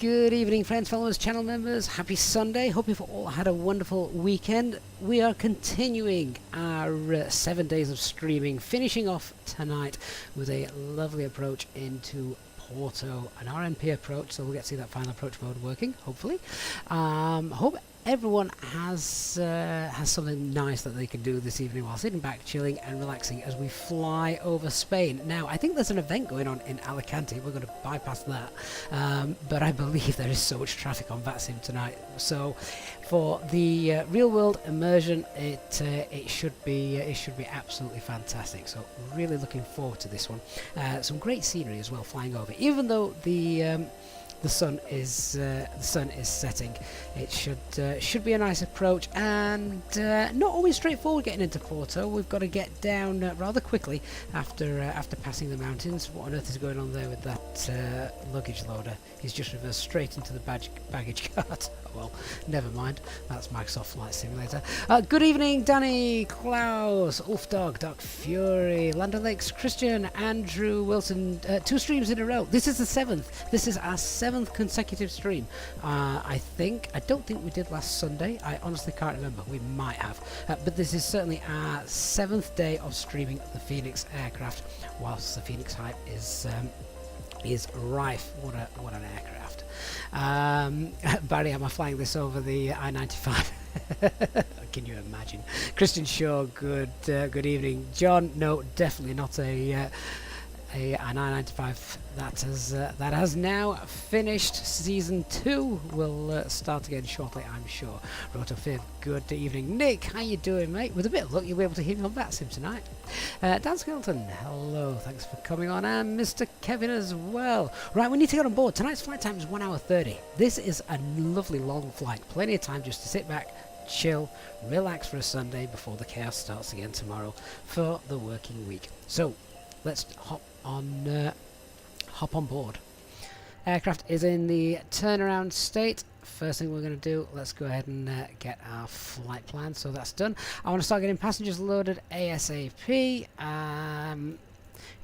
Good evening, friends, followers, channel members. Happy Sunday. Hope you've all had a wonderful weekend. We are continuing our 7 days of streaming, finishing off tonight with a lovely approach into Porto, an RNP approach, so we'll get to see that final approach mode working, hopefully. Hope everyone has something nice that they can do this evening while sitting back, chilling and relaxing as we fly over Spain. Now, I think there's an event going on in Alicante. We're going to bypass that, but I believe there is so much traffic on VATSIM tonight. So, for the real-world immersion, it should be absolutely fantastic. So, really looking forward to this one. Some great scenery as well flying over, even though the sun is setting. It should be a nice approach, and not always straightforward getting into Porto. We've got to get down rather quickly after passing the mountains. What on earth is going on there with that luggage loader? He's just reversed straight into the baggage cart. Oh, well, never mind. That's Microsoft Flight Simulator. Good evening, Danny, Klaus, Ulfdog, Doc Fury, Land O'Lakes, Christian, Andrew, Wilson. 2 streams in a row. This is the 7th. This is our 7th consecutive stream. I don't think we did last Sunday. I honestly can't remember. We might have. But this is certainly our 7th day of streaming the FENIX aircraft, whilst the FENIX hype is rife. What an aircraft. Barry, am I flying this over the I-95? Can you imagine? Christian Shaw, good evening. John, no, definitely not an I-95 that has now finished. Season 2 will start again shortly, I'm sure. Roto Fib, good evening. Nick, how you doing, mate? With a bit of luck, you'll be able to hear me on VATSIM tonight. Dan Skeleton, hello, thanks for coming on, and Mr. Kevin as well. Right, we need to get on board. Tonight's flight time is 1 hour 30. This is a lovely long flight. Plenty of time just to sit back, chill, relax for a Sunday before the chaos starts again tomorrow for the working week. So, let's hop on board. Aircraft is in the turnaround state. First thing we're going to do, let's go ahead and get our flight plan. So that's done. I want to start getting passengers loaded ASAP.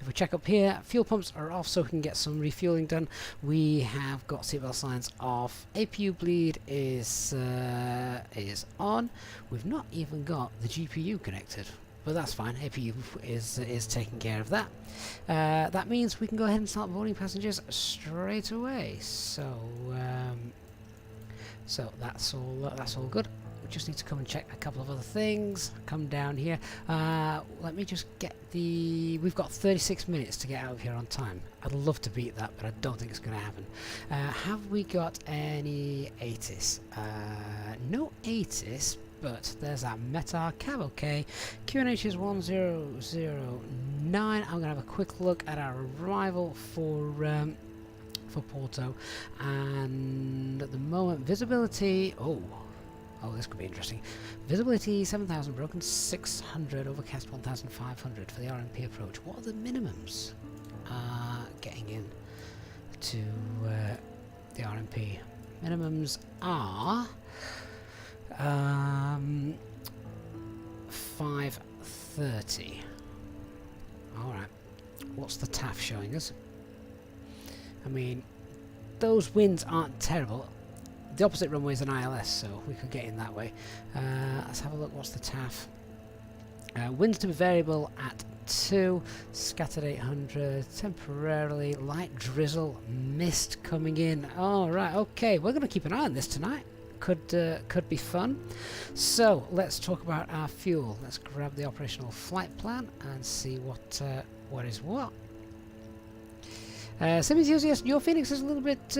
If we check up here, fuel pumps are off so we can get some refueling done. We have got seatbelt signs off. APU bleed is on. We've not even got the GPU connected, but that's fine. APU is taking care of that. That means we can go ahead and start boarding passengers straight away. So that's all good. We just need to come and check a couple of other things. Come down here. Let me just get the... We've got 36 minutes to get out of here on time. I'd love to beat that, but I don't think it's going to happen. Have we got any ATIS? No ATIS, but there's that Metar cab. Okay, QNH is 1009. I'm going to have a quick look at our arrival for Porto, and at the moment visibility. Oh, this could be interesting. Visibility 7,000 broken, 600 overcast, 1,500 for the RMP approach. What are the minimums getting in to the RMP? Minimums are 530. Alright, what's the TAF showing us? I mean, those winds aren't terrible. The opposite runway is an ILS, so we could get in that way. Let's have a look. What's the TAF? Winds to be variable at 2, scattered 800, temporarily, light drizzle, mist coming in. All right, okay, we're going to keep an eye on this tonight. Could be fun. So let's talk about our fuel. Let's grab the operational flight plan and see what is what. Sim enthusiast, your FENIX is a little bit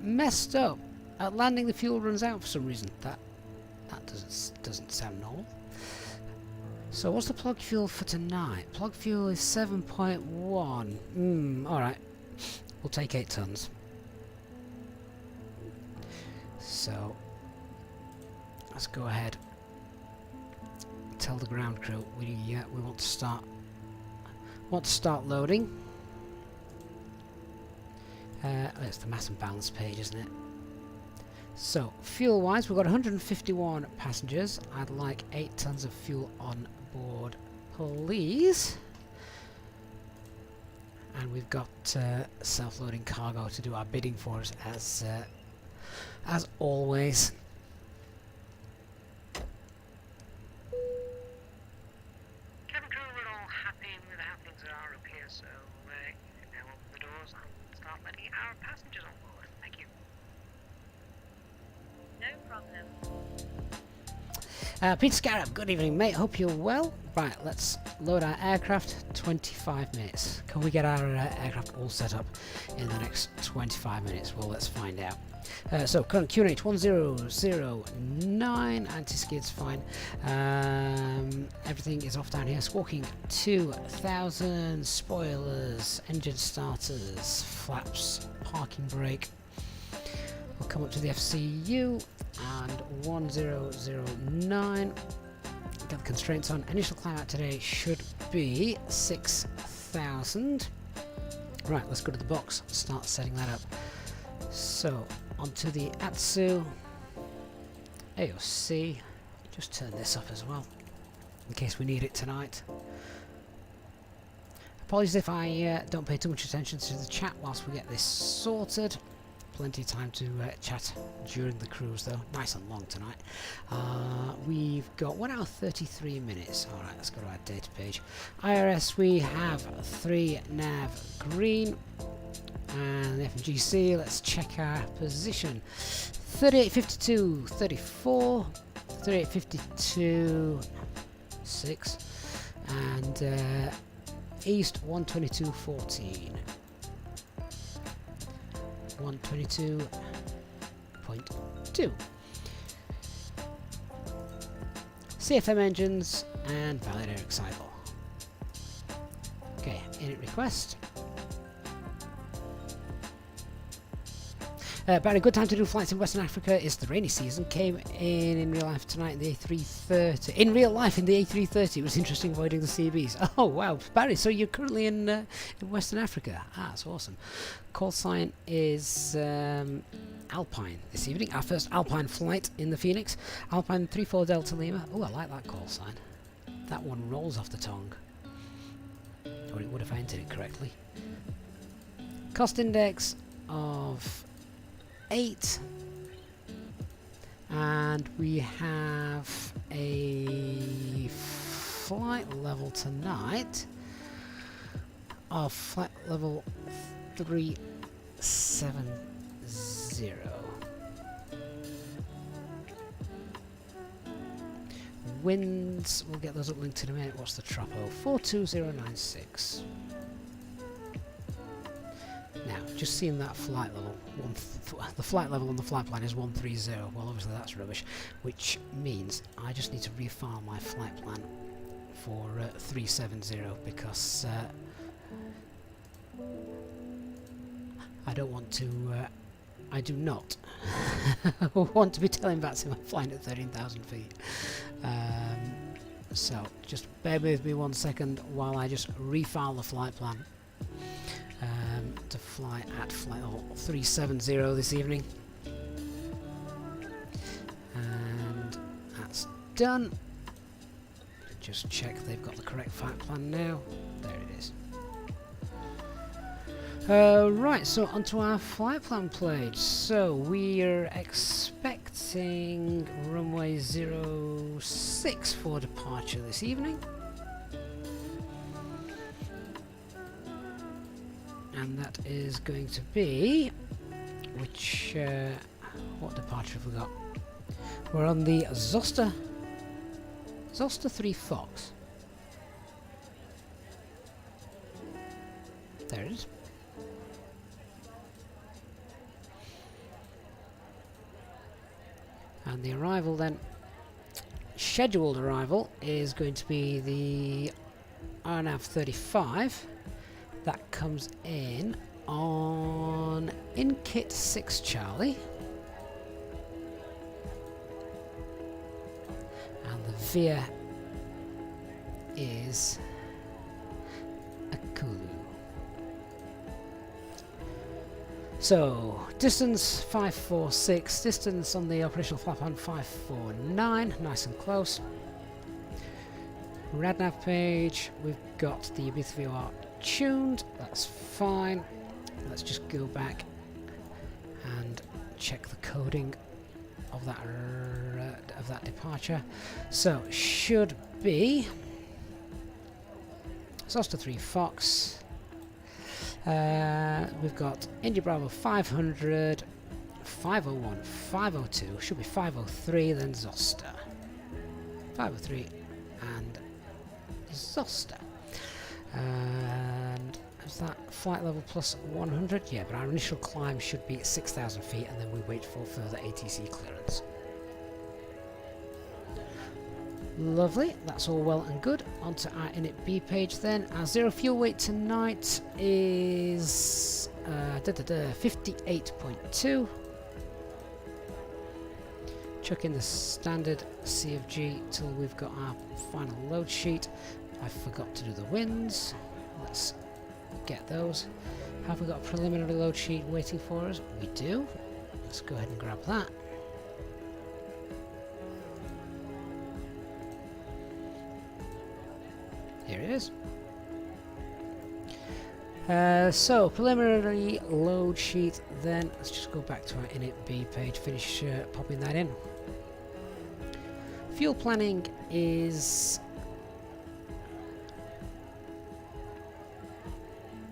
messed up. At landing, the fuel runs out for some reason. That doesn't sound normal. So what's the plug fuel for tonight? Plug fuel is 7.1. All right, we'll take 8 tons. So let's go ahead. Tell the ground crew we want to start loading. It's the mass and balance page, isn't it? So, fuel-wise, we've got 151 passengers. I'd like 8 tons of fuel on board, please. and we've got self-loading cargo to do our bidding for us as always. Cabin crew, we're all happy with how things are up here, so you can now open the doors and start letting our passengers on board. Thank you. No problem. Peter Scarab, good evening, mate. Hope you're well. Right, let's load our aircraft. 25 minutes. Can we get our aircraft all set up in the next 25 minutes? Well, let's find out. So, current QNH 1009. Anti-skid's fine. Everything is off down here. Squawking 2000. Spoilers. Engine starters. Flaps. Parking brake. We'll come up to the FCU. And 1009. Get the constraints on. Initial climb out today should be 6,000. Right, let's go to the box and start setting that up. So, onto the ATSU. AOC. Just turn this up as well, in case we need it tonight. Apologies if I don't pay too much attention to the chat whilst we get this sorted. Plenty of time to chat during the cruise though. Nice and long tonight. We've got 1 hour 33 minutes. Alright, let's go to our data page. IRS, we have 3 nav green. And FMGC, let's check our position. 3852, 34, 3852, 6. And east 122.14. 122.2. CFM engines and valid air excitable. Okay, init request. About a good time to do flights in Western Africa is the rainy season. Came in real life tonight in the A330. In real life in the A330. It was interesting avoiding the CBs. Oh wow, Barry, so you're currently in Western Africa. Ah, that's awesome. Call sign is Alpine this evening. Our first Alpine flight in the FENIX. Alpine 34 Delta Lima. Oh, I like that call sign. That one rolls off the tongue. Or it would if I entered it correctly. Cost index of 8, and we have a flight level tonight of flight level 370. Winds, we'll get those uplinked in a minute. What's the tropo? 42096. Now, just seeing that flight level, the flight level on the flight plan is 130. Well, obviously that's rubbish, which means I just need to refile my flight plan for 370 because I don't want to. I do not want to be telling VATSIM I'm flying at 13,000 feet. So just bear with me 1 second while I just refile the flight plan. To fly at flight level 370 this evening, and that's done. Just check they've got the correct flight plan now. There it is. Right, so onto our flight plan page. So we're expecting runway 06 for departure this evening. And that is going to be, which, what departure have we got? We're on the Zoster 3 Fox. There it is. And the arrival then, scheduled arrival, is going to be the RNAV 35. That comes in on in-kit 6 Charlie. And the VIA is a Kulu. So, distance 546, distance on the operational flight plan 549, nice and close. RadNav page, we've got the Ibiza VR tuned. That's fine. Let's just go back and check the coding of that departure. So should be Zoster 3 Fox. We've got India Bravo 500, 501, 502. Should be 503, then Zoster. 503 and Zoster. And is that flight level plus 100? Yeah, but our initial climb should be 6,000 feet, and then we wait for further ATC clearance. Lovely, that's all well and good. Onto our init B page then. Our zero fuel weight tonight is 58.2. Chuck in the standard CFG till we've got our final load sheet. I forgot to do the winds. Let's get those. Have we got a preliminary load sheet waiting for us? We do. Let's go ahead and grab that. Here it is. So, preliminary load sheet, then let's just go back to our init B page, finish popping that in. Fuel planning is,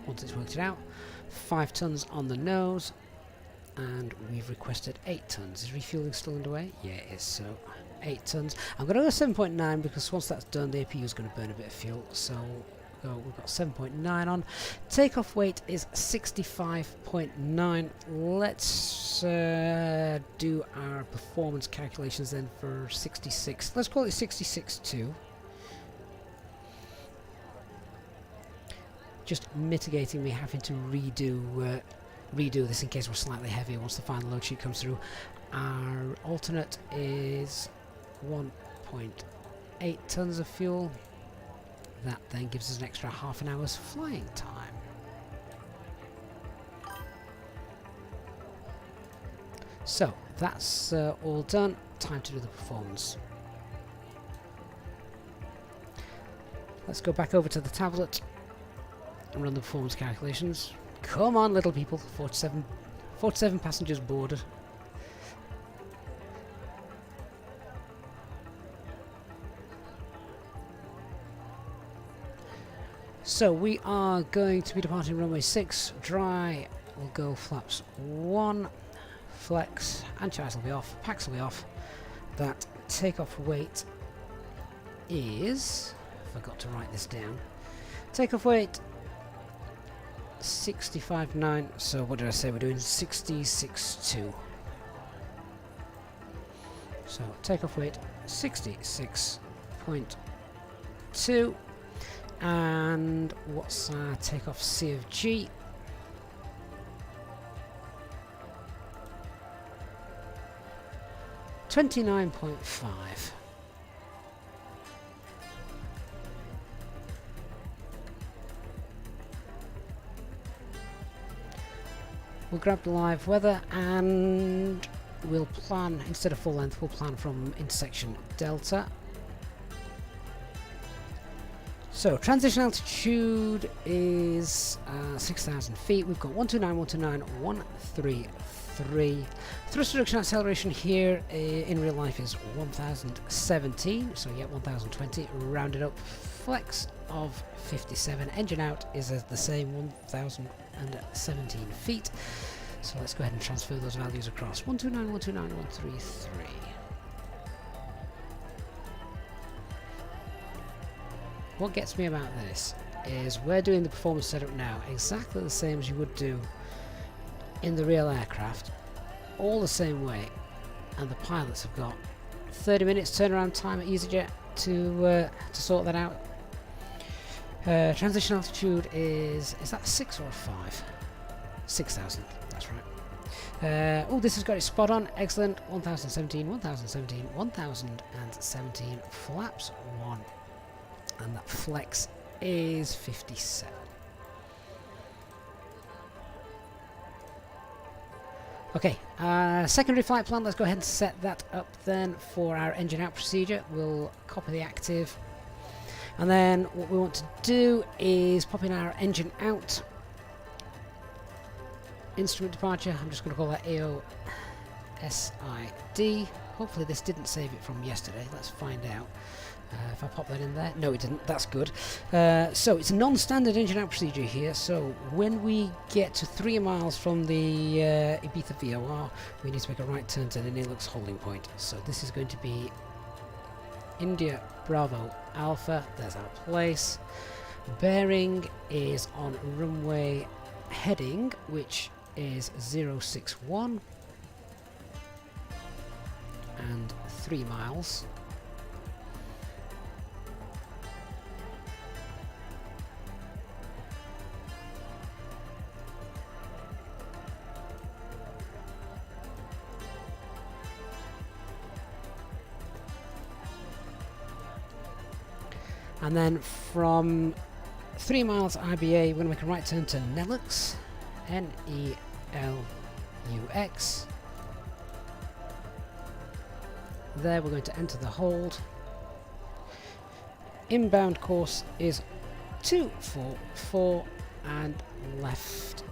once it's worked it out, 5 tons on the nose, and we've requested 8 tons. Is refueling still underway? Yeah, it is. So 8 tons. I'm going to go 7.9 because once that's done, the APU is going to burn a bit of fuel. So we've got 7.9 on. Takeoff weight is 65.9. Let's do our performance calculations then for 66. Let's call it 66.2. Just mitigating me having to redo this in case we're slightly heavier once the final load sheet comes through. Our alternate is 1.8 tons of fuel. That then gives us an extra half an hour's flying time. So that's all done. Time to do the performance. Let's go back over to the tablet and run the performance calculations. Come on, little people. 47 passengers boarded. So we are going to be departing runway 6, dry, we'll go flaps 1, flex, anti-ice will be off, packs will be off. That takeoff weight is, forgot to write this down, takeoff weight 65.9, so what did I say, we're doing 66.2. So takeoff weight 66.2. And what's our takeoff CFG? $29.5. We'll grab the live weather and we'll plan, instead of full length, we'll plan from intersection Delta. So, transition altitude is 6,000 feet. We've got 129, 133. Thrust reduction acceleration here in real life is 1,017. So, yeah, 1,020 rounded up. Flex of 57. Engine out is the same, 1,017 feet. So, let's go ahead and transfer those values across. 129, 133. What gets me about this is we're doing the performance setup now exactly the same as you would do in the real aircraft, all the same way, and the pilots have got 30 minutes turnaround time at Easyjet to sort that out. Transition altitude is that 6 or 5? 6,000, that's right. Oh, this has got it spot on, excellent. 1,017, 1,017, 1,017, flaps 1. And that flex is 57. Okay, secondary flight plan, let's go ahead and set that up then for our engine out procedure. We'll copy the active. And then what we want to do is pop in our engine out. Instrument departure, I'm just going to call that AOSID. Hopefully this didn't save it from yesterday, let's find out. If I pop that in there, no it didn't, that's good. So it's a non-standard engine out procedure here, so when we get to 3 miles from the Ibiza VOR, we need to make a right turn to the Nilux holding point. So this is going to be India Bravo Alpha, there's our place. Bearing is on runway heading, which is 061 and 3 miles. And then from 3 miles IBA, we're going to make a right turn to Nelux, N-E-L-U-X. There we're going to enter the hold. Inbound course is 244 and left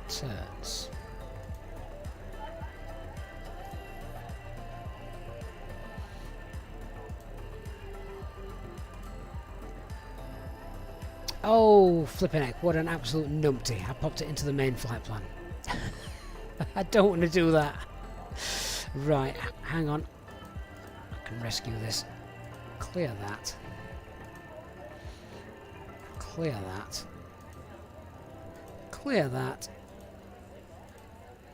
turns. Oh, flipping heck, what an absolute numpty. I popped it into the main flight plan. I don't want to do that. Right, hang on. I can rescue this. Clear that. Clear that. Clear that.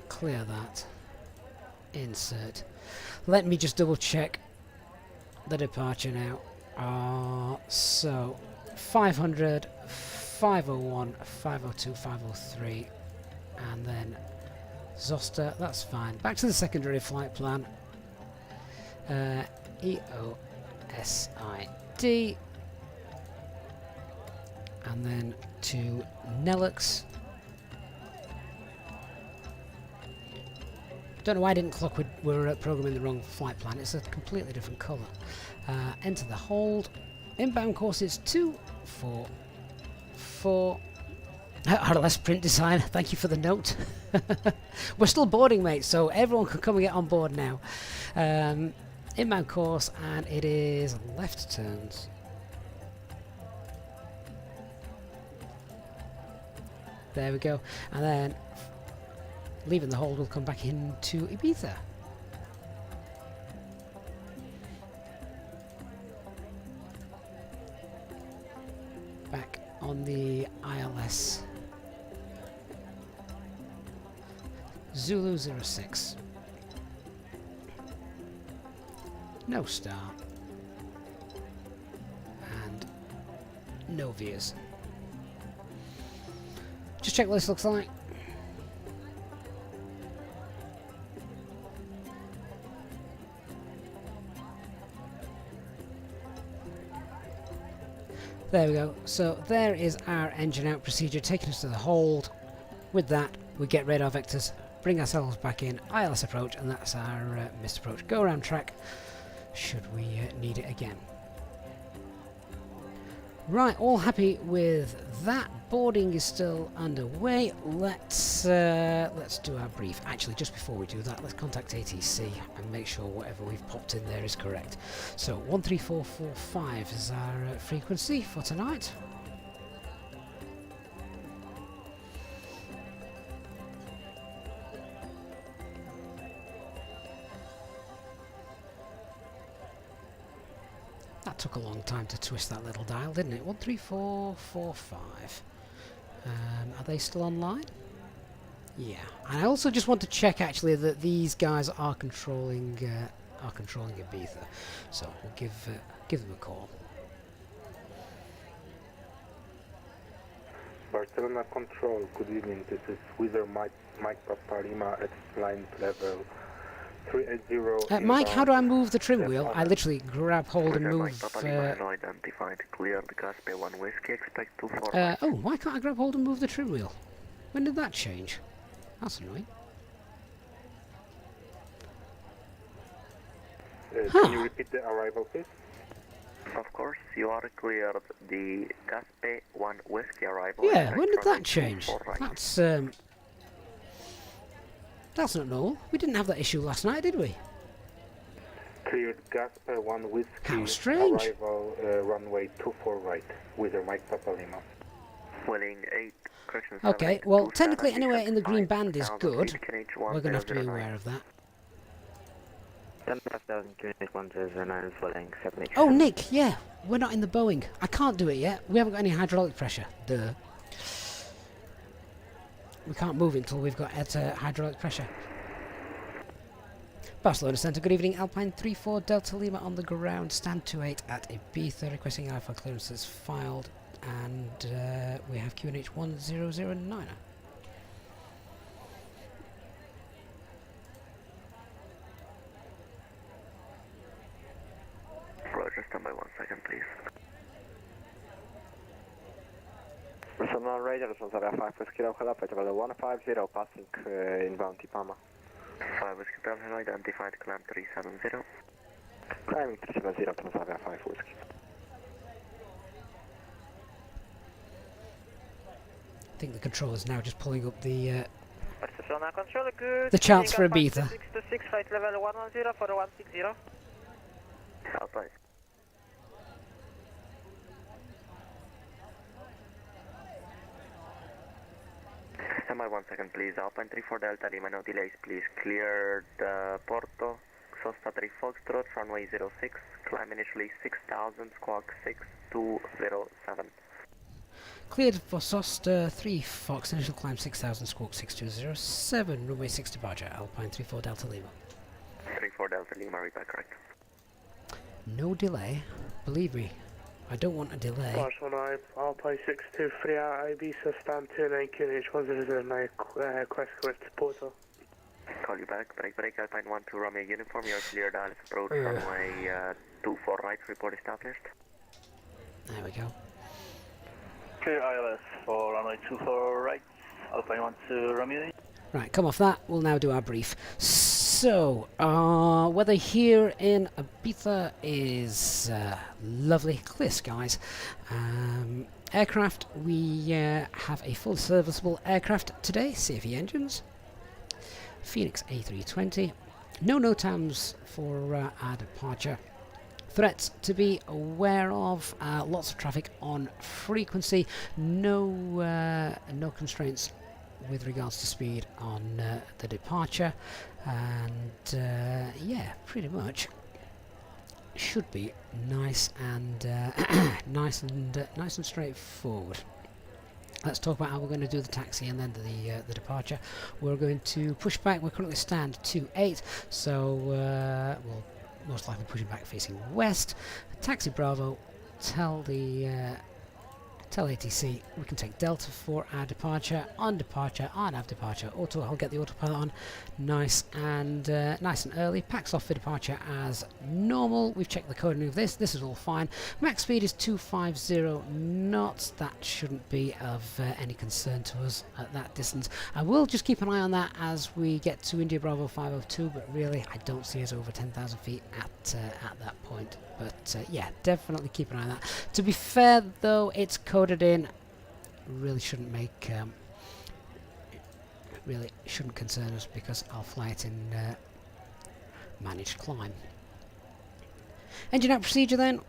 Clear that. Insert. Let me just double check the departure now. So 500, 501, 502, 503, and then Zoster, that's fine. Back to the secondary flight plan. EOSID, and then to Nelux. Don't know why I didn't clock we're programming the wrong flight plan. It's a completely different colour. Enter the hold. Inbound course is 244. RLS print design, thank you for the note. We're still boarding, mate, so everyone can come and get on board now. Inbound course, and it is left turns. There we go. And then leaving the hold, we'll come back into Ibiza. Back on the ILS. Zulu 06. No start. And no veers. Just check what this looks like. There we go. So there is our engine out procedure taking us to the hold. With that, we get radar vectors, bring ourselves back in, ILS approach, and that's our missed approach. Go around track, should we need it again. Right, all happy with that. Boarding is still underway. Let's do our brief. Actually, just before we do that, let's contact ATC and make sure whatever we've popped in there is correct. So 13445 is our frequency for tonight. That took a long time to twist that little dial, didn't it? 13445. Are they still online? Yeah. And I also just want to check actually that these guys are controlling Ibiza. So we'll give them a call. Barcelona Control, good evening. This is Wizard Mike Papa Lima at flight level 380. Mike, how do I move the trim wheel? I literally grab hold and move. Identified, clear the Caspe 1 Whiskey, expect 24. Oh, why can't I grab hold and move the trim wheel? When did that change? That's annoying. Can you repeat the arrival, please? Of course, you are cleared the Gaspe 1 Whiskey arrival. Yeah, at when did runway that change? 24 right. That's not normal. We didn't have that issue last night, did we? Cleared Gasper 1 Whiskey. How strange. Arrival runway 24 right. Wizard Mike Papa Lima. Willing 8, correction Okay, 7, well, 2, technically 7, anywhere in the green 5, band is 1000 good. feet, KNH We're going to have to be 1009. aware of that. 10,000 units, 109 flying 78. Oh, Nick, yeah, we're not in the Boeing. I can't do it yet. We haven't got any hydraulic pressure. Duh. We can't move it until we've got hydraulic pressure. Barcelona Centre, good evening. Alpine 34 Delta Lima on the ground. Stand 28 at Ibiza, requesting alpha clearances filed. And we have QNH 1009. Roger, stand by 1 second, please. Response radar, response area 5 Whiskey Delta, flight level 150, passing inbound Tipama. 5 Whiskey Delta, identified climb 370. Climbing 370, Transavia 5 Whiskey. I think the controller's now just pulling up the Control, good. the charts for Ibiza. 626, flight level 110 for 160. Alpine. Stand by 1 second, please. Alpine 34 Delta Lima, no delays, please. Cleared Porto, Sosta 3 Foxtrot, runway 06, climb initially 6000, squawk 6207. Cleared for Sosta 3 Fox, initial climb 6000, squawk 6207, runway 6 departure, Alpine 34 Delta Lima. 34 Delta Lima, read back correct. No delay, believe me, I don't want a delay. Barcelona, Alpine 623 out Ibiza, stand 29 QNH 1009, quest correct to Porto. Call you back, break, Alpine 12 Romeo uniform, you're cleared, Alice approach, runway 24 right, report established. There we go. Clear ILS for runway 24 right, Alpine 12 Romeo. Right, come off that, we'll now do our brief. So, weather here in Ibiza is lovely, clear skies. Aircraft, we have a full serviceable aircraft today, CFE engines. FENIX A320. No NOTAMs for our departure. Threats to be aware of, lots of traffic on frequency, no constraints with regards to speed on the departure, and yeah, pretty much should be nice and nice and straightforward. Let's talk about how we're going to do the taxi and then the departure. We're going to push back. We're currently stand 28, so we'll most likely pushing back facing west. Taxi Bravo, tell ATC we can take Delta for our departure, on our departure, auto, I'll get the autopilot on, nice and early, packs off for departure as normal. We've checked the coding of this is all fine. Max speed is 250 knots, that shouldn't be of any concern to us at that distance. I will just keep an eye on that as we get to India Bravo 502, but really I don't see us over 10,000 feet at that point. But yeah, definitely keep an eye on that. To be fair though, it's coded in, really shouldn't make, really shouldn't concern us because I'll fly it in managed climb. Engine out procedure then,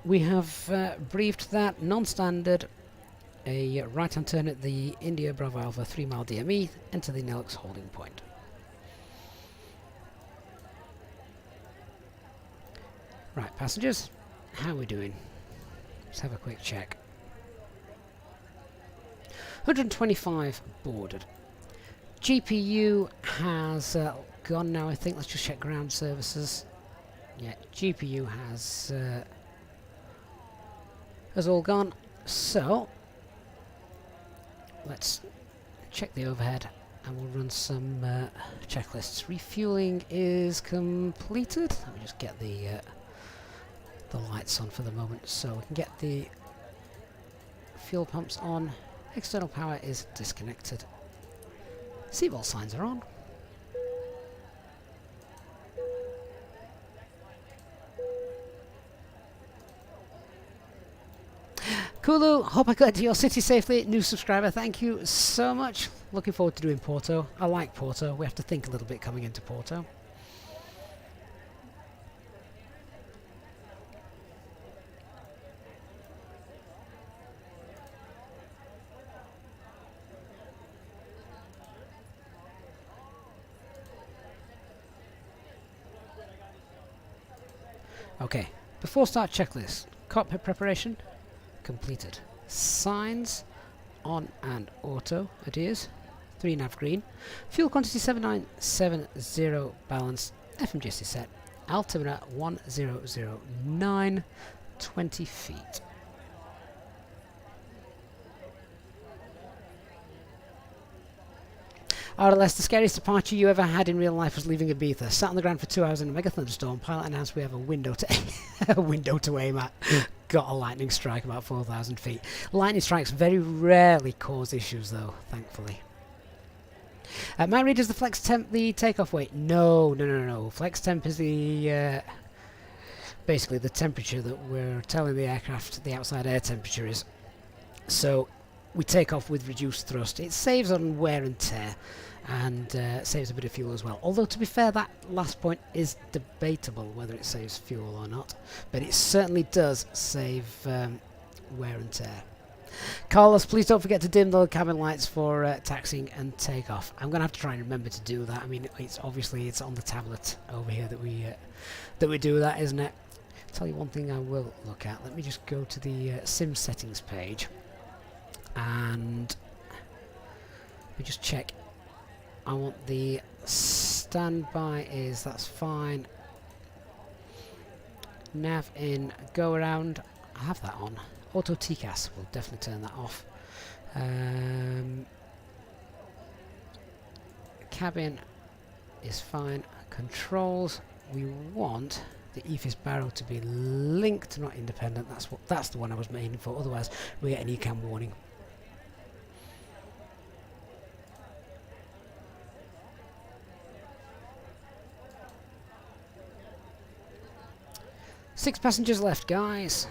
we have briefed that non-standard, a right hand turn at the India Bravo Alpha 3 mile DME, enter the Nelix holding point. Right, passengers, how are we doing? Let's have a quick check. 125 boarded. GPU has gone now, I think. Let's just check ground services. Yeah, GPU has all gone. So, let's check the overhead and we'll run some checklists. Refueling is completed. Let me just get the lights on for the moment so we can get the fuel pumps on. External power is disconnected. Seatbelt signs are on. Kulu, hope I got to your city safely. New subscriber, thank you so much. Looking forward to doing Porto. I like Porto. We have to think a little bit coming into Porto. Okay, before start checklist. Cockpit preparation completed. Signs on and auto adheres. 3 nav green. Fuel quantity 7970 balanced. FMGC set. Altimeter 1009. 20 feet. RLS, the scariest departure you ever had in real life was leaving Ibiza. Sat on the ground for 2 hours in a mega thunderstorm. Pilot announced we have a window to a window to aim at. Got a lightning strike about 4,000 feet. Lightning strikes very rarely cause issues though, thankfully. My read, is the flex temp the takeoff weight? No. Flex temp is the basically the temperature that we're telling the aircraft the outside air temperature is. So we take off with reduced thrust. It saves on wear and tear and saves a bit of fuel as well. Although, to be fair, that last point is debatable whether it saves fuel or not. But it certainly does save wear and tear. Carlos, please don't forget to dim the cabin lights for taxiing and takeoff. I'm going to have to try and remember to do that. I mean, it's obviously it's on the tablet over here that we do that, isn't it? I'll tell you one thing I will look at. Let me just go to the sim settings page. And let me just check. I want the standby that's fine. Nav in, go around. I have that on. Auto Tcas, we'll definitely turn that off. Cabin is fine. Controls, we want the EFIS barrel to be linked, not independent. That's the one I was aiming for. Otherwise, we get an ECAM warning. Six passengers left, guys.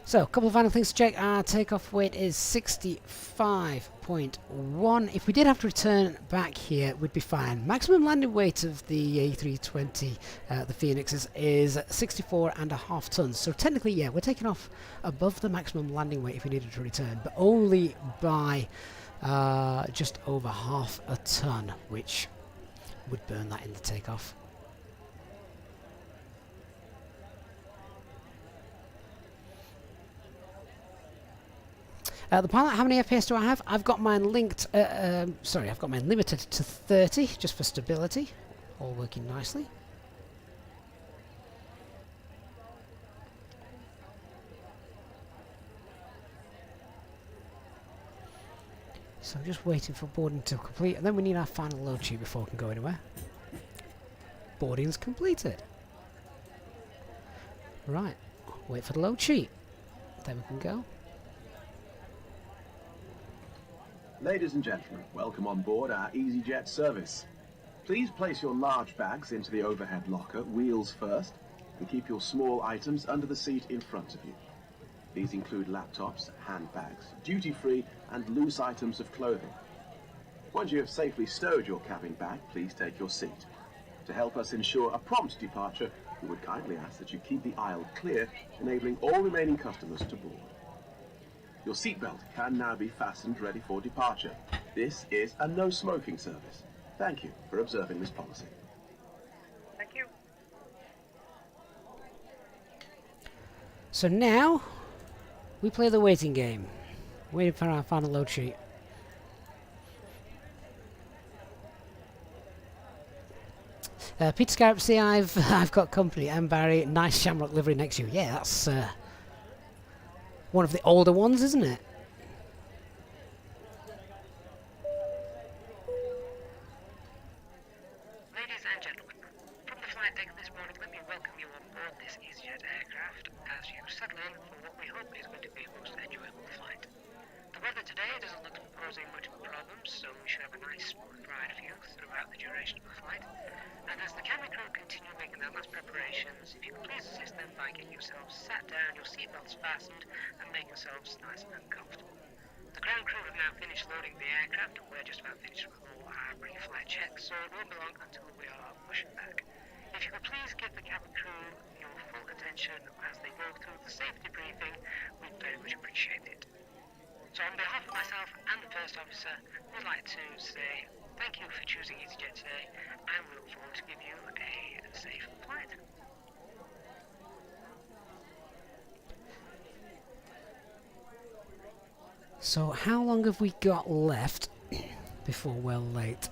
So, a couple of final things to check. Our takeoff weight is 65.1. If we did have to return back here, we'd be fine. Maximum landing weight of the A320, the FENIX, is 64.5 tons. So technically, yeah, we're taking off above the maximum landing weight if we needed to return, but only by just over half a ton, which would burn that in the takeoff. The pilot, how many FPS do I have? I've got mine linked, I've got mine limited to 30, just for stability. All working nicely. So I'm just waiting for boarding to complete, and then we need our final load sheet before we can go anywhere. Boarding's completed. Right, wait for the load sheet. Then we can go. Ladies and gentlemen, welcome on board our Easyjet service. Please place your large bags into the overhead locker, wheels first, and keep your small items under the seat in front of you. These include laptops, handbags, duty-free and loose items of clothing. Once you have safely stowed your cabin bag, please take your seat. To help us ensure a prompt departure, we would kindly ask that you keep the aisle clear, enabling all remaining customers to board. Your seatbelt can now be fastened ready for departure. This is a no smoking service. Thank you for observing this policy. Thank you. So now we play the waiting game. Waiting for our final load sheet. Peter Scarp, see, I've got company. I'm Barry. Nice Shamrock livery next to you. Yeah, that's one of the older ones, isn't it? Ladies and gentlemen, from the flight deck this morning, let me welcome you on board this Easyjet aircraft as you settle in for what we hope is going to be a most enjoyable flight. The weather today doesn't look to be posing much of a problem, so we should have a nice smooth ride for you throughout the duration of the flight. And as the cabin crew continue making their last preparations, if you could please assist them by getting yourselves sat down, your seatbelts fastened, and make yourselves nice and comfortable. The ground crew have now finished loading the aircraft. We're just about finished with all our pre-flight checks, so it won't be long until we are pushing back. If you could please give the cabin crew your full attention as they go through the safety briefing, we'd very much appreciate it. So on behalf of myself and the first officer, we'd like to say thank you for choosing Easyjet today, and we look forward to giving you a safe flight. So how long have we got left before we're late?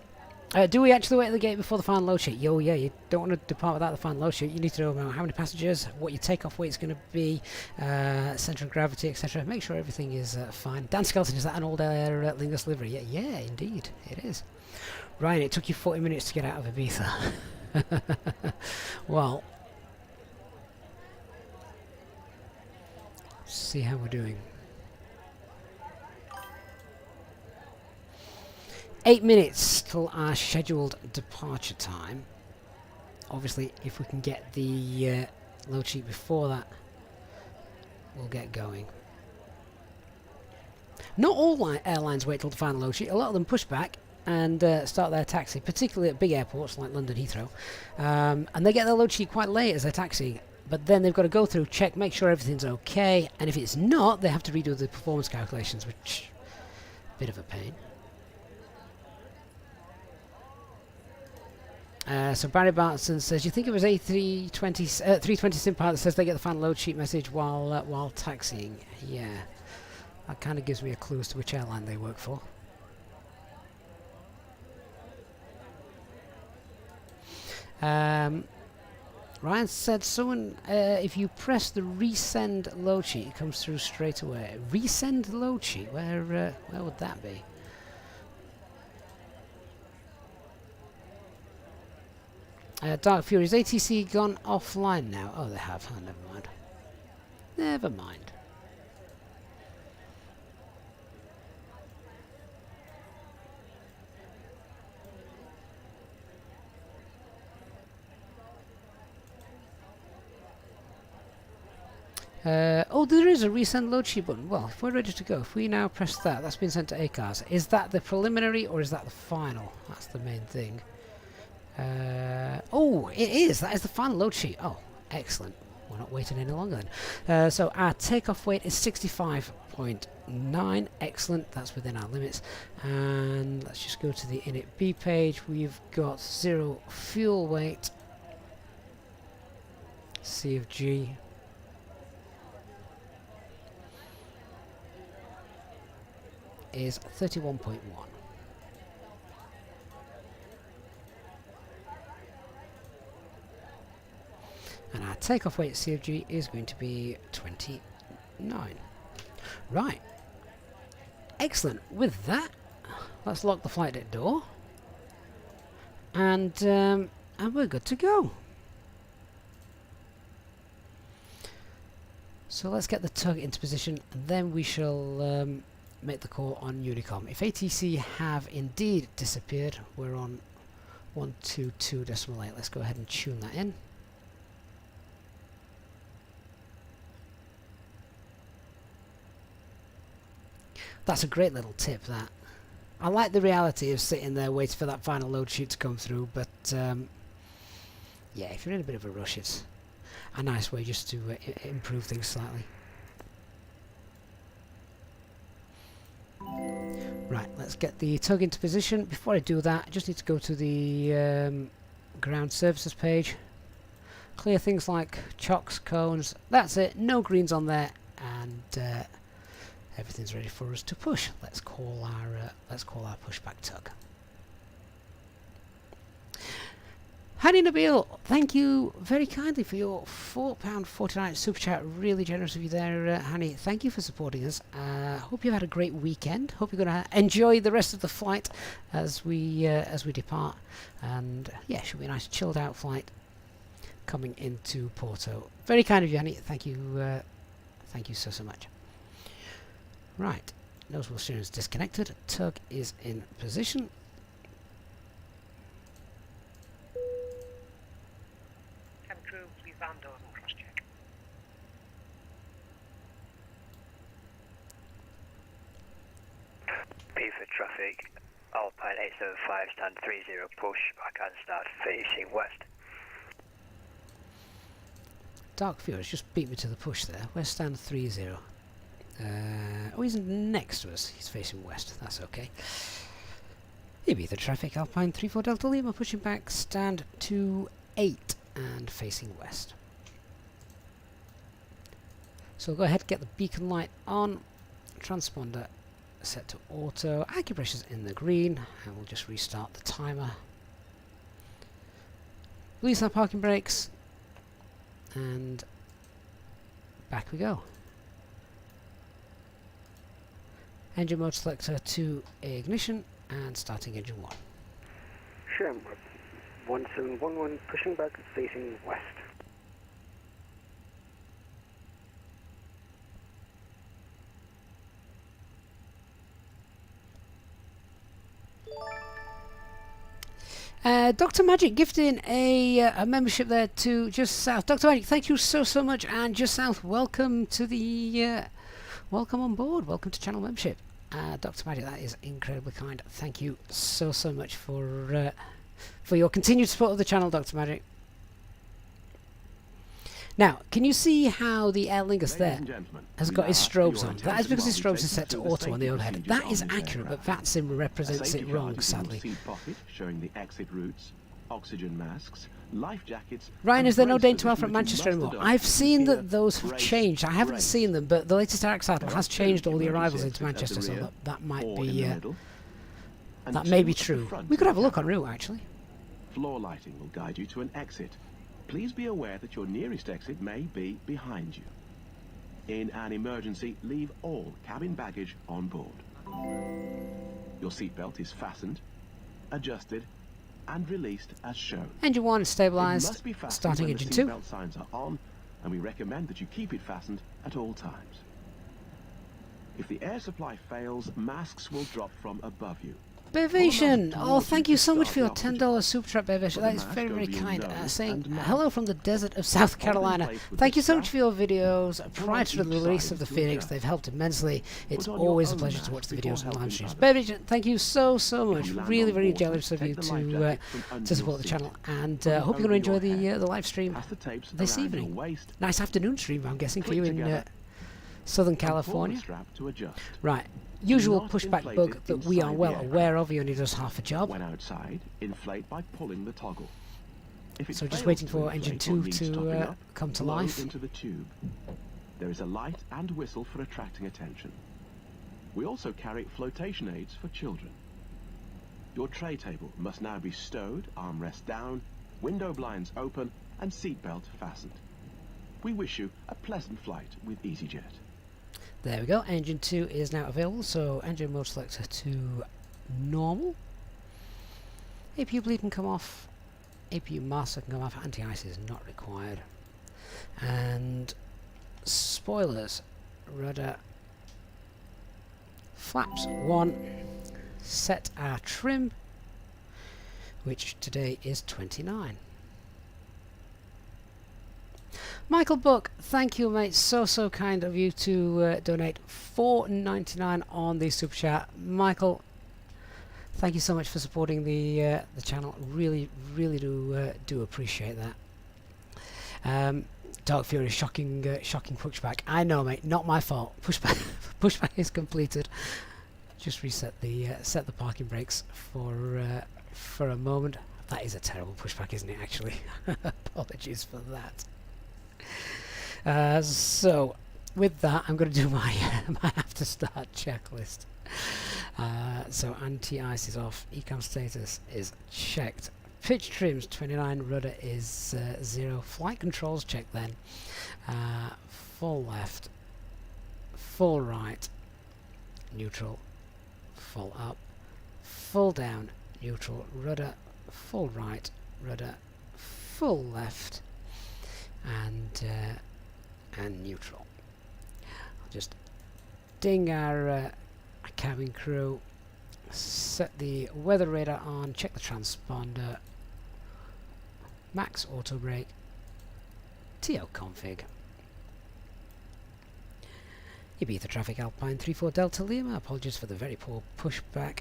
Do we actually wait at the gate before the final load sheet? Yo, yeah, you don't want to depart without the final load sheet. You need to know about how many passengers, what your takeoff weight's going to be, centre of gravity, etc. Make sure everything is fine. Dan Skelton, is that an old Aer Lingus livery? Yeah, indeed, it is. Ryan, it took you 40 minutes to get out of Ibiza. Well, see how we're doing. 8 minutes till our scheduled departure time. Obviously, if we can get the load sheet before that, we'll get going. Not all airlines wait till the final load sheet. A lot of them push back and start their taxi, particularly at big airports like London Heathrow. And they get their load sheet quite late as they're taxiing. But then they've got to go through, check, make sure everything's okay. And if it's not, they have to redo the performance calculations, which a bit of a pain. So Barry Bartson says, you think it was A320 320 sim pilot that says they get the final load sheet message while taxiing? Yeah, that kind of gives me a clue as to which airline they work for. Ryan said, someone, if you press the resend load sheet, it comes through straight away. Resend load sheet? Where would that be? Dark Fury, is ATC gone offline now? Oh, they have. Oh, never mind. Never mind. Oh, there is a resend load sheet button. Well, if we're ready to go, if we now press that, that's been sent to Tcas. Is that the preliminary or is that the final? That's the main thing. Oh, it is. That is the final load sheet. Oh, excellent. We're not waiting any longer then. So our takeoff weight is 65.9. Excellent. That's within our limits. And let's just go to the init B page. We've got 0 fuel weight. C of G. Is 31.1. And our takeoff weight CFG is going to be 29. Right. Excellent. With that, let's lock the flight deck door. And we're good to go. So let's get the tug into position, and then we shall make the call on Unicom. If ATC have indeed disappeared, we're on 122.8. Let's go ahead and tune that in. That's a great little tip, that. I like the reality of sitting there waiting for that final load sheet to come through, but yeah, if you're in a bit of a rush, it's a nice way just to improve things slightly. Right, let's get the tug into position. Before I do that, I just need to go to the ground services page. Clear things like chocks, cones. That's it. No greens on there, and everything's ready for us to push. Let's call our pushback tug. Hani Nabil, thank you very kindly for your £4.49 super chat. Really generous of you there, Hani. Thank you for supporting us. Hope you've had a great weekend. Hope you're going to enjoy the rest of the flight as we depart. And yeah, should be a nice chilled out flight coming into Porto. Very kind of you, Hani. Thank you so much. Right, nose wheel steering is disconnected. Tug is in position. crew, please van doors and cross-check. P for traffic, Alpine 875, stand 30, push, I can start facing west. Dark Fury just beat me to the push there. Where's stand 30? Oh, he's next to us. He's facing west. That's okay. Ibiza traffic, Alpine 34 Delta Lima, pushing back, stand 28 and facing west. So go ahead, get the beacon light on, transponder set to auto, acupressure's in the green, and we'll just restart the timer. Release our parking brakes, and back we go. Engine mode selector to ignition, and starting engine 1. Sure, 1711 pushing back, facing west. Dr. Magic gifting a membership there to Just South. Dr. Magic, thank you so much, and Just South, welcome to the welcome on board, welcome to channel membership. Dr. Magic, that is incredibly kind. Thank you so much for your continued support of the channel, Dr. Magic. Now, can you see how the Aer Lingus there has got his strobes on? That is because his strobes are set to auto on the overhead. That is accurate, but VATSIM represents it wrong, sadly. Showing the exit routes, oxygen masks, life jackets. Ryan, is there no Dane to Alpha at Manchester anymore? I've seen that those have changed. I haven't seen them, but the latest RX article has changed all the arrivals into Manchester, so that might be that may be true. We could have a look en route, actually. Floor lighting will guide you to an exit. Please be aware that your nearest exit may be behind you. In an emergency, leave all cabin baggage on board. Your seatbelt is fastened, adjusted, and released as shown. Engine 1 is stabilised, It must be fastened starting when engine the 2. seatbelt signs are on, and we recommend that you keep it fastened at all times. If the air supply fails, masks will drop from above you. Bevation! Oh, thank you so much for your $10 super trap, Bevation. That is very kind. Saying hello from the desert of South Carolina. Thank you so much for your videos. Prior to the release of the FENIX, they've helped immensely. It's always a pleasure to watch the videos and live streams. Bevation, thank you so much. Really, very jealous of you to support the channel, and hope you're going to enjoy the live stream this evening. Nice afternoon stream, I'm guessing, for you in Southern California. Right. Usual pushback bug that we are well aware of. He only does half a job. When outside, inflate by pulling the toggle. So just waiting for engine 2 to come to life. Into the tube. There is a light and whistle for attracting attention. We also carry flotation aids for children. Your tray table must now be stowed, armrest down, window blinds open, and seatbelt fastened. We wish you a pleasant flight with Easyjet. There we go, engine 2 is now available, so engine mode selector to normal. APU bleed can come off, APU master can come off, anti-ice is not required. And spoilers, rudder, flaps 1, set our trim, which today is 29. Michael Buck, thank you, mate. So kind of you to donate $4.99 on the super chat. Michael, thank you so much for supporting the channel. Really do appreciate that. Dark Fury, shocking pushback. I know, mate. Not my fault. Pushback is completed. Just reset the set the parking brakes for a moment. That is a terrible pushback, isn't it? Actually, apologies for that. So with that, I'm going to do my my after start checklist. So anti-ice is off, ecam status is checked, pitch trims 29, rudder is 0, flight controls checked then, full left, full right, neutral, full up, full down, neutral, rudder, full right, rudder, full left, and neutral. I'll just ding our cabin crew, set the weather radar on, check the transponder, max auto brake, TO config. Ibiza traffic Alpine 34 Delta Lima, apologies for the very poor pushback.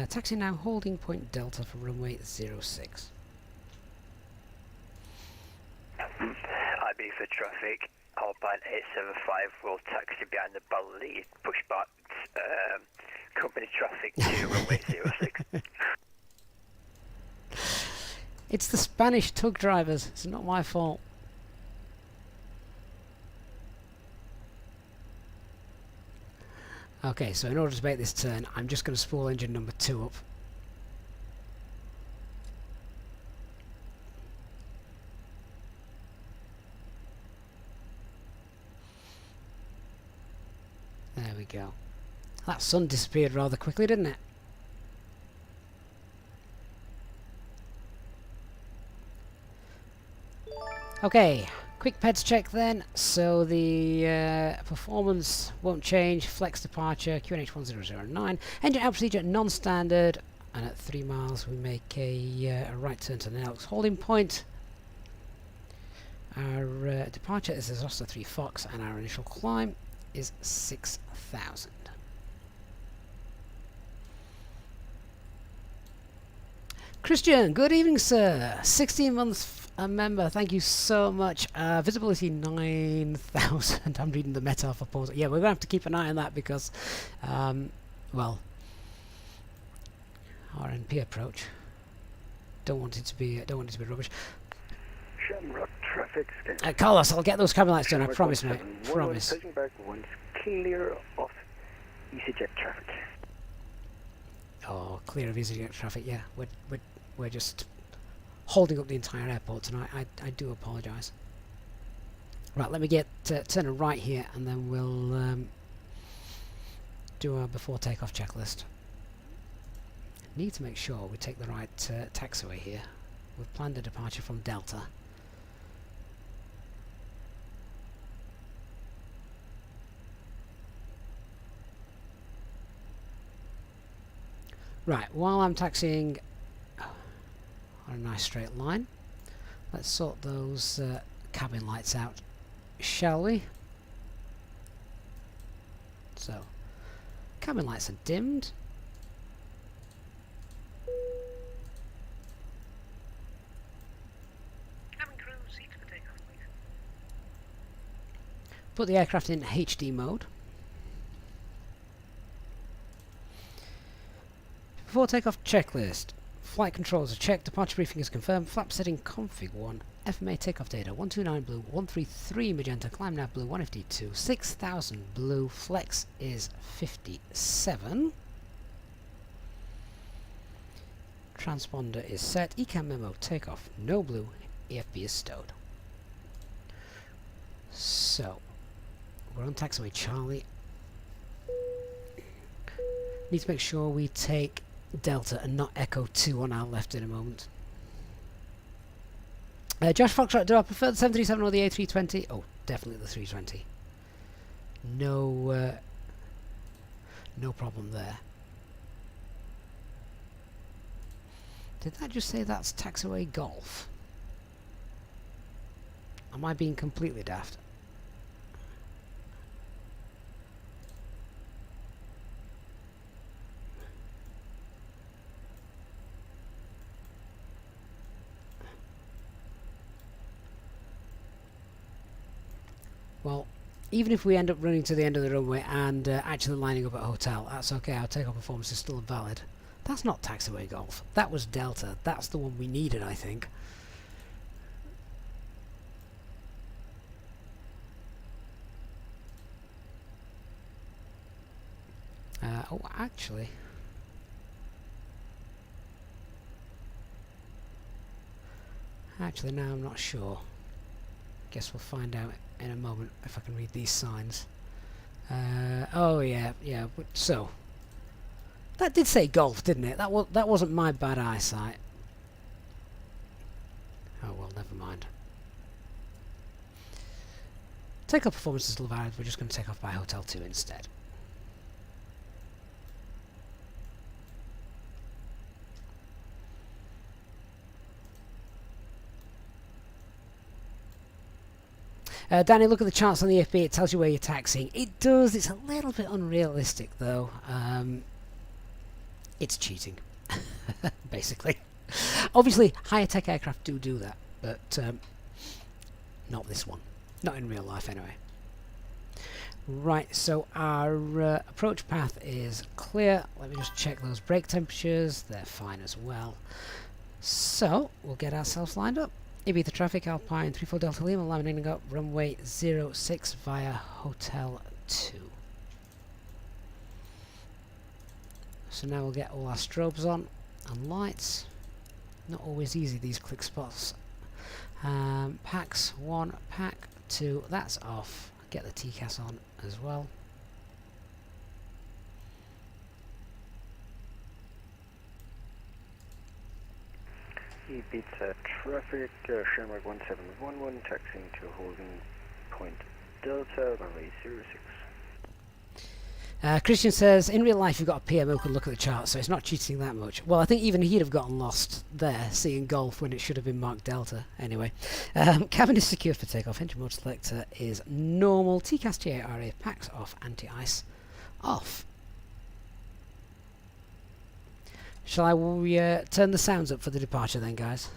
Taxi now holding point Delta for runway 06. Ibiza traffic, Alpine 875 will taxi behind the Bali, pushback, company traffic to runway 06. It's the Spanish tug drivers, it's not my fault. Okay, so in order to make this turn, I'm just going to spool engine number 2 up. There we go. That sun disappeared rather quickly, didn't it? Okay, quick PEDS check then. So the performance won't change. Flex departure, QNH 1009. Engine out procedure non-standard. And at 3 miles we make a right turn to the Nelx holding point. Our departure is Oscar 3 Fox and our initial climb is 6,000. Christian, good evening, sir. 16 months a member. Thank you so much. Visibility 9,000. I'm reading the meta for pause. Yeah, we're gonna have to keep an eye on that because, well, RNP approach. Don't want it to be rubbish. Shamrock traffic scan. Carlos, I'll get those cabin lights done. I promise, mate. Promise. Taking back once clear of Easyjet traffic. Oh, clear of Easyjet traffic. Yeah, we're just holding up the entire airport tonight. I do apologise. Right, let me get turn a right here, and then we'll do our before takeoff checklist. Need to make sure we take the right taxiway here. We've planned a departure from Delta. Right, while I'm taxiing on a nice straight line, let's sort those cabin lights out, shall we? So, cabin lights are dimmed. Put the aircraft in HD mode. Before takeoff checklist. Flight controls are checked, departure briefing is confirmed, flap setting config 1, FMA takeoff data 129 blue, 133 magenta, climb nav blue, 152, 6000 blue, flex is 57. Transponder is set, ECAM memo takeoff, no blue, EFB is stowed. So, we're on taxiway Charlie. Need to make sure we take Delta and not Echo 2 on our left in a moment. Josh Foxtrot, do I prefer the 737 or the A320? Oh, definitely the 320. No problem there. Did that just say that's taxiway Golf? Am I being completely daft? Well, even if we end up running to the end of the runway and actually lining up at a hotel, that's okay, our takeoff performance is still valid. That's not taxiway Golf. That was Delta. That's the one we needed, I think. Oh, actually... now I'm not sure. Guess we'll find out in a moment if I can read these signs. Oh yeah, so that did say Golf, didn't it? That wasn't my bad eyesight. Oh well, never mind. Takeoff performance is still valid. We're just going to take off by Hotel 2 instead. Danny, look at the charts on the FB. It tells you where you're taxiing. It does. It's a little bit unrealistic, though. It's cheating, basically. Obviously, higher tech aircraft do that, but not this one. Not in real life, anyway. Right, so our approach path is clear. Let me just check those brake temperatures. They're fine as well. So, we'll get ourselves lined up. Ibiza traffic, Alpine 34 Delta Lima, lining up runway 06 via Hotel 2. So now we'll get all our strobes on and lights. Not always easy, these click spots. Packs 1, pack 2, that's off. Get the Tcas on as well. Ibiza traffic, Shamrock 1711, taxiing to holding point Delta, runway 06. Christian says, in real life you've got a PM who can look at the chart, so it's not cheating that much. Well, I think even he'd have gotten lost there, seeing Golf when it should have been marked Delta. Anyway, cabin is secured for takeoff. Engine mode selector is normal. Tcas TARA, packs off, anti-ice off. Shall I turn the sounds up for the departure then, guys?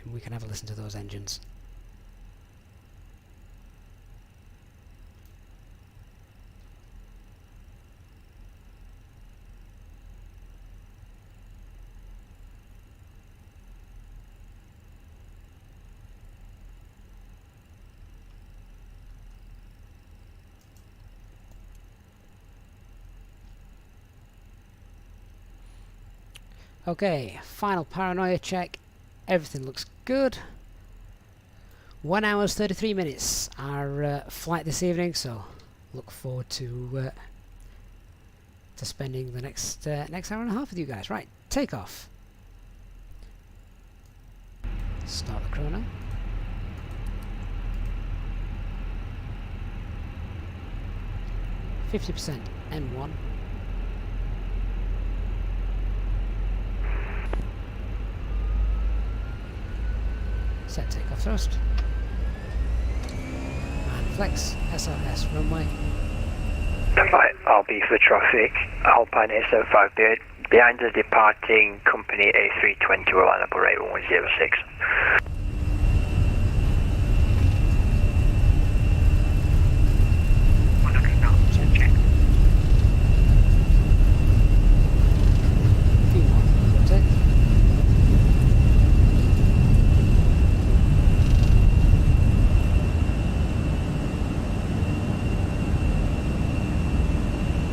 And we can have a listen to those engines. Okay, final paranoia check. Everything looks good. 1 hour 33 minutes our flight this evening, so look forward to spending the next hour and a half with you guys. Right, takeoff. Start the chrono. %, N1. Set takeoff thrust. And flex, SRS runway. Right, I'll be for traffic, Alpine 875 behind the departing company A320 will line up at rate 106.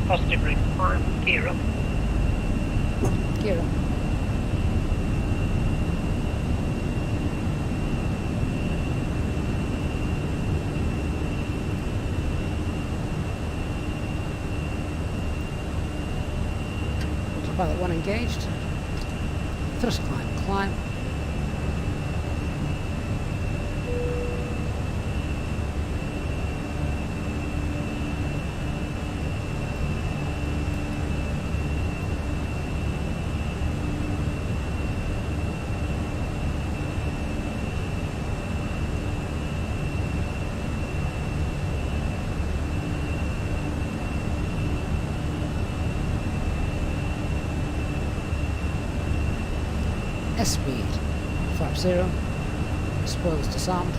Positive ring 5, gear up. Gear up. Autopilot 1 engaged. Thrust climb. S-speed 50, spoilers disarmed.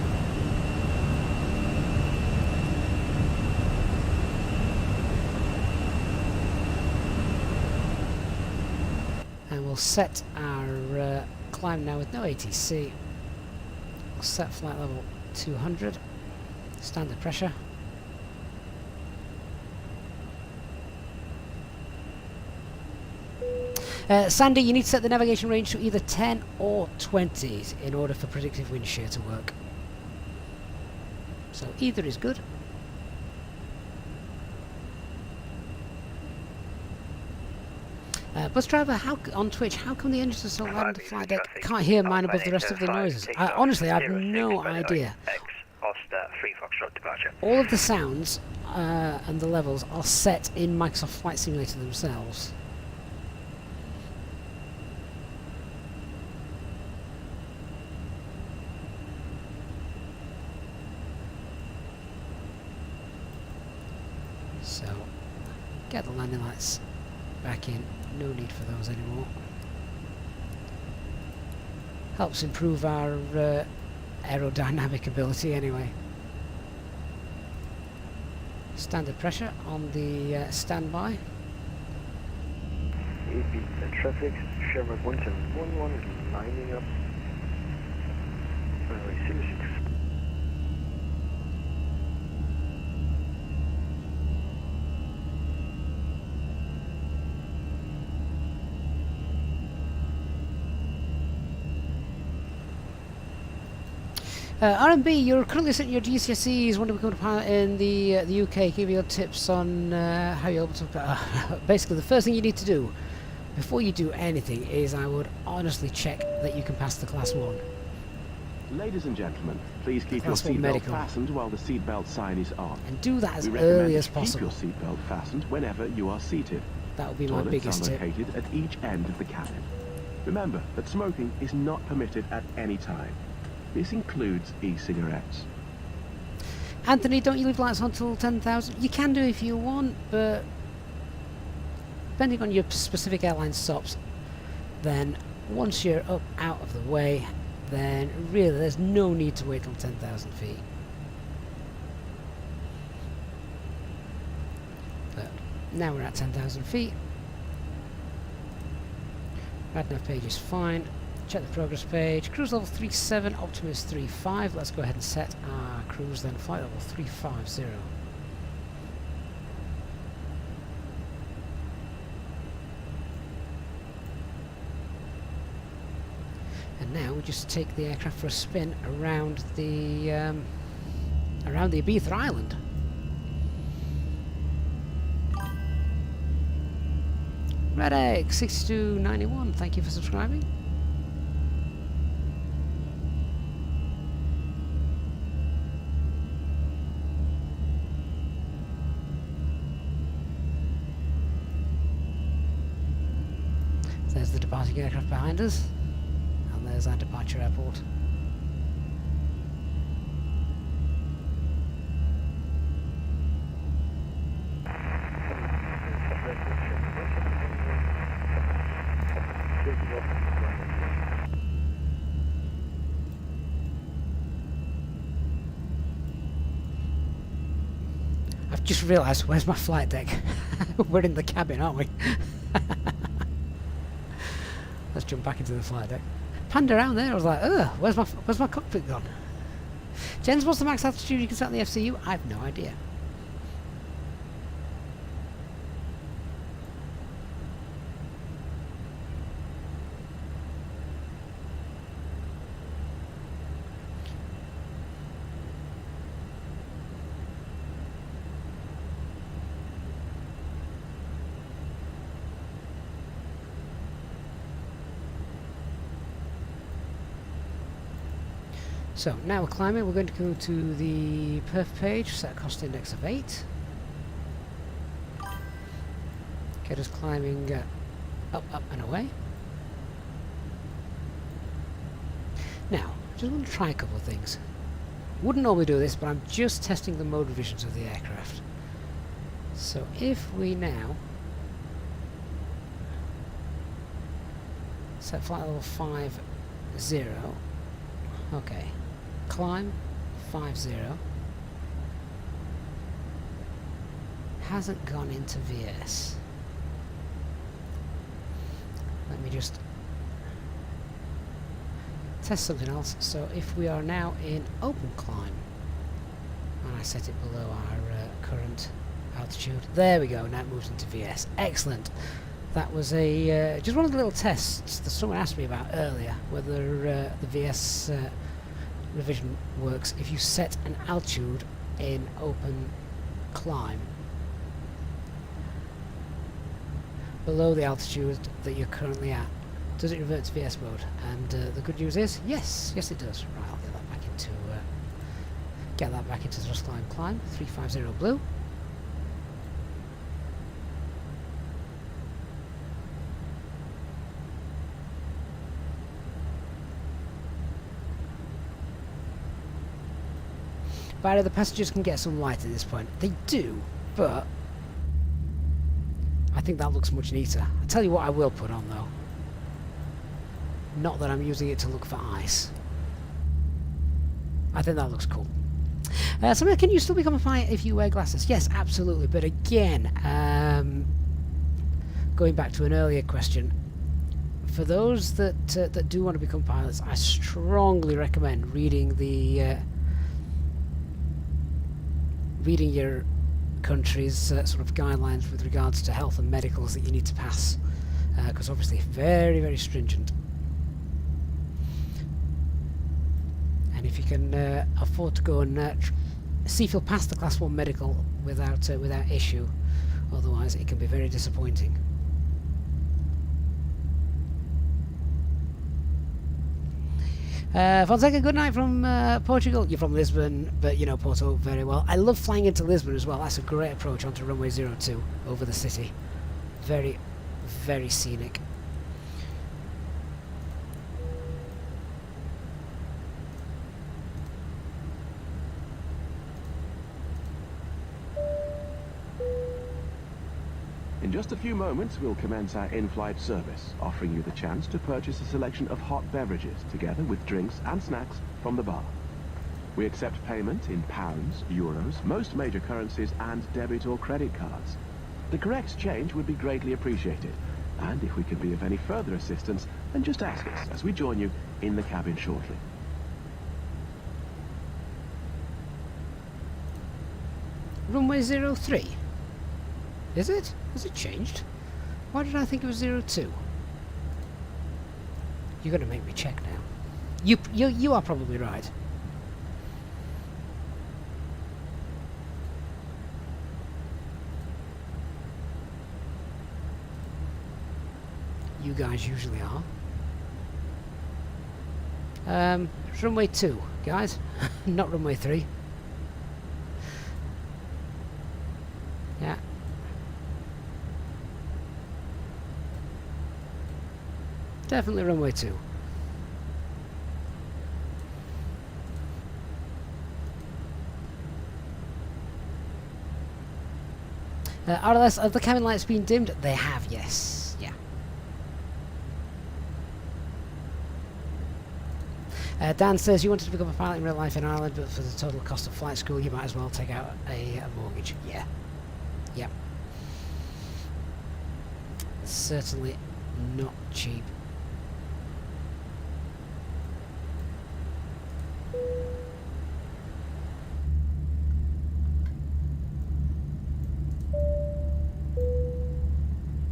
And we'll set our climb now with no ATC. We'll set flight level 200, standard pressure. Sandy, you need to set the navigation range to either 10 or 20 in order for predictive wind shear to work. So either is good. Bus driver, on Twitch, how come the engines are so loud on the flight deck? Can't hear mine above the rest of the noises. Honestly, I have no idea. All of the sounds and the levels are set in Microsoft Flight Simulator themselves. Get the landing lights back in. No need for those anymore. Helps improve our aerodynamic ability anyway. Standard pressure on the standby. Ibiza traffic, Shamrock 1711, lining up. Runway 06. R&B, you're currently sitting your GCSEs, want to become a pilot in the UK. Give me your tips on how you're able to... basically, the first thing you need to do before you do anything is I would honestly check that you can pass the Class 1. Ladies and gentlemen, please keep your Class 1 seatbelt medical. fastened while the seatbelt sign is on. And do that as We recommend early that as you possible. Keep your seatbelt fastened whenever you are seated. That would be my Toilets biggest are tip. located at each end of the cabin. Remember that smoking is not permitted at any time. This includes e-cigarettes. Anthony, don't you leave lights on till 10,000? You can do if you want, but depending on your specific airline stops, then once you're up out of the way, then really there's no need to wait till 10,000 feet. But now we're at 10,000 feet. RadNav page is fine. Check the progress page. Cruise level 37, Optimus 35. Let's go ahead and set our cruise then. Flight level 350. And now we just take the aircraft for a spin around the Ibiza island. Red Egg 6291. Thank you for subscribing. There's the departing aircraft behind us, and there's our departure airport. I've just realised, where's my flight deck? We're in the cabin, aren't we? Let's jump back into the flight deck. Panned around there, I was like, ugh, where's my cockpit gone? Jens, what's the max altitude you can set on the FCU? I have no idea. So now we're climbing, we're going to go to the perf page, set a cost index of 8. Get us climbing up, up and away. Now, just want to try a couple of things. Wouldn't normally do this, but I'm just testing the mode revisions of the aircraft. So if we now set flight level 50, okay. Climb 50 hasn't gone into VS. Let me just test something else. So if we are now in open climb and I set it below our current altitude, there we go, now it moves into VS. Excellent. That was a just one of the little tests that someone asked me about earlier, whether the VS revision works if you set an altitude in open climb below the altitude that you're currently at. Does it revert to VS mode? And the good news is yes it does. Right, I'll get that back into thrust climb 350 blue. But the passengers can get some light at this point. They do, but think that looks much neater. I'll tell you what I will put on though. Not that I'm using it to look for ice. I think that looks cool. Samir, can you still become a pilot if you wear glasses? Yes, absolutely. But again, going back to an earlier question, for those that do want to become pilots, I strongly recommend reading the reading your country's sort of guidelines with regards to health and medicals that you need to pass, because obviously very, very stringent. And if you can afford to go and see if you'll pass the Class 1 medical without issue, otherwise it can be very disappointing. Fonseca, good night from Portugal. You're from Lisbon, but you know Porto very well. I love flying into Lisbon as well. That's a great approach onto runway 02 over the city. Very, very scenic. In just a few moments, we'll commence our in-flight service, offering you the chance to purchase a selection of hot beverages, together with drinks and snacks from the bar. We accept payment in pounds, euros, most major currencies, and debit or credit cards. The correct change would be greatly appreciated, and if we can be of any further assistance, then just ask us as we join you in the cabin shortly. Runway 03. Is it? Has it changed? Why did I think it was 02? You're going to make me check now. You are probably right. You guys usually are. It's runway 2, guys. Not runway 3. Yeah. Definitely runway 2. RLS, have the cabin lights been dimmed? They have, yes. Yeah. Dan says you wanted to become a pilot in real life in Ireland, but for the total cost of flight school, you might as well take out a mortgage. Yeah. Yep. Certainly not cheap.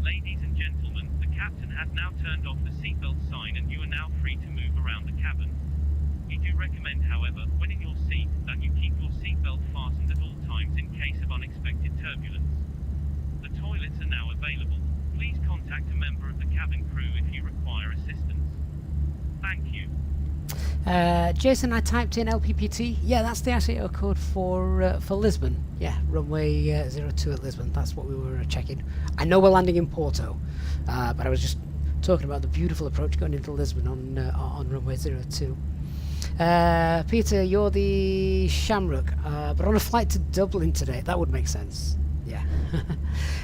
Ladies and gentlemen, the captain has now turned off the seatbelt sign and you are now free to move around the cabin. We do recommend, however, when in your seat, that you keep your seatbelt fastened at all times in case of unexpected turbulence. The toilets are now available. Please contact a member of the cabin crew if you require assistance. Thank you. Jason, I typed in LPPT. Yeah, that's the ICAO code for Lisbon. Yeah, runway 02 at Lisbon. That's what we were checking. I know we're landing in Porto, but I was just talking about the beautiful approach going into Lisbon on runway 02. Peter, you're the Shamrock, but on a flight to Dublin today. That would make sense. Yeah.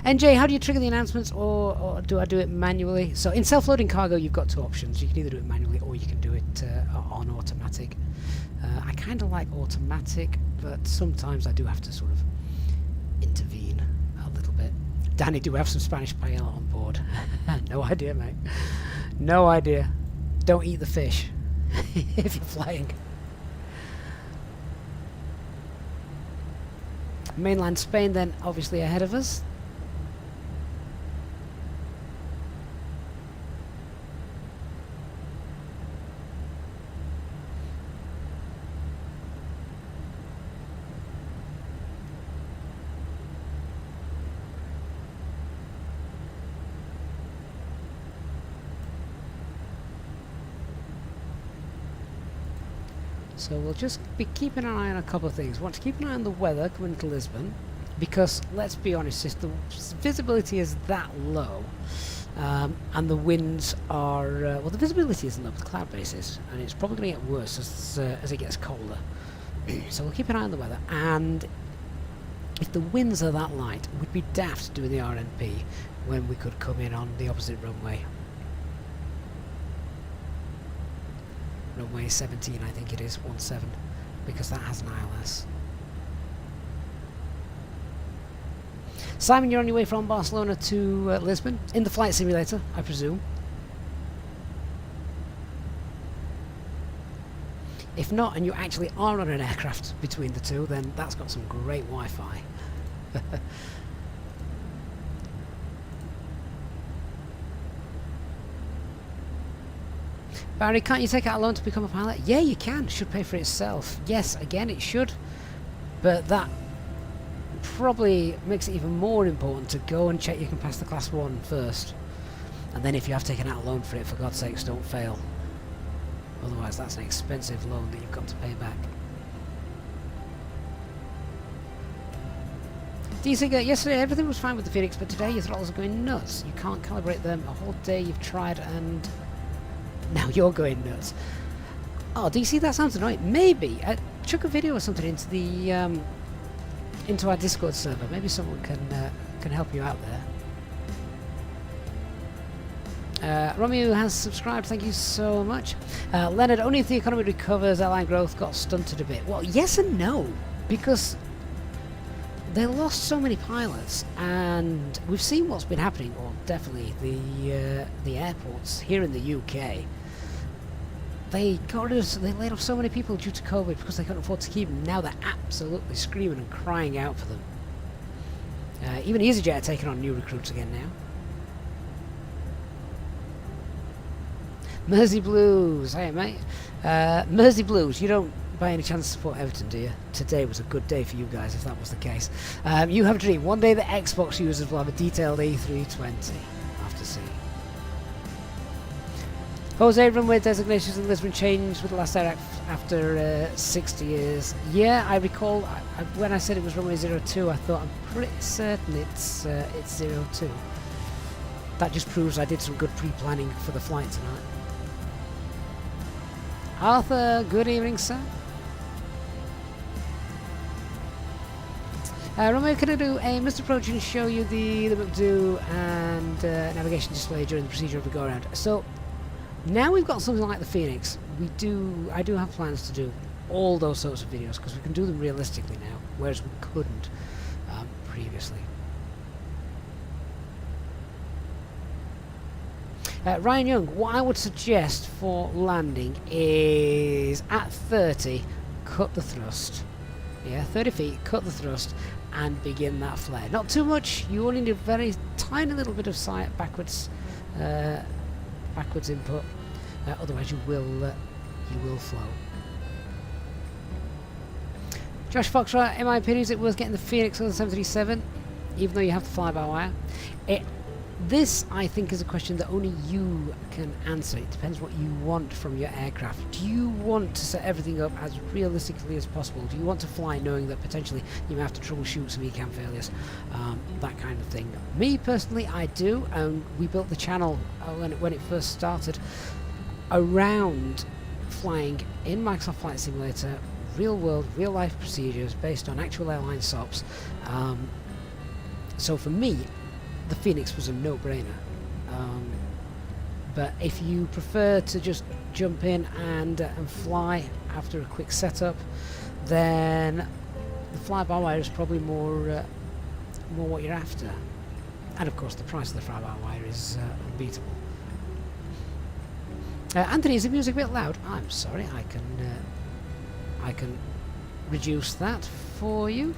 NJ, how do you trigger the announcements, or do I do it manually? So in self-loading cargo, you've got two options. You can either do it manually or you can do it on automatic. I kind of like automatic, but sometimes I do have to sort of intervene a little bit. Danny, do we have some Spanish paella on board? No idea, mate. No idea. Don't eat the fish if you're flying. Mainland Spain then obviously ahead of us. So we'll just be keeping an eye on a couple of things. We want to keep an eye on the weather coming to Lisbon, because let's be honest, if the visibility is that low, and the winds are well, the visibility isn't low, but the cloud base is, and it's probably going to get worse as it gets colder. So we'll keep an eye on the weather, and If the winds are that light, we'd be daft doing the RNP when we could come in on the opposite runway. Runway 17, I think it is, 17, because that has an ILS. Simon, you're on your way from Barcelona to Lisbon, in the flight simulator, I presume. If not, and you actually are on an aircraft between the two, then that's got some great Wi-Fi. Barry, can't you take out a loan to become a pilot? Yeah, you can. It should pay for itself. Yes, again, it should. But that probably makes it even more important to go and check you can pass the Class 1 first. And then if you have taken out a loan for it, for God's sakes, don't fail. Otherwise, that's an expensive loan that you've got to pay back. DC, yesterday everything was fine with the FENIX, but today your throttles are going nuts. You can't calibrate them. A whole day you've tried and now you're going nuts. Oh, DC, that sounds annoying. Maybe chuck a video or something into the into our Discord server. Maybe someone can help you out there. Romeo has subscribed, thank you so much. Leonard, only if the economy recovers, airline growth got stunted a bit. Well, yes and no, because they lost so many pilots, and we've seen what's been happening, or definitely the airports here in the UK. They laid off so many people due to COVID because they couldn't afford to keep them. Now they're absolutely screaming and crying out for them. Even Easyjet are taking on new recruits again now. Mersey Blues, hey mate. Mersey Blues, you don't by any chance support Everton, do you? Today was a good day for you guys, if that was the case. You have a dream. One day the Xbox users will have a detailed A320. I'll have to see. Jose, runway designations in Lisbon changed with the last air after 60 years. Yeah, I recall when I said it was runway 02, I thought I'm pretty certain it's 02. That just proves I did some good pre-planning for the flight tonight. Arthur, good evening, sir. Romeo, can I do a missed approach and show you the McDo and navigation display during the procedure of the go-around? So, now we've got something like the FENIX, I do have plans to do all those sorts of videos, because we can do them realistically now, whereas we couldn't previously. Ryan Young, what I would suggest for landing is at 30, cut the thrust. Yeah, 30 feet, cut the thrust, and begin that flare. Not too much, you only need a very tiny little bit of backwards input, otherwise you will flow. Josh Foxtrot, in my opinion, is it worth getting the FENIX on the 737, even though you have the fly-by-wire? This, I think, is a question that only you can answer. It depends what you want from your aircraft. Do you want to set everything up as realistically as possible? Do you want to fly knowing that potentially you may have to troubleshoot some ECAM failures? That kind of thing. Me, personally, I do. We built the channel when it first started around flying in Microsoft Flight Simulator, real-world, real-life procedures based on actual airline SOPs. So for me, the FENIX was a no-brainer, but if you prefer to just jump in and fly after a quick setup, then the fly-by-wire is probably more what you're after, and of course the price of the fly-by-wire is unbeatable. Anthony, is the music a bit loud? I'm sorry, I can reduce that for you.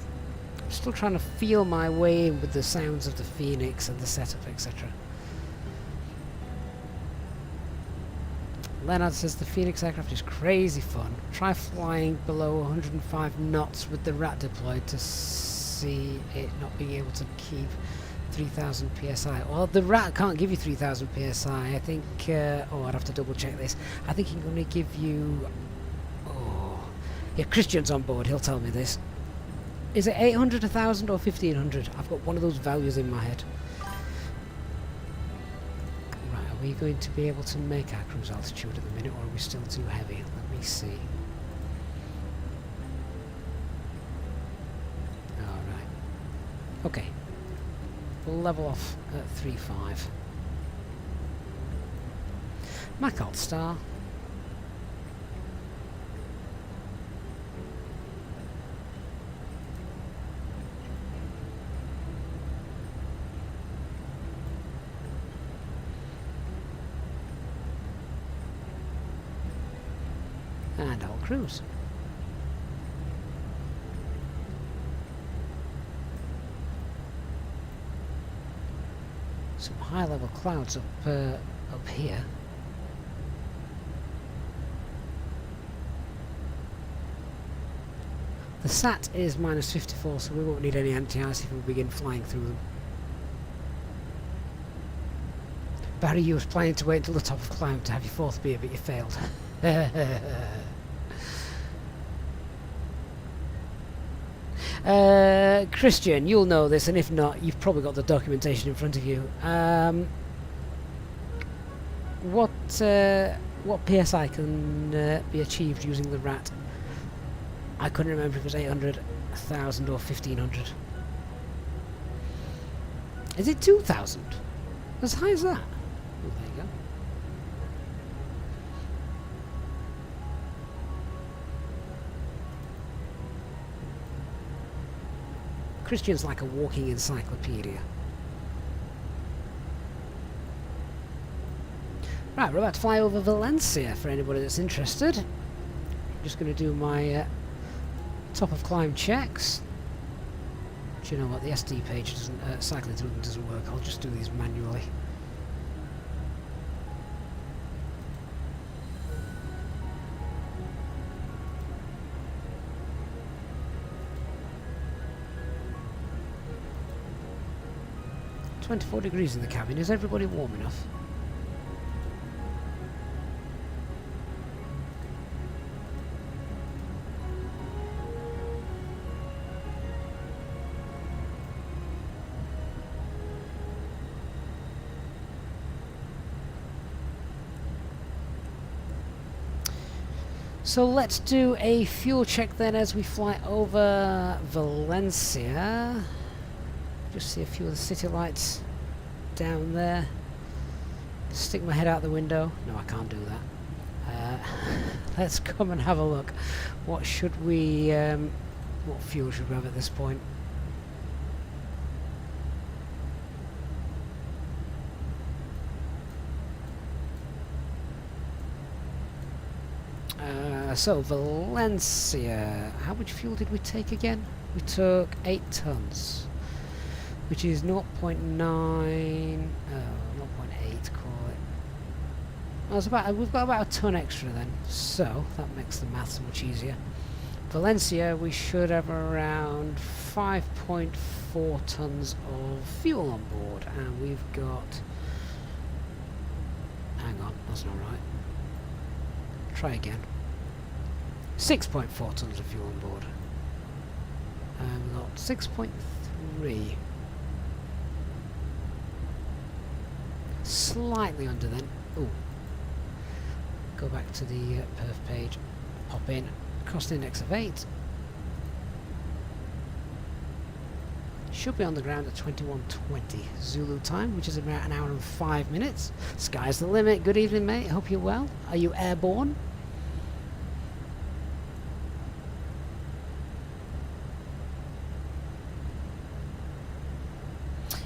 Still trying to feel my way in with the sounds of the FENIX and the setup, etc. Leonard says the FENIX aircraft is crazy fun. Try flying below 105 knots with the rat deployed to see it not being able to keep 3000 psi. Well, the rat can't give you 3000 psi. I think, I'd have to double check this. I think he can only give you, yeah, Christian's on board, he'll tell me this. Is it 800, 1000 or 1500? I've got one of those values in my head. Right, are we going to be able to make our cruise altitude at the minute, or are we still too heavy? Let me see. Alright. Okay. Level off at 3.5. Mac Alt Star. And I'll cruise. Some high level clouds up here. The SAT is minus 54, so we won't need any anti-ice if we begin flying through them. Barry, you was planning to wait until the top of climb to have your fourth beer, but you failed. Christian, you'll know this, and if not, you've probably got the documentation in front of you. What PSI can be achieved using the RAT? I couldn't remember if it was 800, 1,000 or 1,500. Is it 2,000? As high as that? Oh, there you go. Christian's like a walking encyclopedia. Right, we're about to fly over Valencia for anybody that's interested. I'm just going to do my top of climb checks. Do you know what? The SD page doesn't, cycling through them doesn't work. I'll just do these manually. .24 degrees in the cabin. Is everybody warm enough? So let's do a fuel check then as we fly over Valencia. Just see a few of the city lights down there. Stick my head out the window. No, I can't do that. Let's come and have a look. What should we, what fuel should we have at this point? So Valencia, how much fuel did we take again? We took 8 tons, which is 0.9, 0.8, call it. Well, it's about, we've got about a ton extra then, so that makes the maths much easier. Valencia, we should have around 5.4 tons of fuel on board, and we've got, hang on, that's not right. Try again. 6.4 tons of fuel on board. And we've got 6.3. Slightly under then. Ooh. Go back to the perf page. Pop in. Cost index of 8. Should be on the ground at 21:20 Zulu time, which is about an hour and 5 minutes. Sky's the limit. Good evening, mate. Hope you're well. Are you airborne?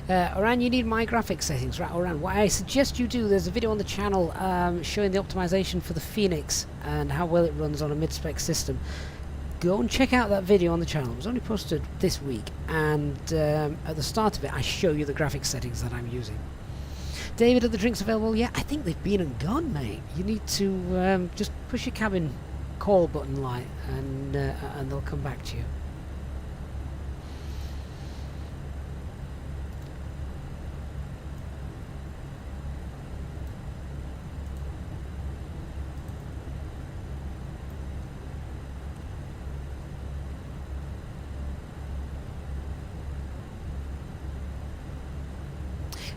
Oran, you need my graphics settings, right? Oran, what I suggest you do, there's a video on the channel showing the optimization for the FENIX and how well it runs on a mid-spec system. Go and check out that video on the channel. It was only posted this week, and at the start of it I show you the graphics settings that I'm using. David, are the drinks available? Yeah, I think they've been and gone, mate. You need to just push your cabin call button light and they'll come back to you.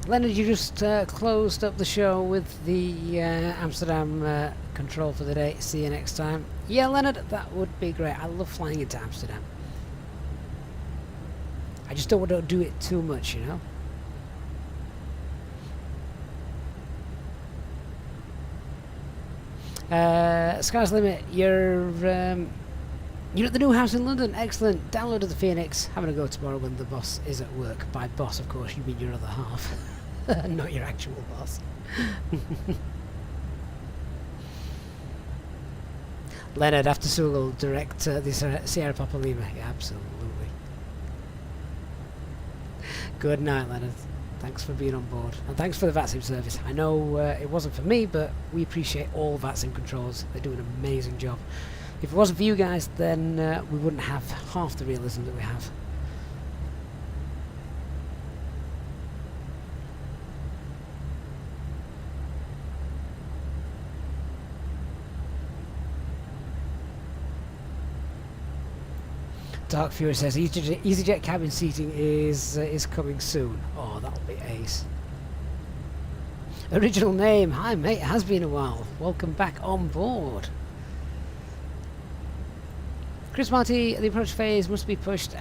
Leonard, you just closed up the show with the Amsterdam control for the day. See you next time. Yeah, Leonard, that would be great. I love flying into Amsterdam. I just don't want to do it too much, you know. Sky's the limit. You're at the new house in London. Excellent. Downloaded the FENIX. Having a go tomorrow when the boss is at work. By boss, of course, you mean your other half, not your actual boss. Leonard, after Sugal, direct the Sierra Papa Lima. Yeah, absolutely. Good night, Leonard. Thanks for being on board. And thanks for the VATSIM service. I know it wasn't for me, but we appreciate all VATSIM controllers. They do an amazing job. If it wasn't for you guys, then we wouldn't have half the realism that we have. Dark Fury says EasyJet cabin seating is coming soon. Oh, that'll be ace. Original name. Hi mate, it has been a while. Welcome back on board. Chris Marty, the approach phase must be pushed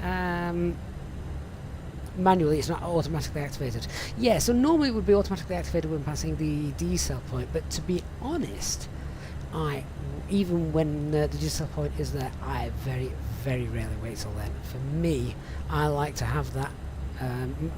manually, it's not automatically activated. Yeah, so normally it would be automatically activated when passing the decel point, but to be honest, even when the decel point is there, I very rarely wait till then. For me, I like to have that.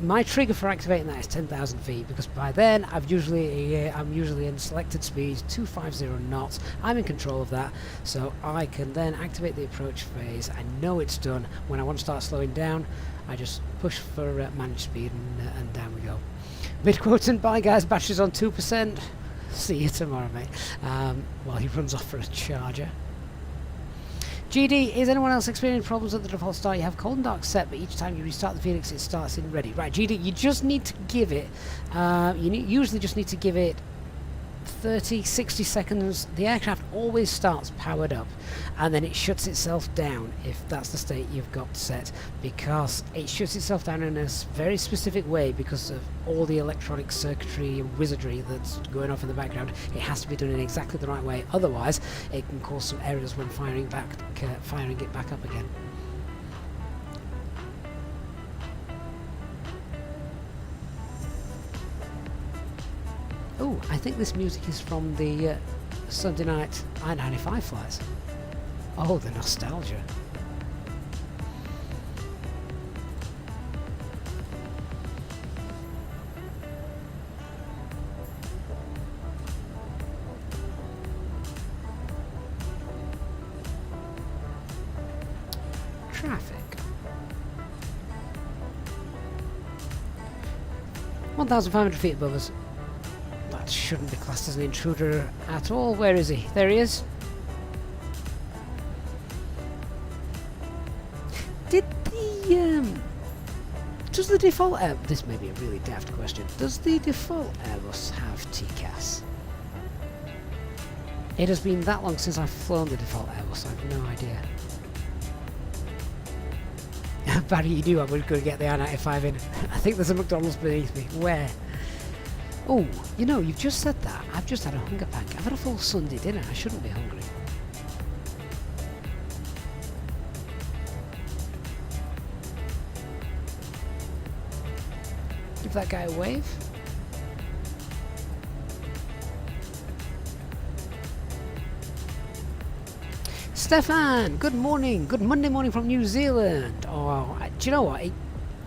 My trigger for activating that is 10,000 feet, because by then I'm usually in selected speed 250 knots. I'm in control of that, so I can then activate the approach phase. I know it's done. When I want to start slowing down, I just push for managed speed and down we go. Mid-quote and bye guys, battery's on 2%. See you tomorrow, mate. While he runs off for a charger. GD, is anyone else experiencing problems at the default start? You have cold and dark set, but each time you restart the FENIX, it starts in ready. Right, GD, you just need to give it, usually just need to give it 30, 60 seconds. The aircraft always starts powered up, and then it shuts itself down if that's the state you've got set, because it shuts itself down in a very specific way because of all the electronic circuitry and wizardry that's going off in the background. It has to be done in exactly the right way, otherwise it can cause some errors when firing it back up again. Oh, I think this music is from the Sunday night I-95 flights. Oh, the nostalgia. Traffic. 1,500 feet above us. Shouldn't be classed as an intruder at all. Where is he? There he is. Did the does the default this may be a really daft question. Does the default Airbus have Tcas? It has been that long since I've flown the default Airbus, I have no idea. Barry, you knew I was going to get the I-95 in. I think there's a McDonald's beneath me. Where? Oh, you know, you've just said that. I've just had a hunger pack. I've had a full Sunday dinner. I shouldn't be hungry. Give that guy a wave. Stefan, good morning. Good Monday morning from New Zealand. Oh, do you know what?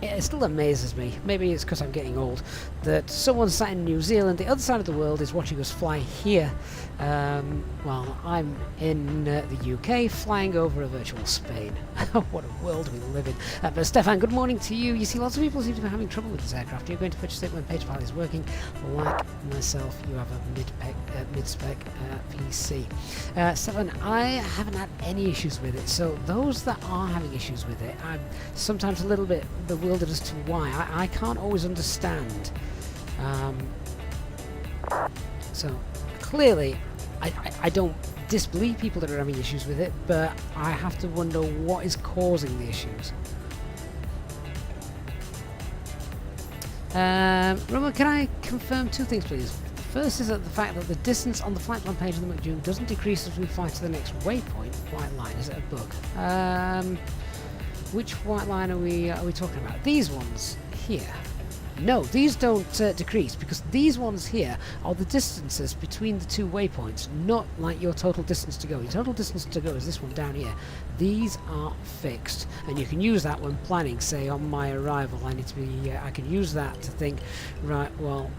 It still amazes me, maybe it's because I'm getting old, that someone sat in New Zealand, the other side of the world, is watching us fly here, while I'm in the UK flying over a virtual Spain. What a world we live in. But Stefan, good morning to you. You see, lots of people seem to be having trouble with this aircraft. You're going to purchase it when page file is working. Like myself, you have a mid-spec PC. Stefan, I haven't had any issues with it, so those that are having issues with it, I'm sometimes a little bit bewildered as to why. I can't always understand. So clearly I don't disbelieve people that are having issues with it, but I have to wonder what is causing the issues. Roman, can I confirm two things please? First is that the fact that the distance on the flight plan page of the McDune doesn't decrease as we fly to the next waypoint. White line, is it a bug? which white line are we talking about? These ones here. No, these don't decrease, because these ones here are the distances between the two waypoints, not like your total distance to go. Your total distance to go is this one down here. These are fixed, and you can use that when planning. Say on my arrival, I need to be. I can use that to think, right, well,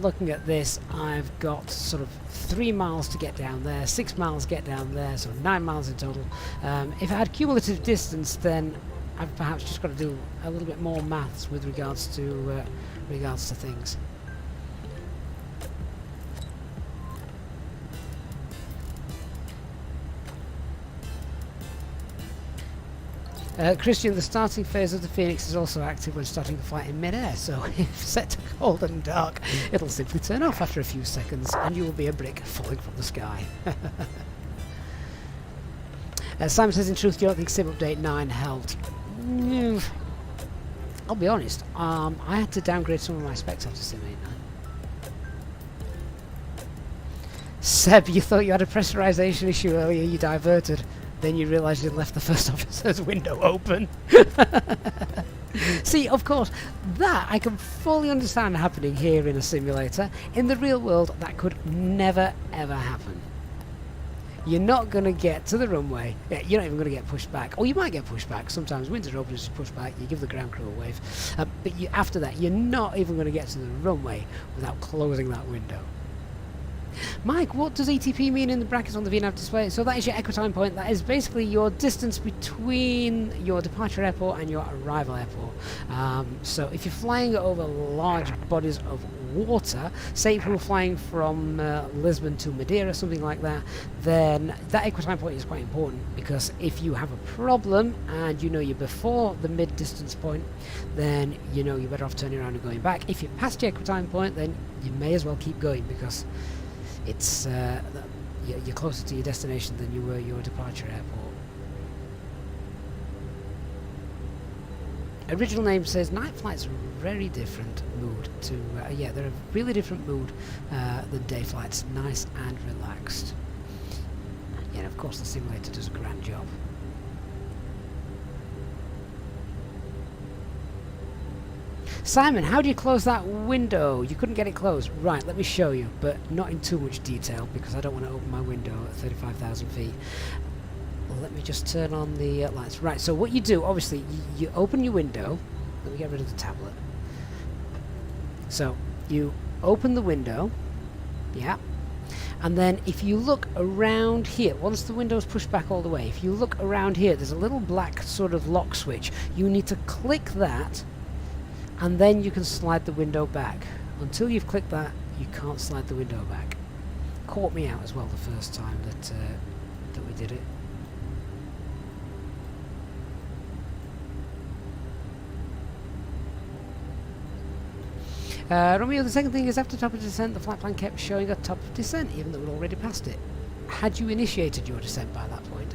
looking at this, I've got sort of 3 miles to get down there, 6 miles to get down there, so 9 miles in total. If I had cumulative distance, then I've perhaps just got to do a little bit more maths with regards to things. Christian, the starting phase of the Phoenix is also active when starting the flight in mid-air, so if set to cold and dark, it'll simply turn off after a few seconds and you will be a brick falling from the sky. Simon says, in truth, you don't think SIM update 9 helped? I'll be honest, I had to downgrade some of my specs after SIM 9. Seb, you thought you had a pressurization issue earlier, you diverted. Then you realised you'd left the first officer's window open. See, of course, that I can fully understand happening here in a simulator. In the real world, that could never, ever happen. You're not going to get to the runway. Yeah, you're not even going to get pushed back. Or you might get pushed back. Sometimes windows are open, just push back. You give the ground crew a wave. But after that, you're not even going to get to the runway without closing that window. Mike, what does ETP mean in the brackets on the VNAV display? So that is your equitime point. That is basically your distance between your departure airport and your arrival airport. So if you're flying over large bodies of water, say if we were flying from Lisbon to Madeira, something like that, then that equitime point is quite important, because if you have a problem and you know you're before the mid-distance point, then you know you're better off turning around and going back. If you're past your equitime point, then you may as well keep going, because it's you're closer to your destination than you were your departure airport. Original name says night flights are a very different mood to yeah, they're a really different mood than day flights. Nice and relaxed. Yeah, and of course the simulator does a grand job. Simon, how do you close that window? You couldn't get it closed. Right, let me show you, but not in too much detail, because I don't want to open my window at 35,000 feet. Let me just turn on the lights. Right, so what you do, obviously, you open your window. Let me get rid of the tablet. So, you open the window. Yeah. And then if you look around here, once the window's pushed back all the way, if you look around here, there's a little black sort of lock switch. You need to click that, and then you can slide the window back. Until you've clicked that, you can't slide the window back. Caught me out as well the first time that we did it. Romeo, the second thing is, after top of descent, the flight plan kept showing a top of descent, even though we'd already passed it. Had you initiated your descent by that point?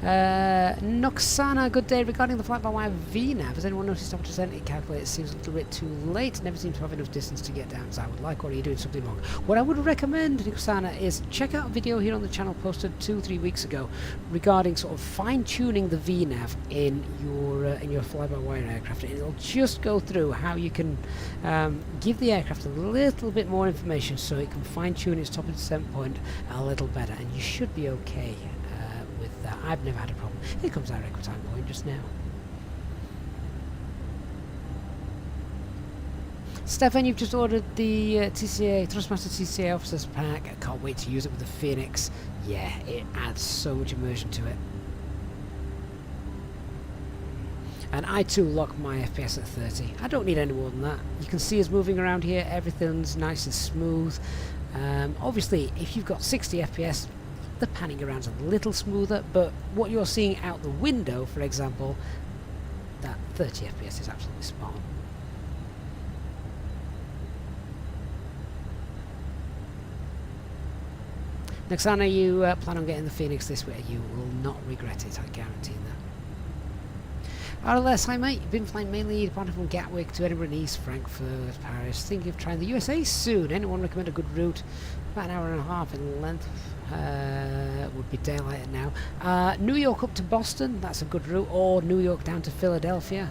Noxana, good day. Regarding the flight-by-wire VNAV, has anyone noticed how much descent it calculates? Seems a little bit too late. Never seems to have enough distance to get down as I would like, or are you doing something wrong? What I would recommend, Noxana, is check out a video here on the channel posted 2-3 weeks ago regarding sort of fine-tuning the VNAV in your fly-by-wire aircraft. And it'll just go through how you can give the aircraft a little bit more information so it can fine-tune its top of descent point a little better, and you should be okay. I've never had a problem. Here comes our equitime point just now. Stefan, you've just ordered the TCA, Thrustmaster TCA Officers Pack. I can't wait to use it with the Phoenix. Yeah, it adds so much immersion to it. And I too lock my FPS at 30. I don't need any more than that. You can see us moving around here. Everything's nice and smooth. Obviously, if you've got 60 FPS, the panning around's a little smoother, but what you're seeing out the window, for example, that 30 FPS is absolutely spot on. Noxana, you plan on getting the Phoenix this way. You will not regret it, I guarantee that. RLS, hi mate, you've been flying mainly departing from Gatwick to Edinburgh, Nice, Frankfurt, Paris. Thinking of trying the USA soon. Anyone recommend a good route? About an hour and a half in length. Would be daylight now. New York up to Boston, that's a good route, or New York down to Philadelphia.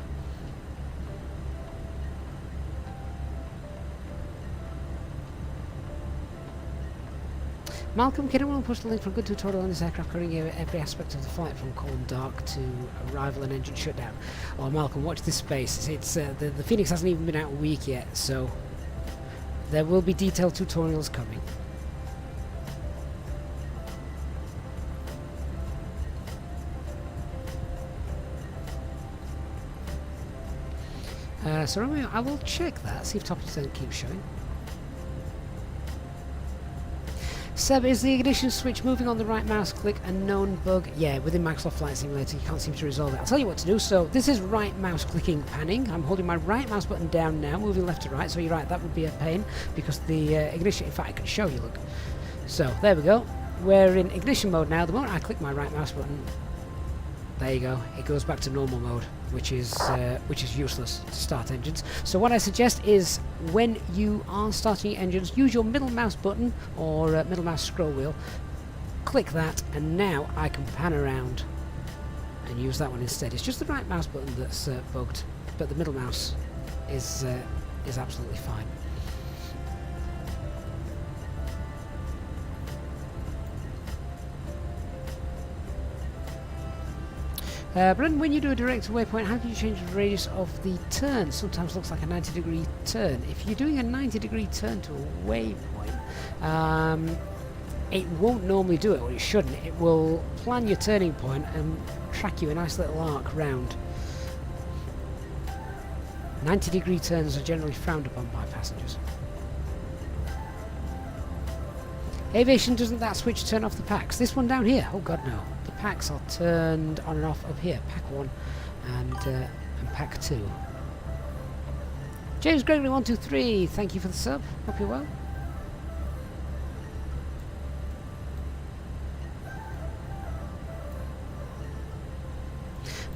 Malcolm, can anyone post a link for a good tutorial on this aircraft covering every aspect of the flight from cold and dark to arrival and engine shutdown? Oh, Malcolm, watch this space. It's the FENIX hasn't even been out a week yet, so there will be detailed tutorials coming. So Romeo, I will check that, see if top doesn't keep showing. Seb, is the ignition switch moving on the right mouse click a known bug? Yeah, within Microsoft Flight Simulator you can't seem to resolve it. I'll tell you what to do. So this is right mouse clicking panning. I'm holding my right mouse button down now, moving left to right. So you're right, that would be a pain because the ignition, in fact I can show you, look. So there we go. We're in ignition mode now. The moment I click my right mouse button, there you go, it goes back to normal mode, which is useless to start engines. So what I suggest is when you are starting engines, use your middle mouse button or middle mouse scroll wheel, click that, and now I can pan around and use that one instead. It's just the right mouse button that's bugged, but the middle mouse is absolutely fine. Brendan, when you do a direct waypoint, how do you change the radius of the turn? Sometimes looks like a 90-degree turn. If you're doing a 90-degree turn to a waypoint, it won't normally do it, or it shouldn't. It will plan your turning point and track you a nice little arc round. 90-degree turns are generally frowned upon by passengers. Aviation, doesn't that switch turn off the packs? This one down here? Oh god no. The packs are turned on and off up here. Pack 1 and pack 2. James Gregory 123, thank you for the sub. Hope you're well.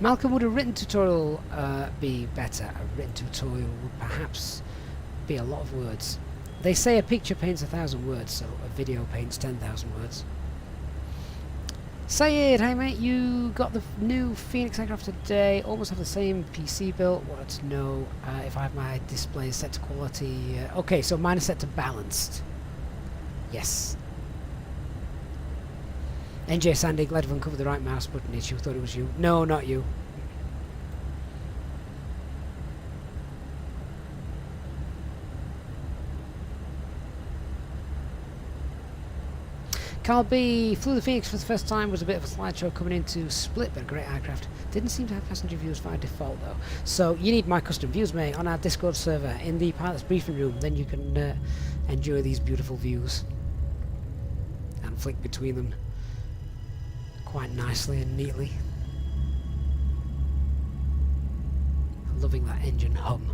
Malcolm, would a written tutorial be better? A written tutorial would perhaps be a lot of words. They say a picture paints 1,000 words, so a video paints 10,000 words. Sayed, hey mate, you got the new FENIX aircraft today, almost have the same PC built. Wanted to know if I have my display set to quality. Okay, so mine is set to balanced. Yes. NJ Sandy, glad I've uncovered the right mouse button issue. Thought it was you. No, not you. Carl B flew the FENIX for the first time, was a bit of a slideshow coming into Split, but a great aircraft. Didn't seem to have passenger views by default though. So you need my custom views, mate, on our Discord server in the pilot's briefing room. Then you can enjoy these beautiful views and flick between them quite nicely and neatly. Loving that engine hum.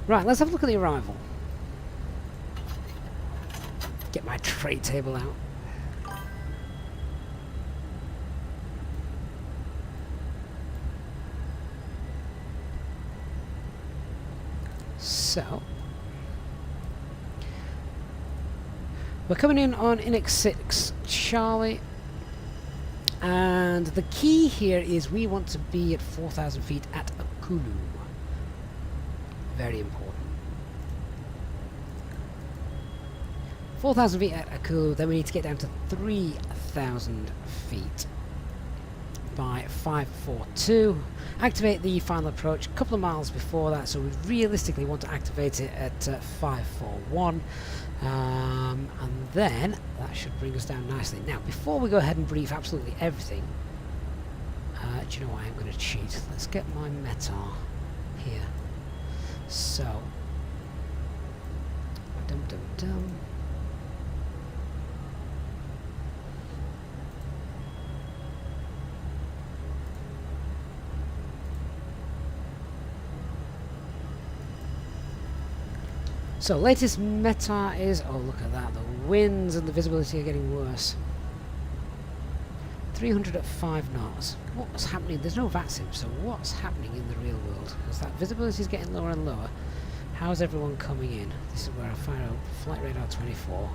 Right, let's have a look at the arrival. Get my tray table out. So, we're coming in on INX 6 Charlie, and the key here is we want to be at 4,000 feet at Akulu. Very important. 4,000 feet at Akulu, then we need to get down to 3,000 feet by 542. Activate the final approach a couple of miles before that, so we realistically want to activate it at 541. And then that should bring us down nicely. Now, before we go ahead and brief absolutely everything, do you know what? I'm going to cheat. Let's get my METAR here. So, dum dum dum. So, latest METAR is, oh look at that, the winds and the visibility are getting worse. 300 at 5 knots. What's happening? There's no VATSIM, so what's happening in the real world? Because that visibility is getting lower and lower. How's everyone coming in? This is where I fire out flight radar 24.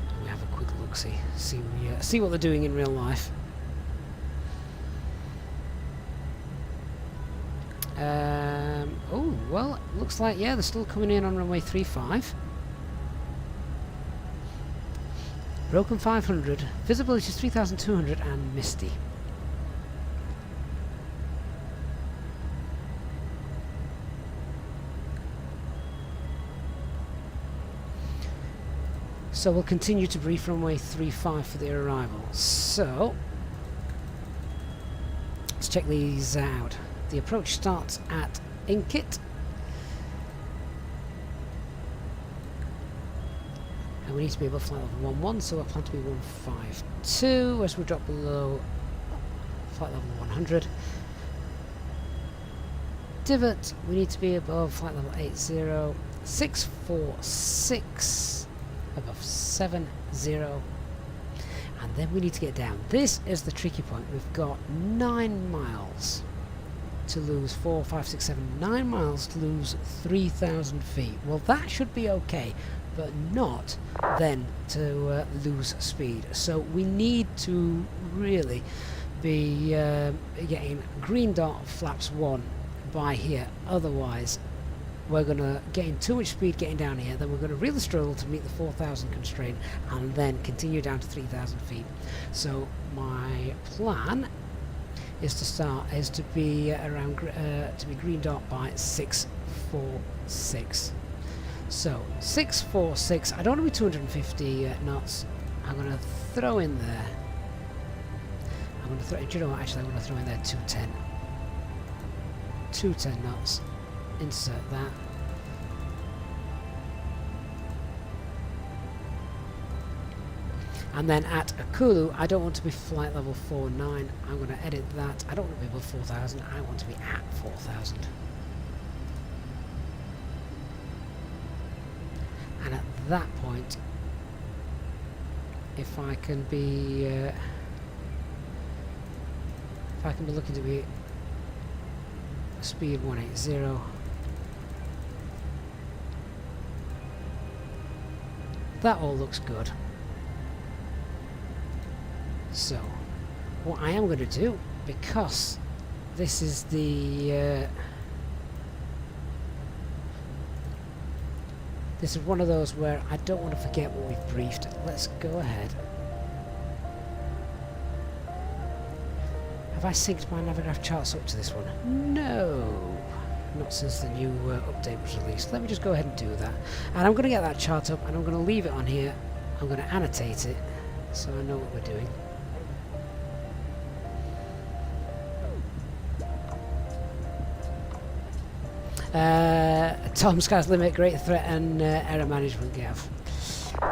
And we have a quick look-see. See what they're doing in real life. Oh, well, looks like, yeah, they're still coming in on runway 35. Broken 500, visibility is 3,200 and misty. So we'll continue to brief runway 35 for the arrival. So, let's check these out. The approach starts at Inkit. And we need to be above flight level 11, so we'll plan to be 152 as we drop below flight level 100. Divot, we need to be above flight level 80. 646 above 70. And then we need to get down. This is the tricky point. We've got 9 miles to lose 4, 5, 6, 7, 9 miles to lose 3,000 feet. Well, that should be okay, but not then to lose speed. So we need to really be getting green dot flaps 1 by here. Otherwise, we're going to gain too much speed getting down here. Then we're going to really struggle to meet the 4,000 constraint and then continue down to 3,000 feet. So my plan is to be around to be green dot by 646. So 646. I don't want to be 250 knots. I'm going to throw in there. I'm going to throw. Do you know what? Actually, I'm going to throw in there 210. 210 knots. Insert that. And then at Akulu, I don't want to be flight level 49. I'm going to edit that. I don't want to be above 4,000. I want to be at 4,000. And at that point, if I can be looking to be speed 180. That all looks good. So, what I am going to do, because this is the this is one of those where I don't want to forget what we've briefed. Let's go ahead. Have I synced my Navigraph charts up to this one? No, not since the new update was released. Let me just go ahead and do that. And I'm going to get that chart up and I'm going to leave it on here. I'm going to annotate it so I know what we're doing. Tom Sky's Limit, Great Threat and Error Management, Gav.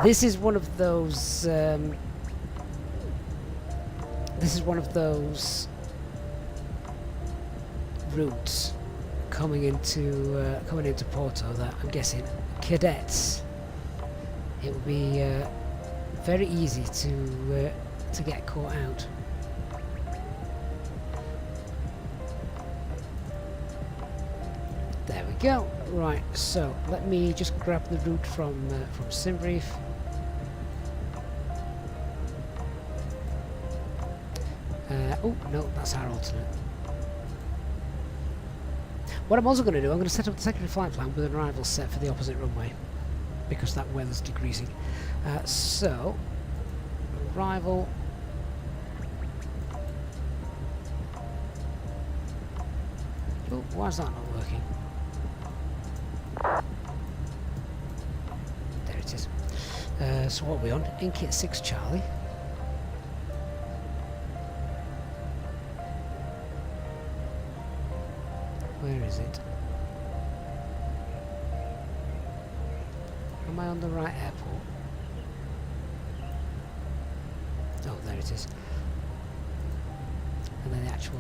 This is one of those routes coming into Porto that I'm guessing cadets, it will be very easy to get caught out. There we go. Right, so let me just grab the route from SimBrief. Oh no, that's our alternate. What I'm also going to do, I'm going to set up the secondary flight plan with an arrival set for the opposite runway, because that weather's decreasing. So, arrival. Oh, why is that not working? There it is. So what are we on? Inkit 6 Charlie. Where is it? Am I on the right airport? Oh, there it is. And then the actual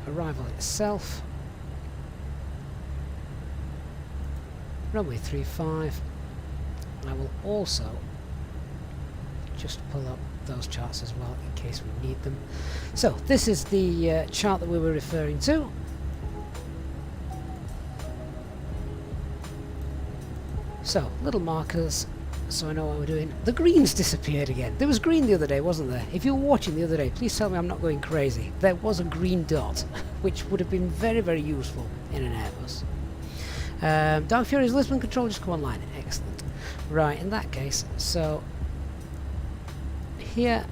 arrival itself. Runway 35. I will also just pull up those charts as well in case we need them. So this is the chart that we were referring to. So little markers so I know what we're doing. The green's disappeared again. There was green the other day, wasn't there? If you were watching the other day, please tell me I'm not going crazy. There was a green dot, which would have been very, very useful in an Airbus. Dark Fury's Lisbon control just come online. Excellent. Right, in that case, so here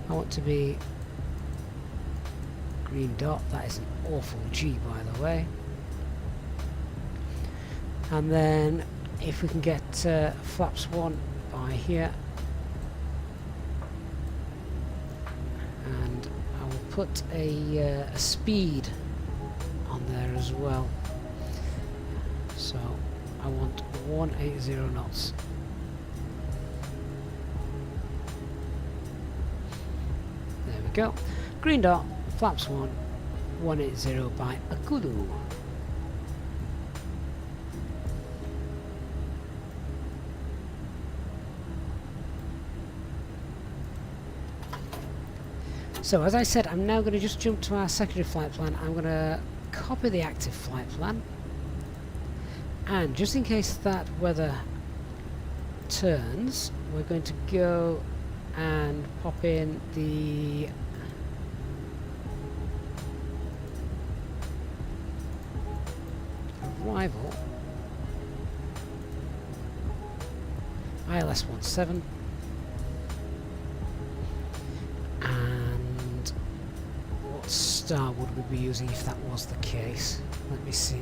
I want to be green dot. That is an awful G, by the way. And then if we can get flaps 1 by here, and I will put a speed on there as well. So I want 180 knots. There we go. Green dot, flaps 1, 180 by Akulu. So as I said, I'm now going to just jump to our secondary flight plan. I'm going to copy the active flight plan, and just in case that weather turns, we're going to go and pop in the arrival ILS 17. Star would we be using if that was the case? Let me see.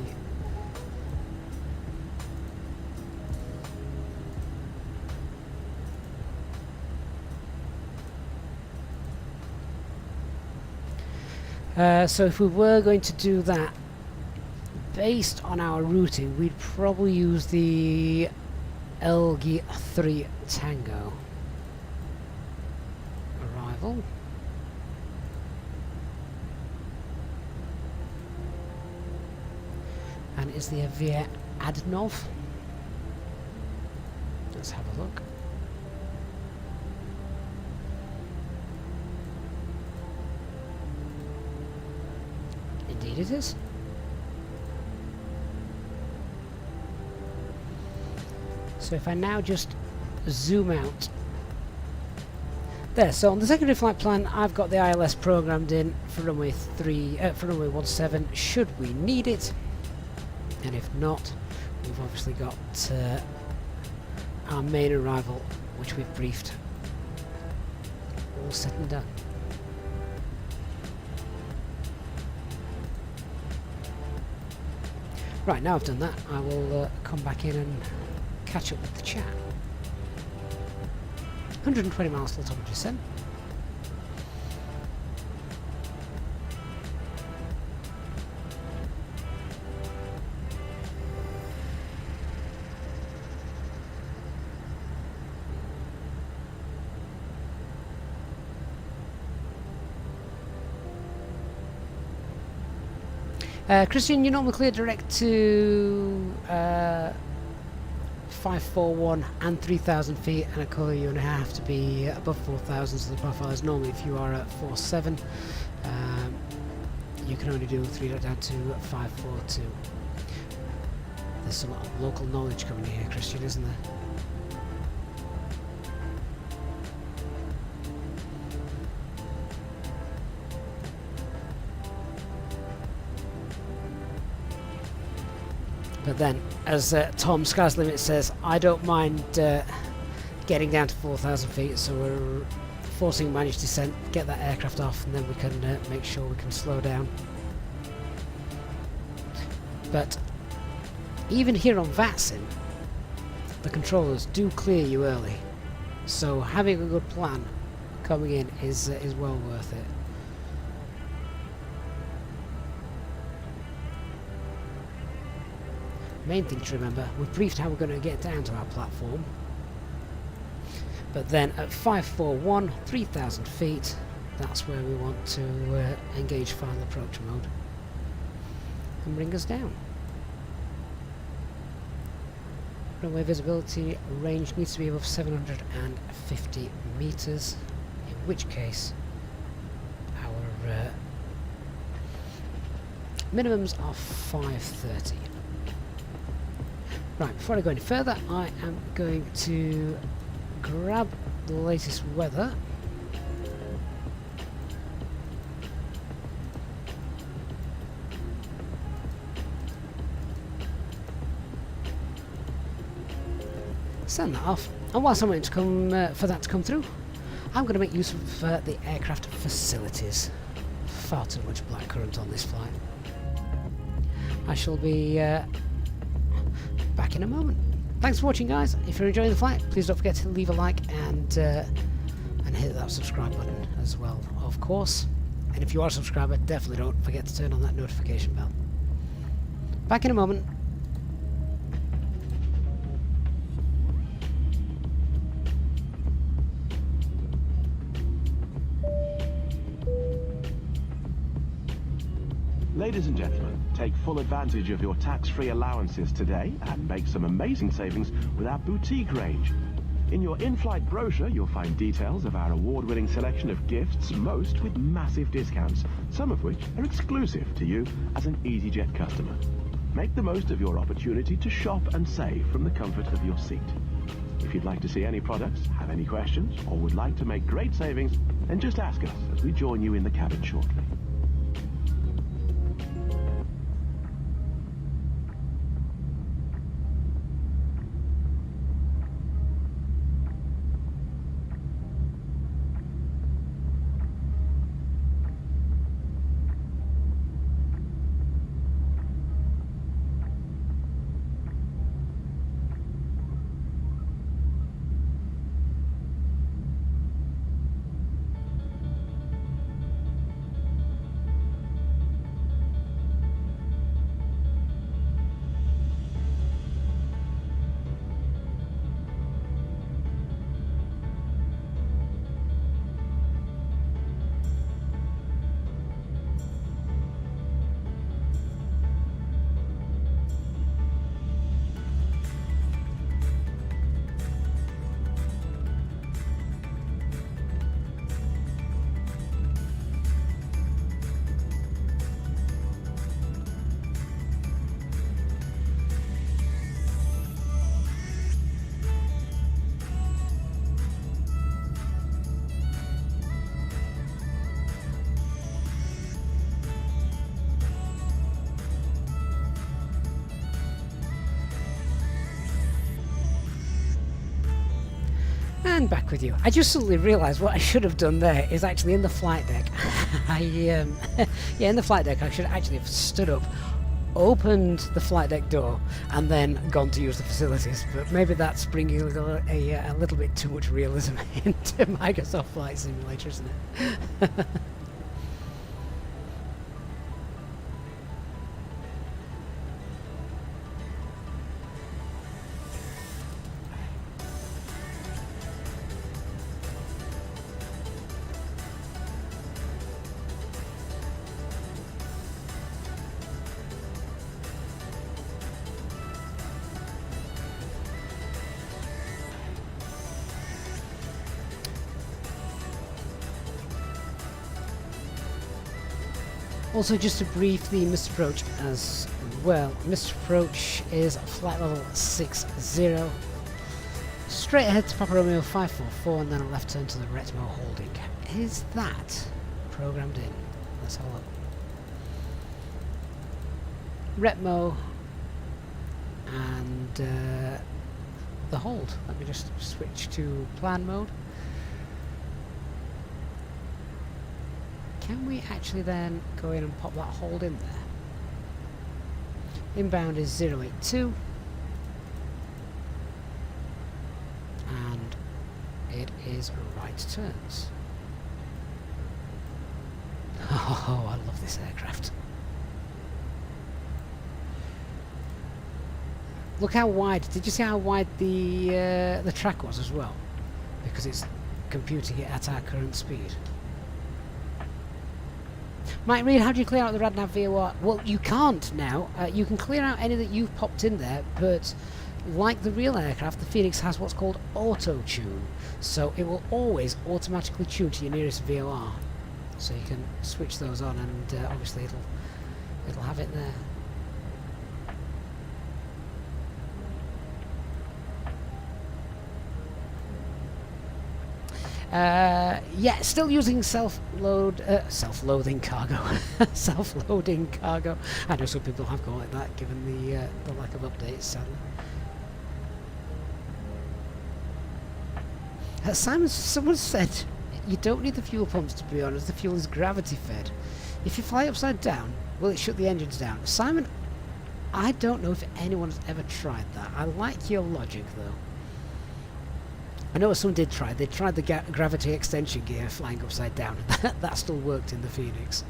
So if we were going to do that, based on our routing, we'd probably use the LG 3 Tango. Arrival. And is there via Adnov? Let's have a look. Indeed it is. So if I now just zoom out. There, so on the secondary flight plan I've got the ILS programmed in for runway 17 should we need it. And if not, we've obviously got our main arrival, which we've briefed, all set and done. Right, now I've done that, I will come back in and catch up with the chat. 120 miles till top of descent. Christian, you normally clear direct to 541 and 3,000 feet, and I call you and have to be above 4,000, so the profile is normally if you are at 47, you can only do 3 down to 542. There's some local knowledge coming in here, Christian, isn't there? But then, as Tom Sky's Limit says, I don't mind getting down to 4,000 feet, so we're forcing managed descent, get that aircraft off, and then we can make sure we can slow down. But even here on VATSIM, the controllers do clear you early, so having a good plan coming in is well worth it. Main thing to remember, we've briefed how we're going to get down to our platform, but then at 541, 3,000 feet, that's where we want to engage final approach mode and bring us down. Runway visibility range needs to be above 750 meters, in which case our minimums are 530. Right, before I go any further, I am going to grab the latest weather. Send that off, and whilst I'm waiting to come for that to come through, I'm going to make use of the aircraft facilities. Far too much blackcurrant on this flight. I shall be back in a moment. Thanks for watching, guys. If you're enjoying the flight, please don't forget to leave a like and hit that subscribe button as well, of course. And if you are a subscriber, definitely don't forget to turn on that notification bell. Back in a moment. Ladies and gentlemen, take full advantage of your tax-free allowances today and make some amazing savings with our boutique range. In your in-flight brochure, you'll find details of our award-winning selection of gifts, most with massive discounts, some of which are exclusive to you as an Easyjet customer. Make the most of your opportunity to shop and save from the comfort of your seat. If you'd like to see any products, have any questions, or would like to make great savings, then just ask us as we join you in the cabin shortly. And back with you. I just suddenly realised what I should have done there is actually in the flight deck. Yeah, in the flight deck I should actually have stood up, opened the flight deck door, and then gone to use the facilities. But maybe that's bringing a little bit too much realism into Microsoft Flight Simulator, isn't it? Also, just to brief the missed approach as well. Missed approach is flight level 60. Straight ahead to Papa Romeo 544 and then a left turn to the Retmo holding. Is that programmed in? Let's have a look. Retmo and the hold. Let me just switch to plan mode. Can we actually then go in and pop that hold in there? Inbound is 082 and it is right turns. Oh, I love this aircraft. Look how wide. Did you see how wide the track was as well? Because it's computing it at our current speed. Mike Reed, how do you clear out the RadNav VOR? Well, you can't now. You can clear out any that you've popped in there, but like the real aircraft, the FENIX has what's called auto-tune, so it will always automatically tune to your nearest VOR. So you can switch those on, and obviously it'll have it there. Yeah, still using self-loading cargo. Self-loading cargo. I know some people have gone like that, given the lack of updates, sadly. Simon, someone said you don't need the fuel pumps, to be honest. The fuel is gravity fed. If you fly upside down, will it shut the engines down? Simon, I don't know if anyone's ever tried that. I like your logic, though. I know some did try. They tried the gravity extension gear flying upside down. That still worked in the FENIX.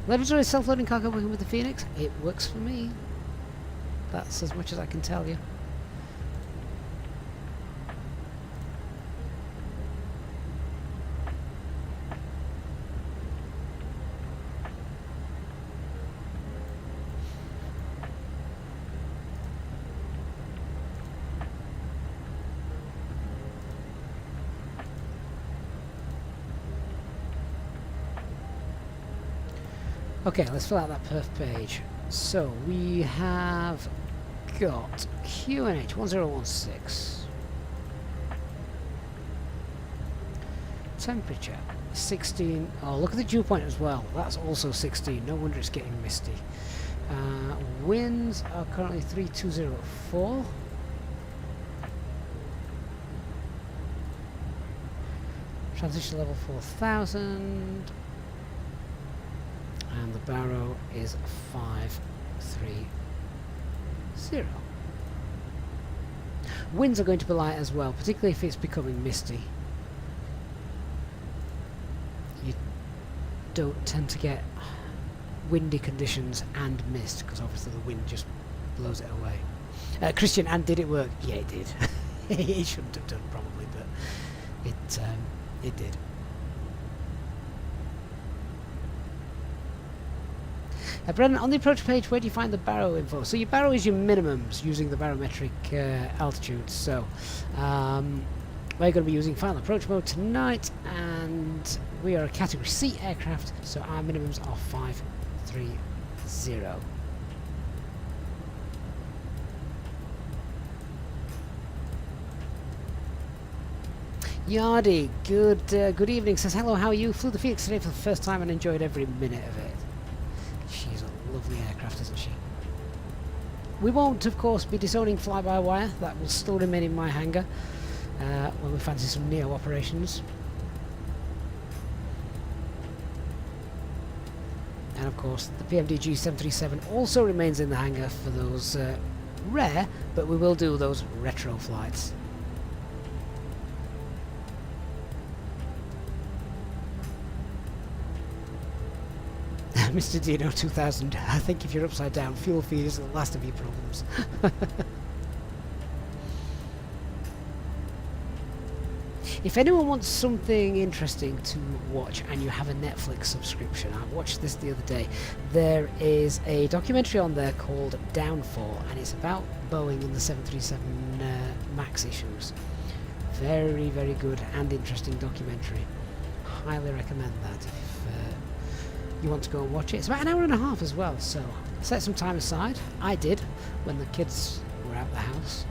Laboratory self-loading cargo working with the FENIX? It works for me. That's as much as I can tell you. Okay, let's fill out that perf page. So we have got QNH 1016. Temperature 16. Oh, look at the dew point as well. That's also 16. No wonder it's getting misty. Winds are currently 3204. Transition level 4000. And the barrow is 530. Winds are going to be light as well, particularly if it's becoming misty. You don't tend to get windy conditions and mist, because obviously the wind just blows it away. Christian, and did it work? Yeah, it did. It shouldn't have done probably, but it did. Brennan, on the approach page, where do you find the barrow info? So your barrow is your minimums using the barometric altitude. So we're going to be using final approach mode tonight, and we are a category C aircraft, so our minimums are 530. Yardy, good evening. Says hello. How are you? Flew the FENIX today for the first time and enjoyed every minute of it. She's a lovely aircraft, isn't she? We won't, of course, be disowning fly-by-wire. That will still remain in my hangar when we fancy some NEO operations. And of course, the PMDG 737 also remains in the hangar for those rare, but we will do those retro flights. Mr. Dino 2000, I think if you're upside down, fuel feed isn't the last of your problems. If anyone wants something interesting to watch and you have a Netflix subscription, I watched this the other day. There is a documentary on there called Downfall, and it's about Boeing and the 737 MAX issues. Very, very good and interesting documentary. Highly recommend that if you want to go and watch it. It's about an hour and a half as well, so set some time aside. I did when the kids were out of the house.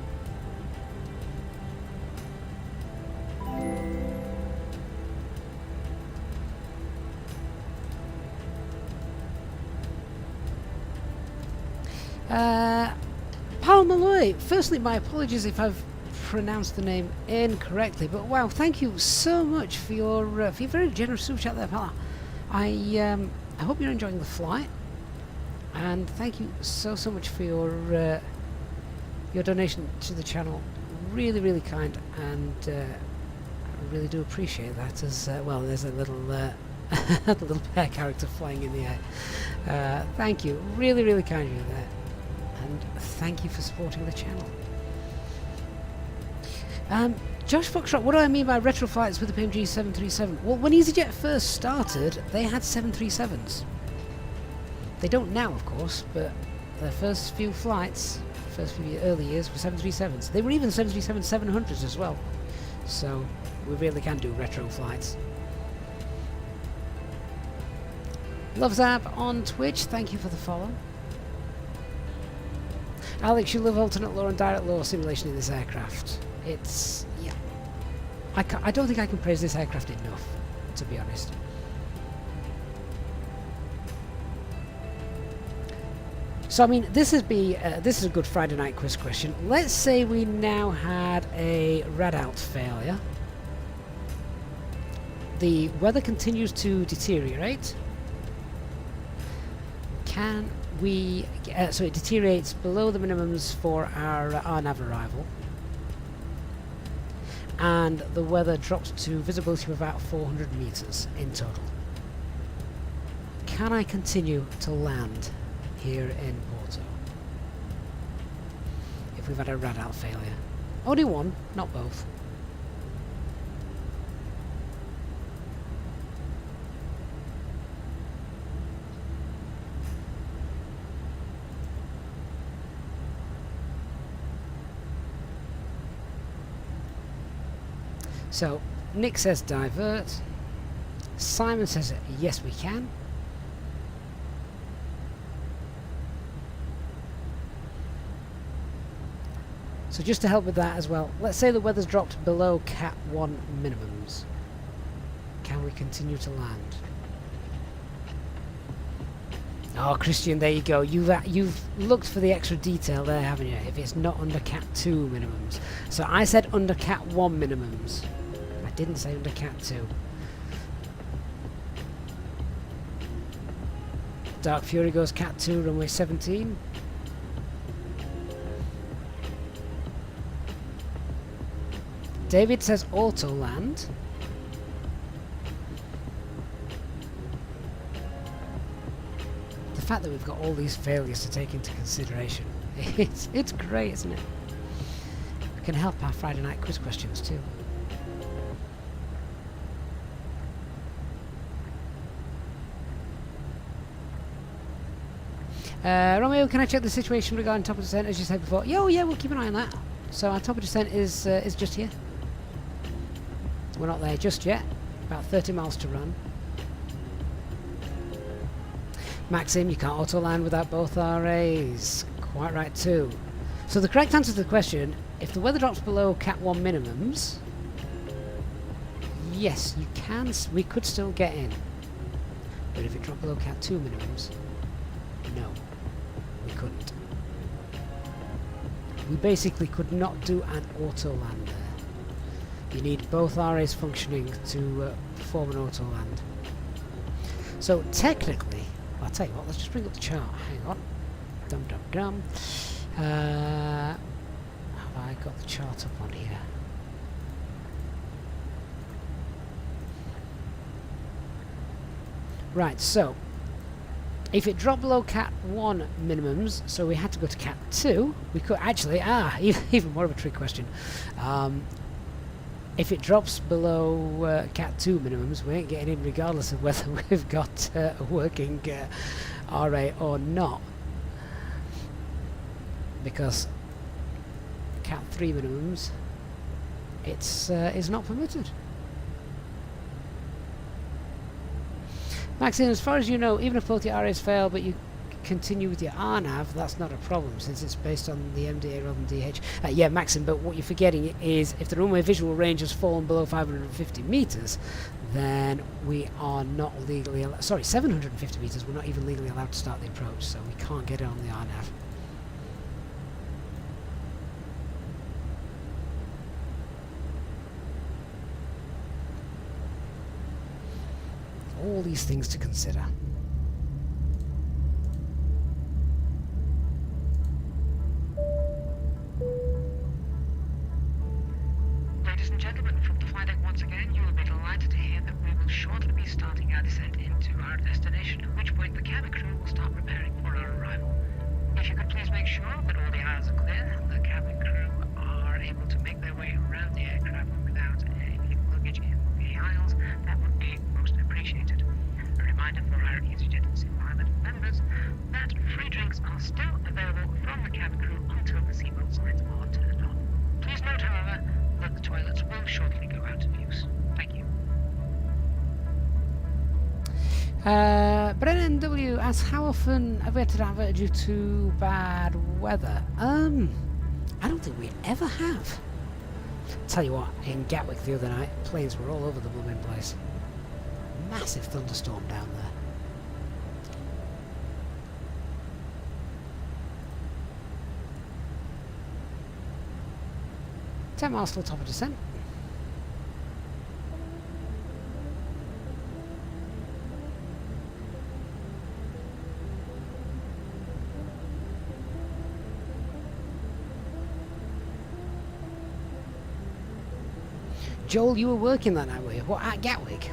Paul Malloy, firstly my apologies if I've pronounced the name incorrectly, but wow, thank you so much for your very generous super chat there, pal. I hope you're enjoying the flight, and thank you so much for your donation to the channel. Really, really kind, and I really do appreciate that. As well, there's a little the little bear character flying in the air. Thank you, really, really kind of you there, and thank you for supporting the channel. Josh Foxtrot, what do I mean by retro flights with the PMG 737? Well, when Easyjet first started, they had 737s. They don't now, of course, but their first few flights first few early years were 737s. They were even 737-700s as well. So we really can do retro flights. LoveZap on Twitch, thank you for the follow. Alex, you love alternate law and direct law simulation in this aircraft. It's, yeah. I don't think I can praise this aircraft enough, to be honest. So I mean, this is a good Friday night quiz question. Let's say we now had a rad-out failure. The weather continues to deteriorate. Can we? So it deteriorates below the minimums for our RNAV arrival, and the weather drops to visibility of about 400 meters in total. Can I continue to land here in Porto if we've had a rad-out failure? Only one, not both. So Nick says divert. Simon says yes we can. So just to help with that as well, let's say the weather's dropped below Cat 1 minimums. Can we continue to land? Oh, Christian, there you go. You've looked for the extra detail there, haven't you? If it's not under Cat 2 minimums. So I said under Cat 1 minimums. I didn't say under Cat 2. Dark Fury goes Cat 2, runway 17. David says auto land. The fact that we've got all these failures to take into consideration, it's great, isn't it? It can help our Friday night quiz questions too. Romeo, can I check the situation regarding top of descent as you said before? Oh yeah, we'll keep an eye on that. So our top of descent is just here. We're not there just yet. About 30 miles to run. Maxim, you can't auto land without both RAs. Quite right too. So the correct answer to the question, if the weather drops below Cat 1 minimums, yes, you can. We could still get in. But if it dropped below Cat 2 minimums, no, we couldn't. We basically could not do an auto land there. You need both RAs functioning to perform an auto land. So technically, I'll tell you what, let's just bring up the chart. Hang on. Dum dum dum. Have I got the chart up on here? Right, so if it dropped below Cat 1 minimums, so we had to go to Cat 2, we could actually, even more of a trick question. If it drops below Cat 2 minimums, we ain't getting in regardless of whether we've got a working RA or not. Because Cat 3 minimums, it's is not permitted. Maxine, as far as you know, even if both your RAs fail, but you continue with your RNAV, that's not a problem since it's based on the MDA rather than DH. Yeah, Maxim, but what you're forgetting is if the runway visual range has fallen below 550 meters, then we are not legally allowed. Sorry, 750 meters. We're not even legally allowed to start the approach, so we can't get it on the RNAV. All these things to consider. Ladies and gentlemen, from the flight deck once again, you will be delighted to hear that we will shortly be starting our descent into our destination, at which point the cabin crew will start preparing for our arrival. If you could please make sure that all the aisles are clear and the cabin crew are able to make their way around the aircraft without any luggage in the aisles, that would be most appreciated. A reminder for our Easyjet Sim Pilot members that free drinks are still available from the cabin crew until the Brennan W asks, how often have we had to divert due to bad weather? I don't think we ever have. Tell you what, in Gatwick the other night, planes were all over the blooming place. Massive thunderstorm down there. $10 miles till top of descent. Joel, you were working that night, were you? What, at Gatwick?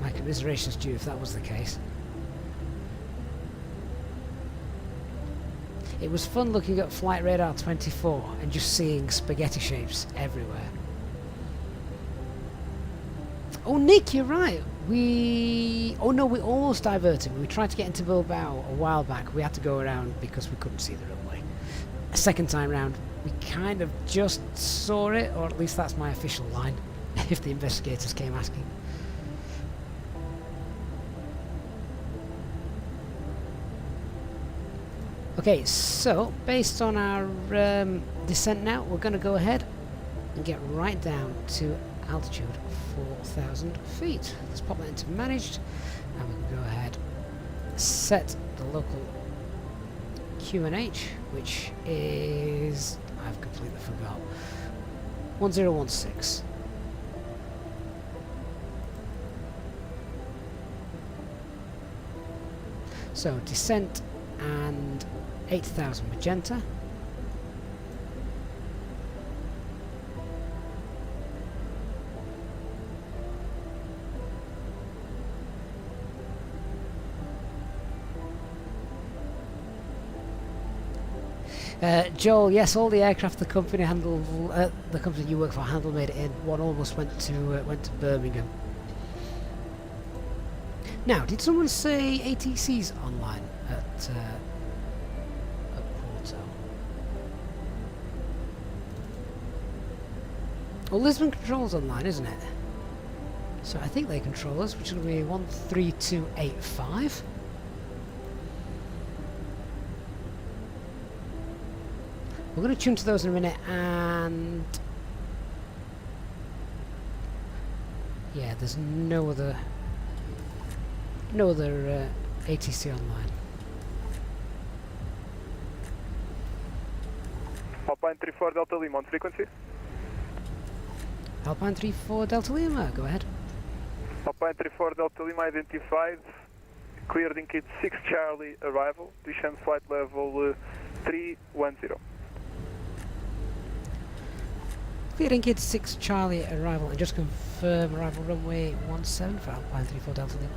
My commiserations due if that was the case. It was fun looking at Flight Radar 24 and just seeing spaghetti shapes everywhere. Oh, Nick, you're right. Oh no, we almost diverted. We tried to get into Bilbao a while back. We had to go around because we couldn't see the runway. A second time round, we kind of just saw it, or at least that's my official line, if the investigators came asking. Okay, so based on our descent now, we're going to go ahead and get right down to altitude 4,000 feet. Let's pop that into managed, and we can go ahead, set the local QNH, which is, I've completely forgot, 1016. So descent and 8,000 magenta. Joel, yes, all the aircraft the company the company you work for made it in. One almost went to Birmingham. Now, did someone say ATC's online at Porto? Well, Lisbon Control's online, isn't it? So I think they control us, which will be 13285. We're going to tune to those in a minute, and yeah, there's no other ATC online. Alpine 34 Delta Lima on frequency. Alpine 34 Delta Lima, go ahead. Alpine 34 Delta Lima identified, cleared in kit 6 Charlie arrival, descent flight level 310. Cleared in kit 6 Charlie arrival, and just confirm arrival runway 17 for Alpine 34 Delta Lima.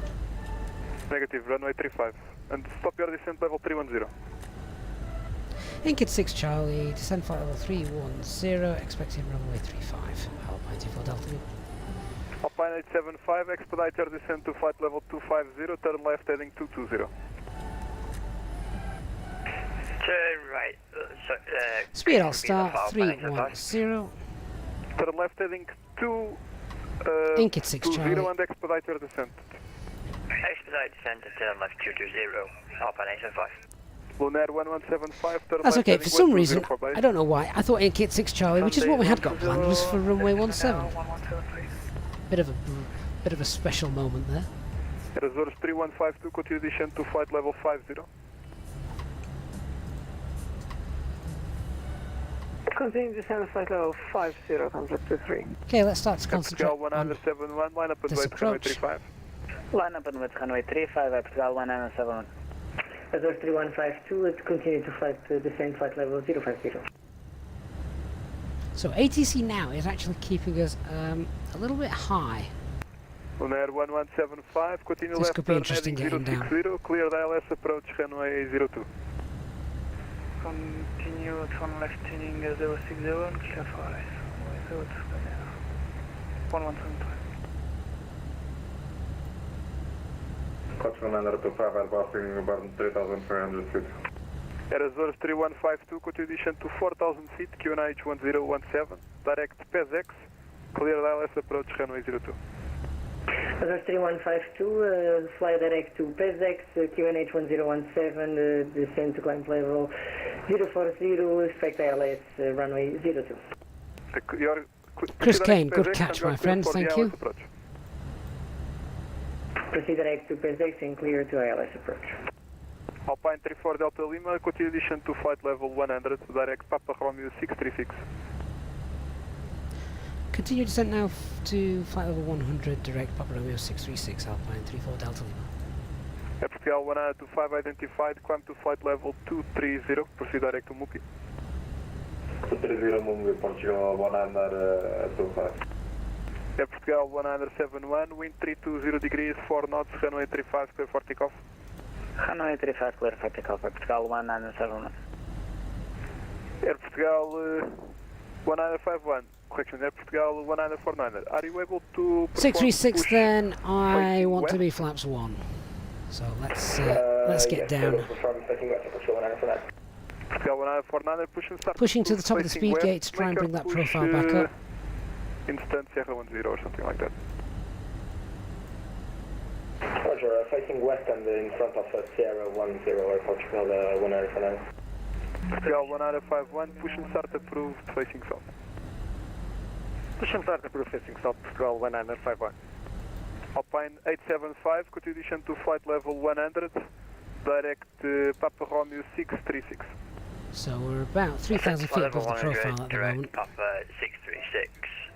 Negative, runway 35, and stop your descent level 310. Inkit 6 Charlie, descent flight level 310, expecting runway 35, Alpine 34 Delta Lima. Alpine 875, expedite your descent to flight level 250, turn left heading 220. Turn right, Speed I'll start 310. Turn left heading Inkit 6 Charlie. and expedite your descent. expedite descent and turn left 220, Alpine 875. Lunair 1175, turn That's left okay, heading for some reason, 120 I don't know why, I thought Inkit 6 Charlie, which is what we had got planned, was for runway 17. Bit of a special moment there. Resource 3152, continue descent to flight level 50. Continue descent flight level 50, contact 23. Okay, let's start to concentrate on 171, line up and this wait runway approach. 35. Line up and wait runway 35, Portugal 171. Resource 3152, let's continue to flight the same flight level 050. So ATC now is actually keeping us a little bit high. Lunair 1175, continue This left could be turn interesting heading getting down. 060, clear ILS approach runway 02. Continue turn left heading 060 and clear for ILS. 1175. Coachman 925, advancing about 3,300 feet. Resource 3152, continue descent to 4,000 feet, QNH 1017, direct PESX, clear ILS approach runway 02. Azure 3152, fly direct to PESX, QNH 1017, descend to climb level 040, expect ILS, runway 02. Chris Kane, good catch, my friend, thank you. Proceed direct to PESX and clear to ILS approach. Alpine 34 Delta Lima, continue addition to flight level 100, direct Papa Romeo 636. Continue descent now to flight level 100, direct Papa Romeo 636, Alpine 34 Delta Lima. Air Portugal 125 identified, climb to flight level 230, proceed direct to Mupi. 230 Mumbai, Portugal 125. Air Portugal 171, wind 320 degrees, 4 knots, runway 35, clear for takeoff. Runway 35, clear for takeoff, Air Portugal 1971. Air Portugal 1951, correction, Air Portugal 1949. Are you able to 636 then, I want to be flaps 1. So let's get down. Pushing to the top of the speed gate to try and bring that profile back up. Instant Sierra 10 or something like that. Roger, facing west and in front of Sierra 10, Air Portugal 1949. Portugal 1951, push and start approved, facing south. Push and start approved, facing south, Portugal 1951. Alpine 875, continuation to flight level 100, direct Papa Romeo 636. So we're about 3,000 feet above the profile at the moment. Papa 636,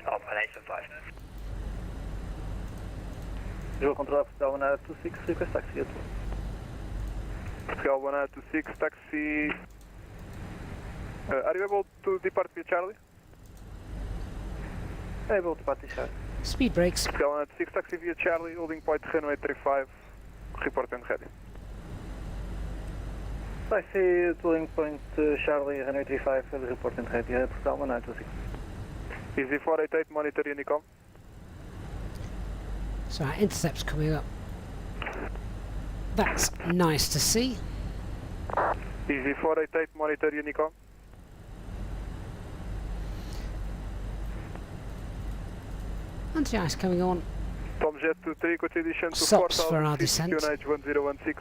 Alpine 875. Visual control Portugal 1926, request taxi at Portugal 1926, taxi. Are you able to depart via Charlie? Able to depart via Charlie. Speed brakes. Portugal 1926, taxi via Charlie, holding point runway 35, report and ready. Taxi to holding point Charlie, runway 35, report and ready, Portugal 1926. Easy 488, monitor Unicom. So our intercept's coming up. That's nice to see. Easy 488, monitor Unicom. Anti-ice coming on. Tom Jet 23, continuation to Sops for our descent. QNH 1016.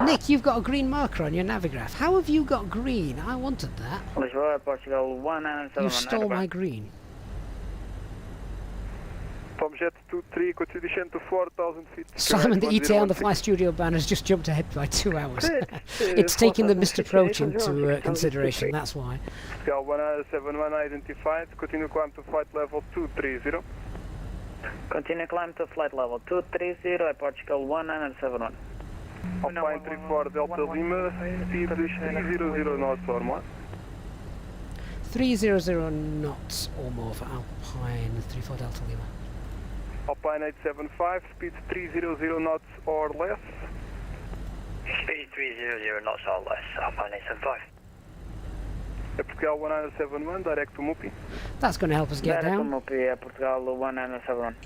Nick, you've got a green marker on your navigraph. How have you got green? I wanted that. Portugal 1971. You stole my green. Tom Jet 23, continuation to 4,000 feet. Simon, the ETA on the Fly Studio ban has just jumped ahead by 2 hours. It's taking the missed approach into consideration, that's why. Portugal 171 identified, continue climb to flight level 230. Continue climb to flight level 230 at Portugal 1971. Alpine 34 Delta Lima, speed 300 knots or more. 300 knots or more for Alpine 34 Delta Lima. Alpine 875, speed 300 knots or less. Speed 300 knots or less, Alpine 875. Portugal 1971, direct to Mupi. That's going to help us get down. Mupi, Portugal 1971.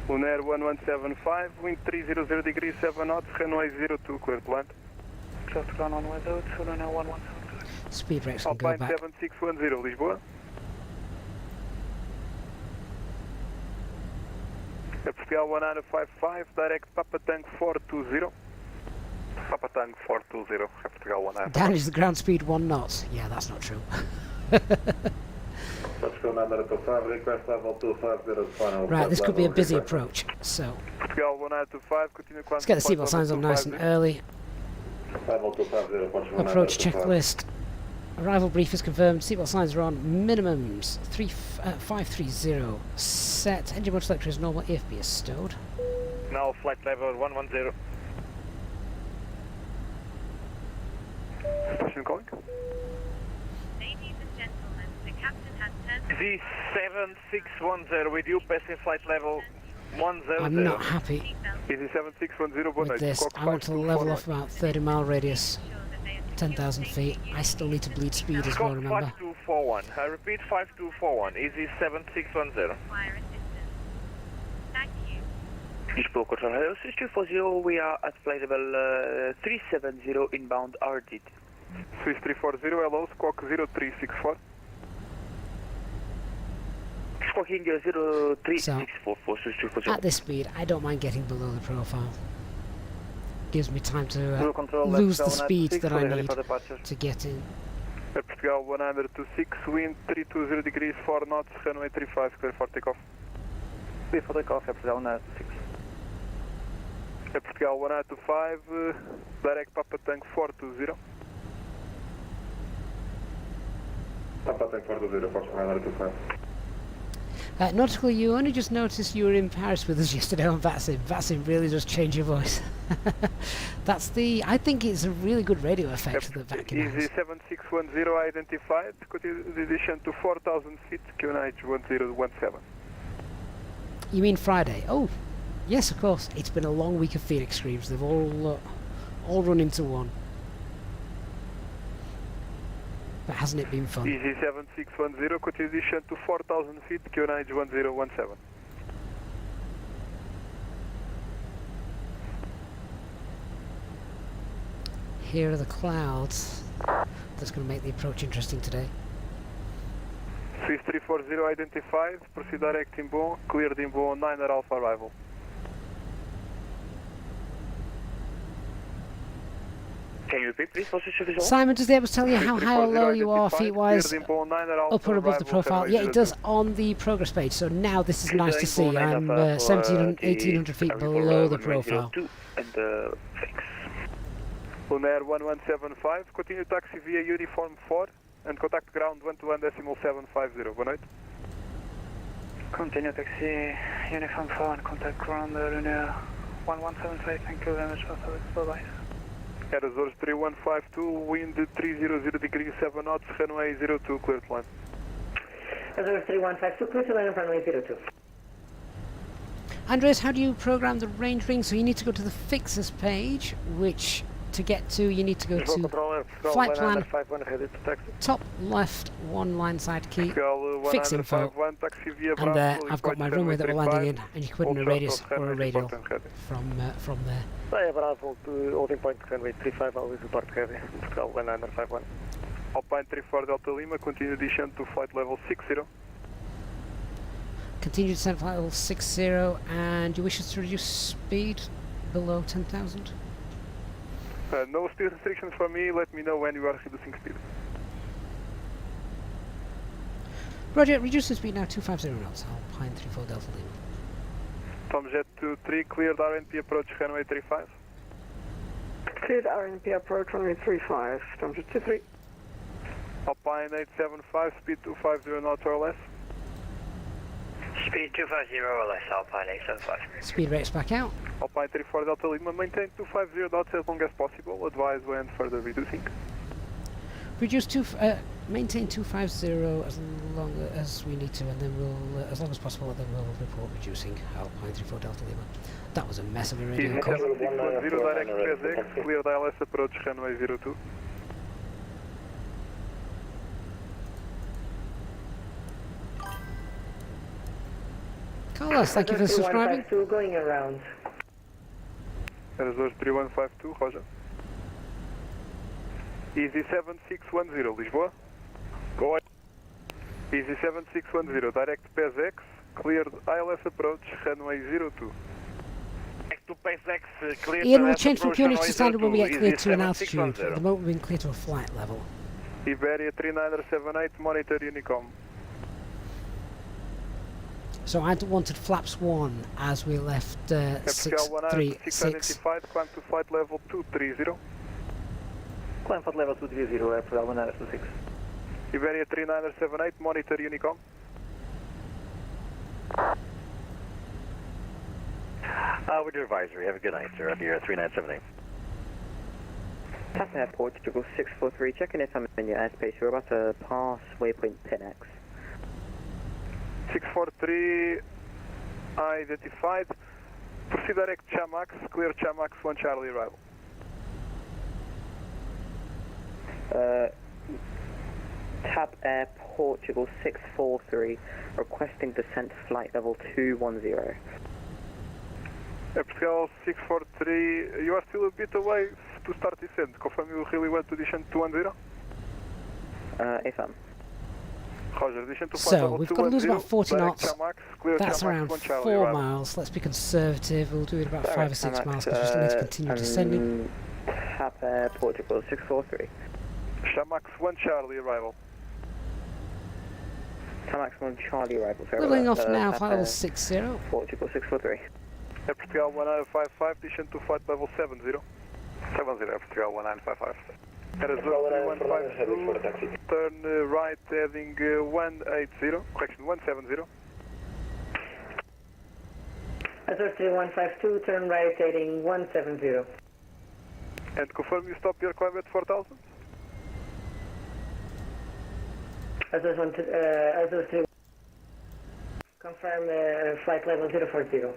Lunair 1175, wind 300 degrees, 7 knots, runway 02, clear to land. Portugal on way 02, Lunair 117. Speed brakes can go Alpine back. 7610, Lisboa. Portugal 1955, direct Papa Tank 420. Papa Tank 420, Portugal 1955. Dan, is the ground speed 1 knot? Yeah, that's not true. Right, this could be a busy approach, so Portugal 1925, continue climb. let's get the seatbelt signs on nice and early. Approach checklist. Arrival brief is confirmed, seatbelt signs are on, minimums 530, set, engine motor selector is normal, AFB is stowed. Now flight level 110. Station calling. Ladies and gentlemen, the captain has turned. Z7610 with you, passing flight level 100. I'm not happy Easy 7610, with this. I want to level off about 30 mile radius, 10,000 feet. I still need to bleed speed as well, remember? 5241. I repeat 5241. Easy 7610. Fire assistance. Thank you. Eastbourg Control Hello 6240, we are at flight level 370 inbound RDID. Swiss 340, hello, squawk 0364. Foking 0364 for At this speed, I don't mind getting below the profile. Gives me time to control, lose the left speed 96, that I ready need for departure. to get in. Air Portugal 126, wind 320 degrees, 4 knots, runway 35, clear for takeoff. Clear for takeoff, Air Portugal 126. Air Portugal 125, direct Papa Tank 420. Papa Tank 420, Portugal 125. Nautical, you only just noticed you were in Paris with us yesterday on VATSIM. VATSIM really does change your voice. I think it's a really good radio effect that VAT can Easy have. 7610 identified, condition to 4,000 feet, QNH 1017. You mean Friday? Oh, yes, of course. It's been a long week of FENIX streams. They've all run into one. But hasn't it been fun? Easy 7610, condition to 4,000 feet, QNH 1017. Here are the clouds. That's going to make the approach interesting today. Swiss 340 identified, proceed direct in Bon, cleared in Bon, 9 at Alpha arrival. Can you repeat please, position visual? Simon, does the Airbus tell you how high or low you are feet-wise, up or above the profile? Yeah, it does on the progress page, so now this is nice to see. I'm 1,800 feet below the profile. And fix. Lunair 1175, continue taxi via uniform 4 and contact ground 121.750. Boa noite. Continue taxi, uniform 4 and contact ground Lunair 1175, thank you very much for service, bye-bye. Air Azores 3152, wind 300 degrees, 7 knots, runway 02, clear to land. Azores 3152, clear to land on runway 02. Andreas, how do you program the range ring? So you need to go to the fixes page, which to get to you need to go to flight plan, top left one line side key, fix info, and there I've got my runway that we're landing in, and you can put in a radius or a radial from there. Bravo to holding point runway 35, always report heavy, Portugal 1951. Alpine 34 Delta Lima, continue descent to flight level 60. Continue descent flight level 60, and you wish us to reduce speed below 10,000? No speed restrictions for me, let me know when you are reducing speed. Roger, reducing speed now 250 knots, Alpine 34 Delta Lima. Tomjet 23, cleared RNP approach runway 35. Cleared RNP approach runway 35, Tomjet 23. Alpine 875, speed 250 knots or less. Speed 250 or less, Alpine 875. Speed rates back out. Alpine 34 Delta Lima, maintain 250 knots as long as possible, advise when further reducing. Reduce maintain 250 as long as we need to, and then we'll, as long as possible, then we'll report reducing Alpine 34 Delta Lima. That was a mess of a radio call. 7610 direct PSX, cleared ILS approach runway 02. Carlos, thank you for subscribing. Going around. Azores 3152, Roger. Easy 7610, Lisboa. Go on. Easy 7610, direct PSX, cleared ILS approach, runway 02. To PSX, cleared Ian, we'll change from QNH to standard when we get cleared to an altitude. At the moment we've been cleared to a flight level. Iberia 3978, monitor Unicom. So I wanted flaps 1 as we left 636. Identified, climb to flight level 230. Climb flight level 230, Portugal 1926. Iberia 3978, monitor Unicom. With your advisory, have a good night, sir. I'll be here at 3978. Passing Airport, Portugal 643, checking if I'm in your airspace. We're about to pass waypoint FENIX. 643 identified. Proceed direct Chamax, clear Chamax 1 Charlie arrival. TAP Air Portugal 643, requesting descent flight level 210. Air Portugal 643, you are still a bit away to start descent. Confirm you really want to descend 210? Affirm. Roger, addition to flight So level we've got to lose 210, about 40 direct knots. Chamax, clear That's Chamax, around 1 Charlie, 4 arrival. miles. Let's be conservative. We'll do it about 5 or 6 Direct miles because we still need to continue descending. Tap Portugal 643. Chamax 1 Charlie, arrival. Tamax 1 Charlie arrival. Leveling off now, flight level 60. Portugal 643. Air Portugal 1955, addition to flight level 70. 70, Air Portugal 1955. Arizona 3152, turn right heading 180, correction 170. Azure 3152, turn right heading 170. And confirm you stop your climb at 4000? Azure 3. Confirm flight level 040.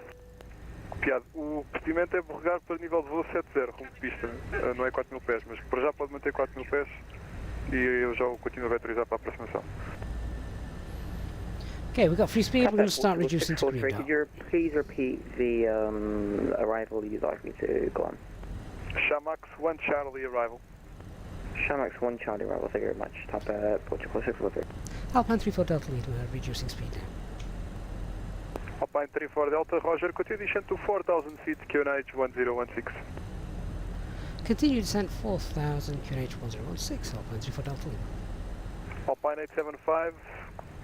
Piado, o procedimento é borregar para nível de voo 70, rumo de pista. Não é 4000 pés, mas para já pode manter 4000 pés e eu já o continuo a vetorizar para a aproximação. Okay, we've got free speed. We're going to start reducing to green Could dot. you please repeat the arrival you'd like me to go on? Chamax 1 Charlie arrival. Shamax 1 Charlie arrival, thank you very much. Tap Portugal 643. Alpine 34 Delta lead, we're reducing speed now. Alpine 34 Delta, Roger, continue descent to 4000 feet, QNH 1016. Continue descent 4000, QNH 1016, Alpine 34 Delta lead. Alpine 875,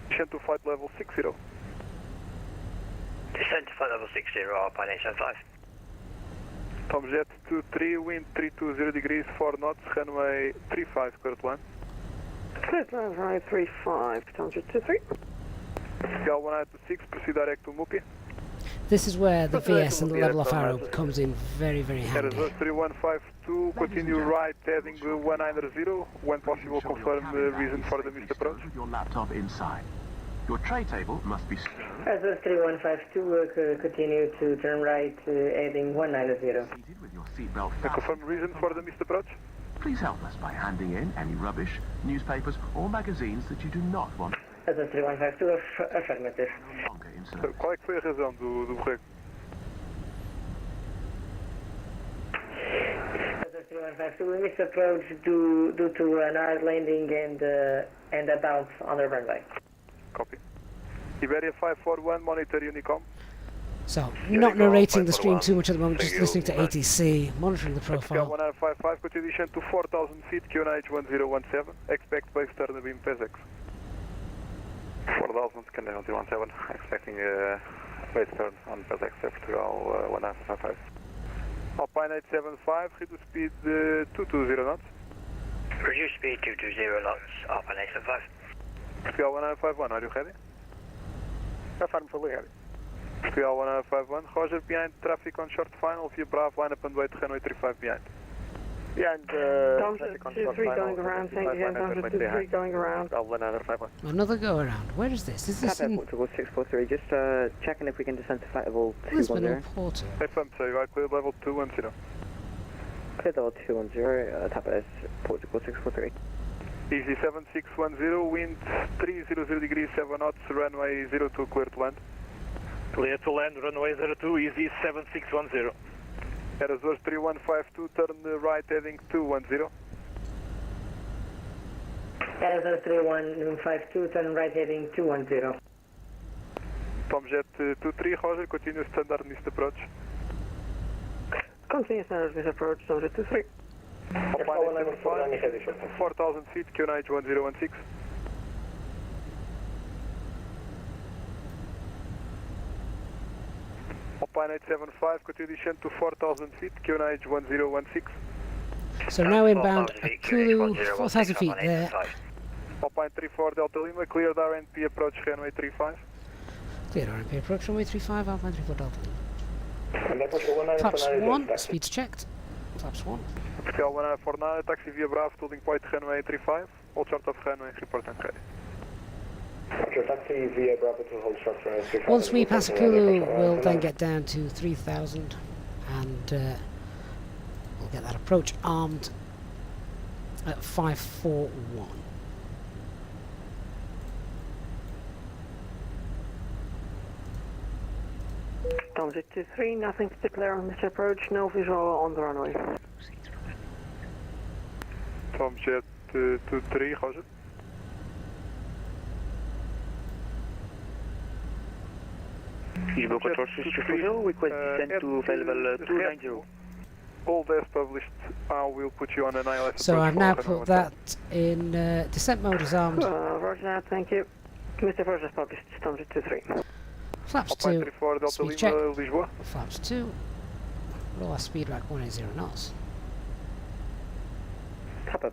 descent to flight level 60. Descent to flight level 60, Alpine 875. Tomjet 23, wind 320 degrees, 4 knots, runway 35, clear to land. Clear to land, runway 35, Tomjet 23. Portugal 1926, proceed direct to Mupi. This is where the VS and the level off arrow comes in very, very handy. Arizona 3152, continue right heading 190, when possible confirm the reason for the missed approach. With your laptop inside. Your tray table must be Azure 3152, continue to turn right heading 190. seated with your seatbelt And confirm reason for the missed approach. Please help us by handing in any rubbish, newspapers or magazines that you do not want Azure 3152, affirmative. longer in service. Qual é que foi a razão do borrego? Azure 3152, we missed approach due to an hard landing and a bounce on the runway. Copy. Iberia 541, monitor Unicom. So, not narrating the stream too much at the moment, just listening to ATC, monitoring the Portugal profile. 1955, continue descent to 4000 feet, QNH 1017, expect base turn beam PSX. 4000, Canadian 017, expecting base turn on PSX, Portugal 1955. Alpine 875, reduce speed 220 knots. Reduce speed 220 knots, Alpine 875. Portugal 1951, are you ready? Affirm fully ready. Portugal 1951, Roger, behind traffic on short final, via Bravo, line up and wait, runway 35 behind. Behind Tomjet 23 going around, thank you, Tomjet 23 going around. Another go around. Where is this? Is this Tap in Portugal 643, just checking if we can descend to flight level Lisbon or 210. Porto? FM, so you are clear level 210. Clear level 210, tap S Portugal 643. Easy 7610, wind 300 degrees, 7 knots, runway 02, clear to land. Clear to land, runway 02, easy 7610. Arizona 3152, turn right heading 210. Azure 3152, turn right heading 210. Tomjet 23, Roger, continue standard missed approach. Continue standard missed approach, Tomjet 23. Alpine 875, 4000 feet, QNH 1016. Alpine 875, continue descent to 4000 feet, QNH 1016. So now inbound Akulu, 4000 feet there. Alpine 34 Delta Lima, cleared RNP approach runway 35. Clear RMP approach, runway 35, Alpine 34 Delta lead. Flaps 1, speed's checked. Flaps 1. Portugal 1949, taxi via Bravo, holding point runway 35. All chart of runway, report and ready. Taxi via Bravo to hold short runway 35. Once we pass Akulu, we'll then get down to 3000 and we'll get that approach armed at 541. Tomjet 23, nothing particular on this approach, no visual on the runway. Tomjet 23, Roger. Visible control 340, request descent to flight level 290. All as published, I will put you on an ILS. So I've now put that in descent mode as armed. Roger that, thank you. Mr. First as published, Stormjet 23. Flaps 2, speed check. Flaps 2, lower speed rack 180 knots. Tap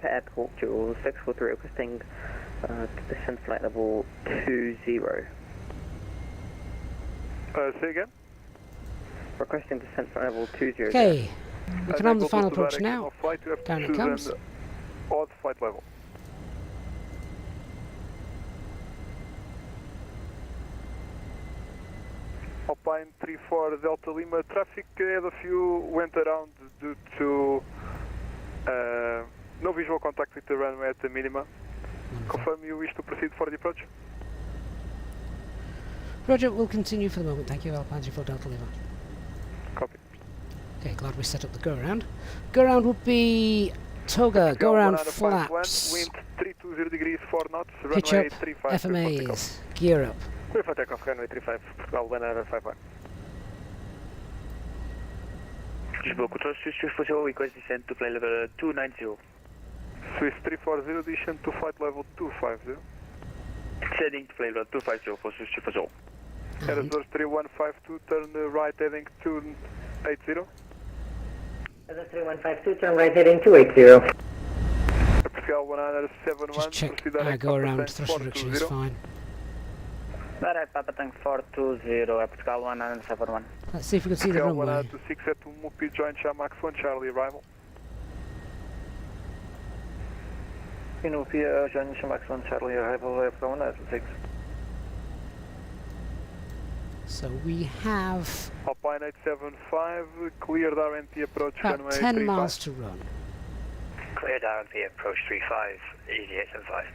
Airport Dual 643 requesting descent flight level 20. Say again? Requesting descent flight level 20. Okay, we can arm the final approach now. Down it comes. Odd flight level. Alpine 34 Delta Lima, traffic ahead of you went around due to no visual contact with the runway at the minima. Confirm you wish to proceed for the approach? Roger, we'll continue for the moment. Thank you, Alpine 34 Delta Lima. Copy. Okay, glad we set up the go around. Go around would be Toga, go around flaps. Wind 320 degrees 4 knots, Pitch runway up, 35. FMAs, gear up. Clear for takeoff, runway 35, Portugal 151. Visible control 340, request descent to flight level 290. Swiss 340, descent to flight level 250. Heading to flight level 250 for Swiss 340. Airbus 3152, turn right heading 280. Airbus 3152, turn right heading 280. Portugal 171, Just check go around, thrust reduction is fine. Direct Papa Tank 420, Portugal 171. Let's see if we can see the runway. 126 at Mupi, join Shamax 1 Charlie, arrival. Mupi, join Shamax 1 Charlie, arrival, Portugal 126. So we have Alpine 875, cleared RNT approach about runway 10 35. miles to run. Cleared RMP approach 35, Easyjet 75.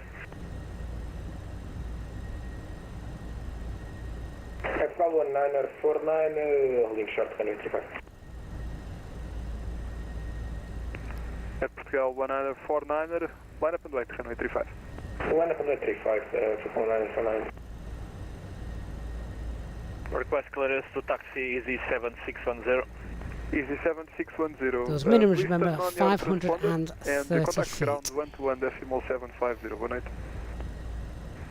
Portugal 1949, holding short, runway 35. At Portugal 1949, line up and wait, runway 35. Line up and wait 35, Portugal 1949. Request clearance to taxi EZ7610. EZ7610. Those minimums, please remember, turn on your 530 and contact feet. ground 121.750, good night.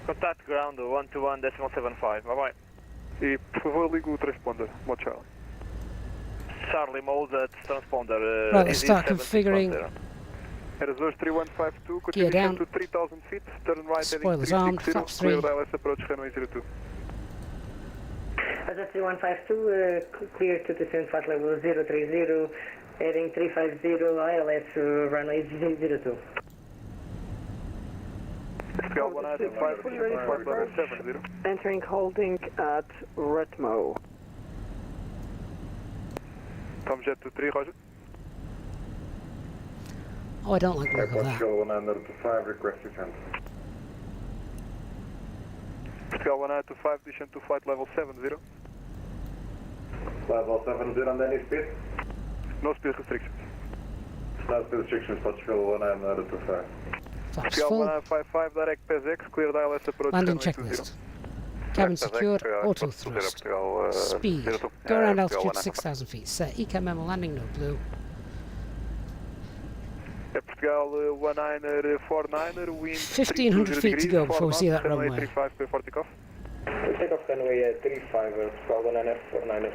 Contact ground 121.75, bye bye. E por favor ligue o transponder, Mod Charlie. Charlie mode at transponder. Right, let's start configuring. Airbus 3152, Gear continue down. to 3000 feet, turn right Spoilers heading armed, 360, flaps 3. clear ILS approach runway 02. Airbus 3152, clear to descent flight level 030, heading 350, ILS runway 02. Portugal 195, flight level 70. Entering holding at Retmo. Tomjet 23, Roger. Oh, I don't like the look of that. Portugal 195, request descent. Portugal 1925, descent to flight level 70. Level 70 and any speed? No speed restrictions. No speed restrictions, Portugal 1925. Flaps Portugal full. 1955, direct PSX, cleared ILS approach Landing runway 20. checklist. Cabin secured, auto thrust. Speed. Go around altitude 6,000 feet. Set ECA memo landing, no blue. Portugal 1949, wind 1,500 feet to go before we see that runway. 35 before takeoff. Takeoff runway 35, Portugal 1949.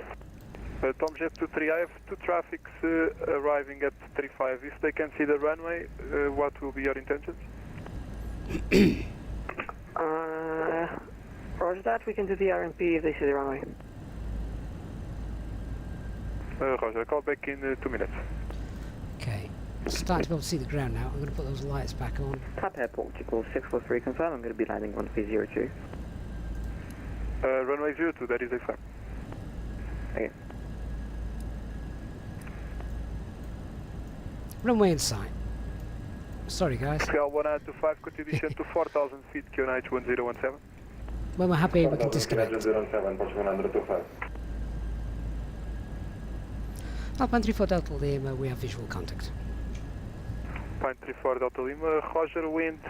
Tomjet 23, I have two traffics arriving at 35. If they can see the runway, what will be your intentions? Roger that, we can do the RMP if they see the runway. Roger, call back in 2 minutes. Okay. Starting to be able to see the ground now. I'm going to put those lights back on. Tap Airport Dual 643, confirm I'm going to be landing on V02. Runway 02, that is a fine. Okay. Runway in sight. Sorry, guys. Portugal 1925, continuation to 4,000 feet, QNH 1017. When we're happy, we can disconnect. 1017, Portugal 1925. Alpine 34 Delta Lima, we have visual contact. Pine 34 Delta Lima, Roger, wind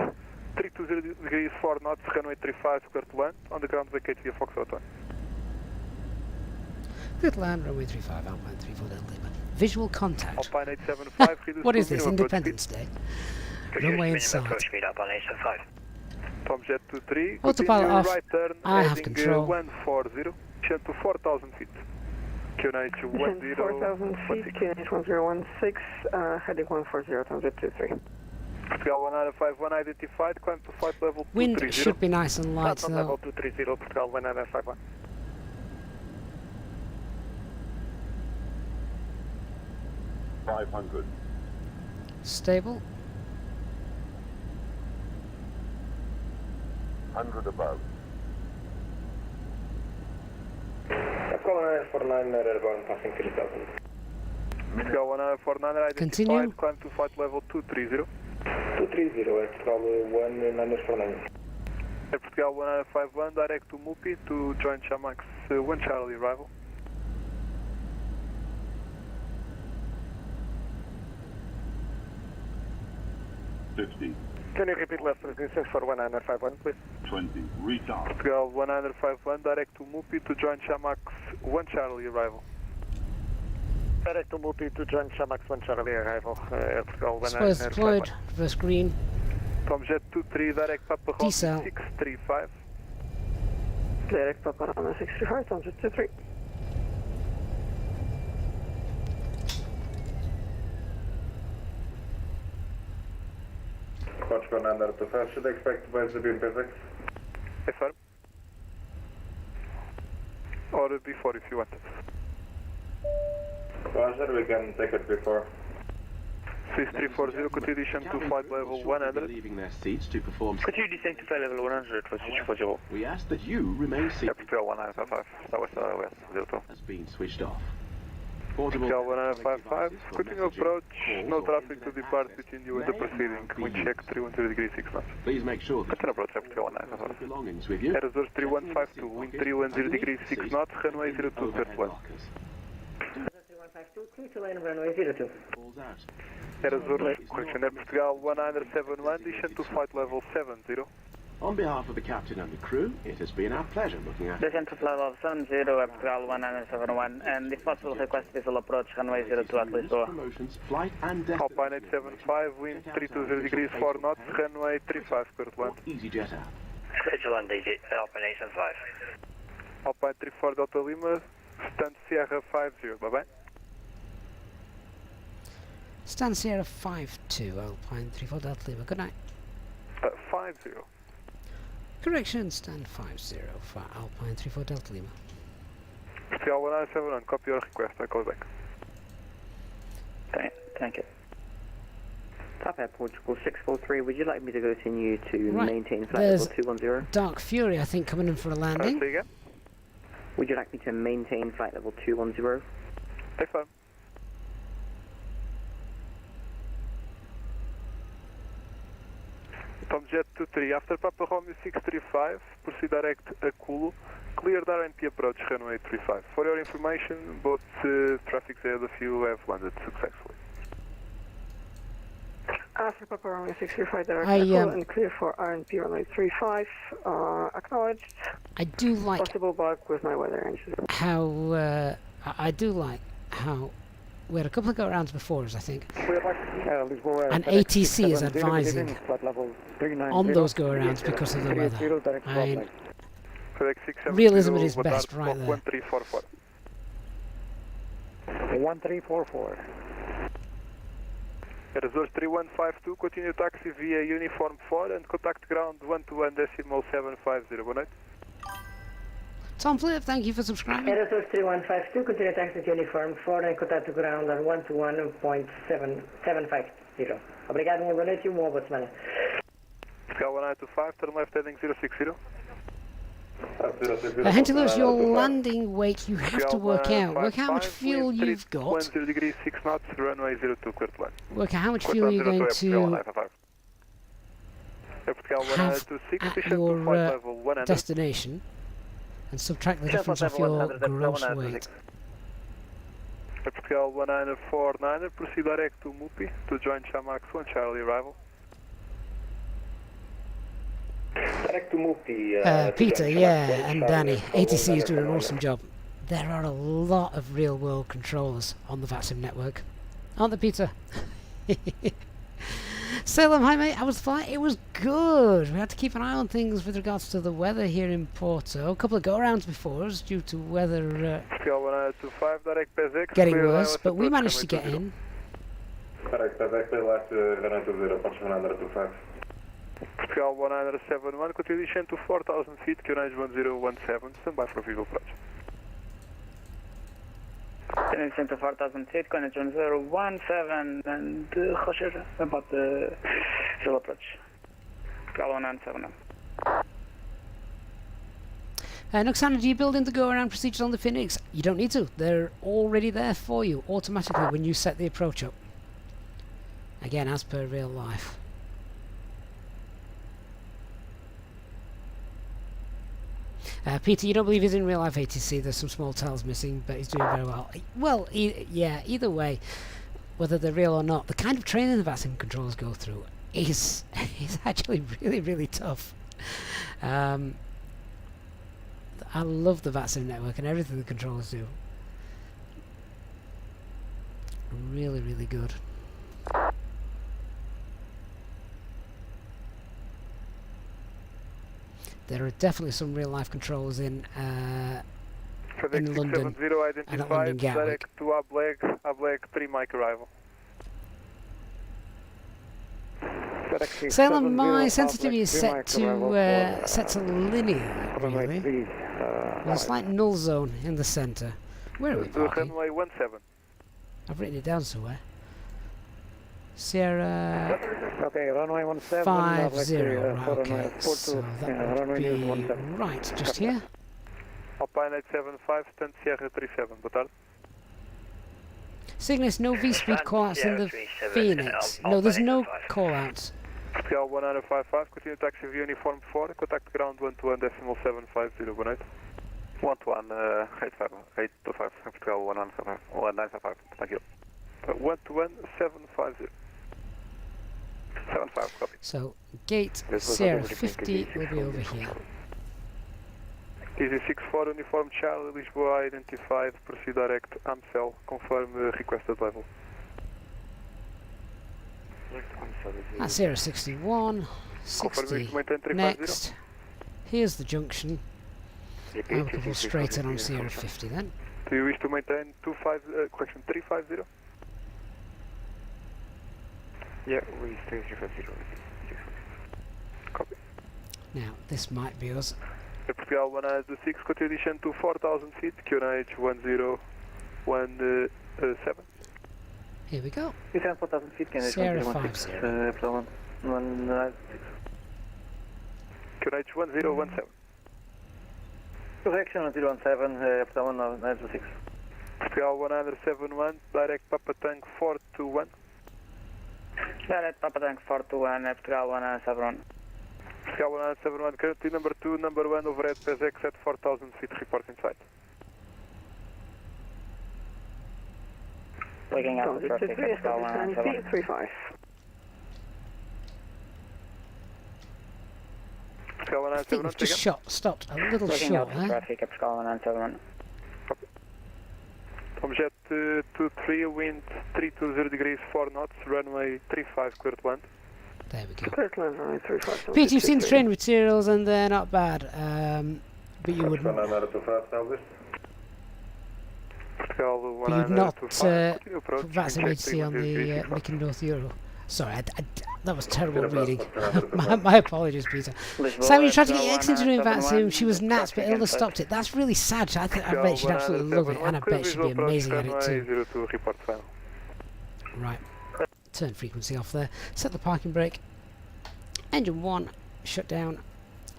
320 degrees 4 knots, runway 35, clear to land, on the ground vacate via Foxtrot 1. Good land, runway 35, Alpine 34 Delta Lima. Visual contact. Alpine 875, reduce What to is this, minimum approach Independence Day? Reduce Runway in minimum sight. approach speed, Alpine 875. Tomjet 23, Autopilot continue off. right turn, I have heading control. 140, descend to 4,000 feet. QNH 10, 4,000 feet, QNH 1016, heading 140, Tomjet 23. Portugal 151 identified, climb to flight level Wind 230. should be nice and light Platform level though. 230, Portugal 151. Stable. 100 above. Portugal 149, airborne passing 3000. Portugal 149 identified, Continue. climb to flight level 230. 230, Portugal 149. Portugal 151, direct to Mupi to join Chamax 1 Charlie arrival. Can you repeat last resistance for 1951, please? 20, retard. Portugal 1951, direct to Mupi to join Chamax 1 Charlie arrival. Direct to Mupi to join Chamax 1 Charlie arrival. Portugal Spurs deployed. Reverse green. Tomjet 23, direct Papa Romeo Decel. 635. Direct Papa Romeo 635, Tomjet 23. Portugal 925, should expect by the beam physics. Yes, sir. Or before if you want. Roger, we can take it before. 6340, continue descent to flight level 100. Leaving their seats to perform. Continue descent to flight level 100 for 6340. We ask that you remain seated. Portugal 1955, that was West 02. Has been switched off. Portugal 1955, continue approach, no traffic to depart between you and the proceeding. We check 310 degrees 6 knots. Please make sure that Continue approach, Portugal 1955. belongings with you. Air Resource 3152, wind 310 degrees 6 knots, runway 02, first one. 3152, clear to land runway 02. Balls out. Air Resource, correction, Air Portugal 1971, descent to flight level 70. On behalf of the captain and the crew, it has been our pleasure looking after Descent to flight level 70, Portugal 1971, and if possible request visual approach runway 02 at least door. promotions, flight and Alpine 875, wind 320 degrees 4 knots, runway 35, clear to land. EasyJet out. Schedule on DJ, Alpine 875. Alpine 34 Delta Lima, stand Sierra 50, bye bye. Stan Sierra 52, Alpine 34 Delta Lima. Good night. 50. Correction, stand 50 for Alpine 34 Delta Lima. Portugal 1971, copy your request, I call back. Thank you. Top Air Portugal 643, would you like me to continue to Right, maintain flight there's level 210? Dark Fury, I think, coming in for a landing. Say again? Would you like me to maintain flight level 210? Take fine. Tomjet 23, after Papa Romeo 635, proceed direct Akulo, cleared RNP approach runway 35. For your information, both traffic ahead of you have landed successfully. After Papa Romeo 635, direct I, Akulo and clear for RNP runway 35, acknowledged. I do like Possible bug with my weather engine. how I do like how we had a couple of go-arounds before us, I think, and ATC is advising on those go-arounds because of the weather. I mean, realism at its best right there. 1344. 1344. Resource 3152, continue taxi via Uniform 4 and contact ground 121.750. Good night. Tom Flip, thank you for subscribing. Air Resource 3152, continue taxi to Uniform 4 and contact to ground on 121.750. Obrigado, uma boa noite e uma boa semana. Portugal 1925, turn left heading 060. Henry Lewis, your landing weight, you have to work out how much fuel you've got. 20 degrees 6 knots, runway 02, clear to land. Work out how much fuel you're going to have at your destination, and subtract the difference off your gross weight. Portugal 1949, proceed direct to Mupi to join Chamax 1 Charlie arrival. Direct to Mupi. Peter, yeah, and Danny. ATC is doing an awesome job. there are a lot of real-world controllers on the VATSIM network. Aren't there, Peter? Salem, hi mate, how was the flight? It was good. We had to keep an eye on things with regards to the weather here in Porto. A couple of go-arounds before us due to weather getting worse, but we managed to get in. Portugal 171, continue descent to 4,000 feet, QNH 1017, stand by for visual approach. Descent to 4,000 feet, QNH 1017, and Roger, about the visual approach. Portugal 171. Noxana, do you build in the go-around procedures on the FENIX? You don't need to. They're already there for you automatically when you set the approach up. Again, as per real life. Peter, you don't believe he's in real life ATC. There's some small tails missing, but he's doing very well. Well, yeah, either way, whether they're real or not, the kind of training the VATSIM controllers go through is actually really, really tough. I love the VATSIM network and everything the controllers do. Really, really good. There are definitely some real-life controllers in London and at London Gatwick. Direct to Ableg 3 mic arrival. Salem, my sensitivity is set to linear, really. There's a slight null zone in the centre. Where are we parking? Runway 17. I've written it down somewhere. Sierra. Okay, runway 17. 50. Right, okay. So that would be right, just here. Alpine 875, stand Sierra 37. Boa tarde. Cygnus, no V-speed call-outs in the FENIX. No, there's no call-outs. Portugal 1055, continue taxi via uniform 4, contact ground 121.750, good night. 121, 825, Portugal 1955, thank you. 121.750. 75, copy. So, gate Sierra 50 will be over here. Easy 64, uniform Charlie, Lisboa identified, proceed direct, Amstel, confirm requested level. That's Sierra 61, 60, next. Here's the junction. I'll go straight in on Sierra 50 then. Do you wish to maintain 350? Yeah, we stay 350. Copy. Now, this might be us. Portugal 106, continue descent to 4,000 feet, QNH 1017. Here we go. Descent 4,000 feet, QNH Sierra 50. QNH 1017. Correction 1017, Portugal 926. Portugal 171, direct Papa Tank 421. Direct Papa Tank 421, Portugal 171. Portugal 171, currently number 2, number 1 overhead PSX at 4,000 feet, reporting site. Looking at the traffic, Portugal 171. I think we've just stopped a little Looking short at the there. traffic, Portugal 171. Tomjet 23, wind 320 degrees 4 knots, runway 35, clear to land. There we go. Clear to land, runway 35. Pete, you've seen the training materials and they're not bad, but you wouldn't. But you'd not put VATSIM HC on the Mickey North Euro. Sorry, that was terrible reading. my apologies, Peter. Simon, you tried to get your ex into doing VATSIM. She was nuts, but Ilda stopped it. That's really sad. I bet she'd absolutely love it, and I bet she'd be amazing at it too. Right. Turn frequency off there. Set the parking brake. Engine 1 shut down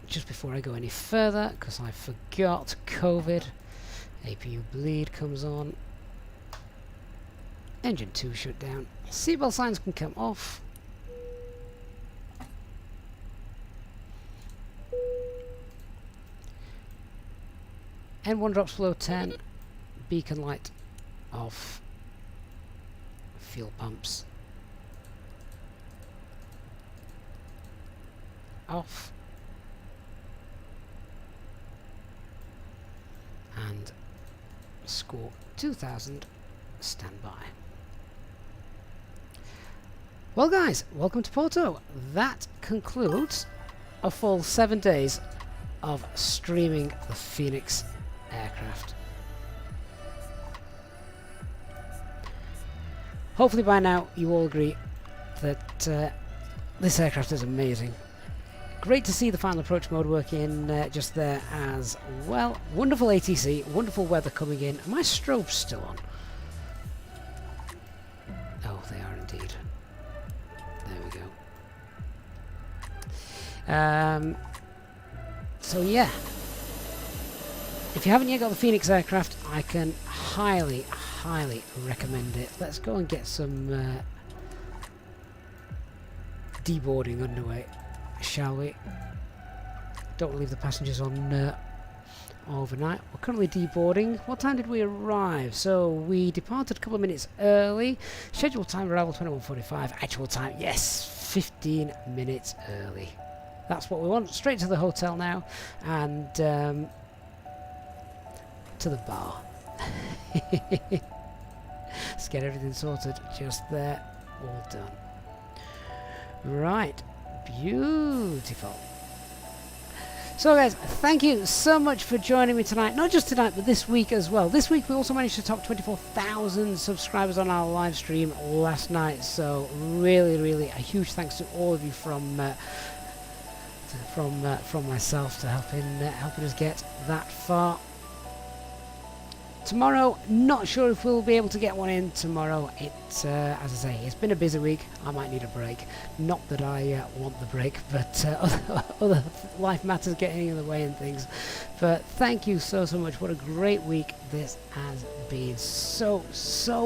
just before I go any further, because I forgot COVID. APU bleed comes on. Engine 2 shut down. Seatbelt signs can come off. N1 drops below 10. Beacon light off. Fuel pumps off. And score 2000, stand by. Well guys, welcome to Porto. That concludes a full 7 days of streaming the FENIX aircraft. Hopefully by now you all agree that this aircraft is amazing. Great to see the final approach mode working just there as well. Wonderful ATC, wonderful weather coming in. Are my strobes still on? Oh, they are indeed. There we go. So yeah, if you haven't yet got the FENIX aircraft, I can highly recommend it. Let's go and get some deboarding underway, shall we? Don't leave the passengers on overnight. We're currently deboarding. What time did we arrive? So we departed a couple of minutes early. Scheduled time arrival 21:45. Actual time, yes, 15 minutes early. That's what we want. Straight to the hotel now and to the bar. Let's get everything sorted just there. All done. Right. Beautiful. So guys, thank you so much for joining me tonight. Not just tonight, but this week as well. This week we also managed to top 24,000 subscribers on our live stream last night. So really a huge thanks to all of you from myself to helping us get that far. Tomorrow, not sure if we'll be able to get one in tomorrow. It's as I say, it's been a busy week. I might need a break. Not that I want the break, but other life matters getting in the way and things. But thank you so much. What a great week this has been. So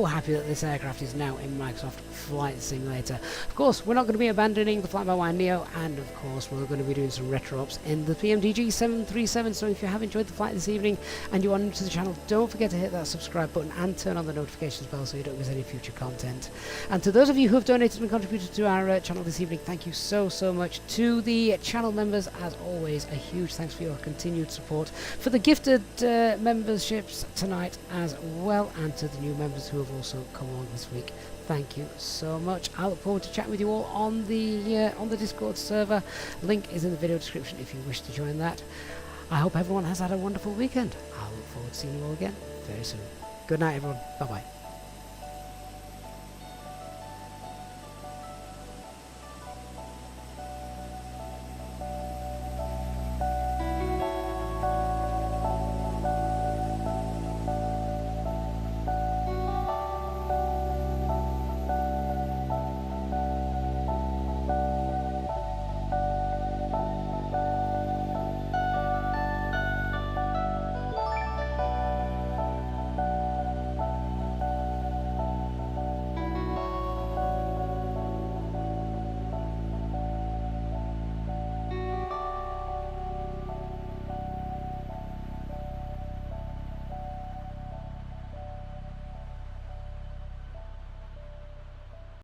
happy that this aircraft is now in Microsoft Flight Simulator. Of course, we're not going to be abandoning the Fly-by-Wire Neo, and of course we're going to be doing some retro ops in the PMDG 737. So if you have enjoyed the flight this evening and you are new to the channel, don't forget to hit that subscribe button and turn on the notifications bell so you don't miss any future content. And to those of you who have donated and contributed to our channel this evening, thank you so much. To the channel members, as always, a huge thanks for your continued support. For the gifted memberships tonight as well, and to the new members who have also come along this week, thank you so much. I look forward to chatting with you all on the Discord server. Link is in the video description if you wish to join that. I hope everyone has had a wonderful weekend. I look forward to seeing you all again very soon. Good night, everyone. Bye bye.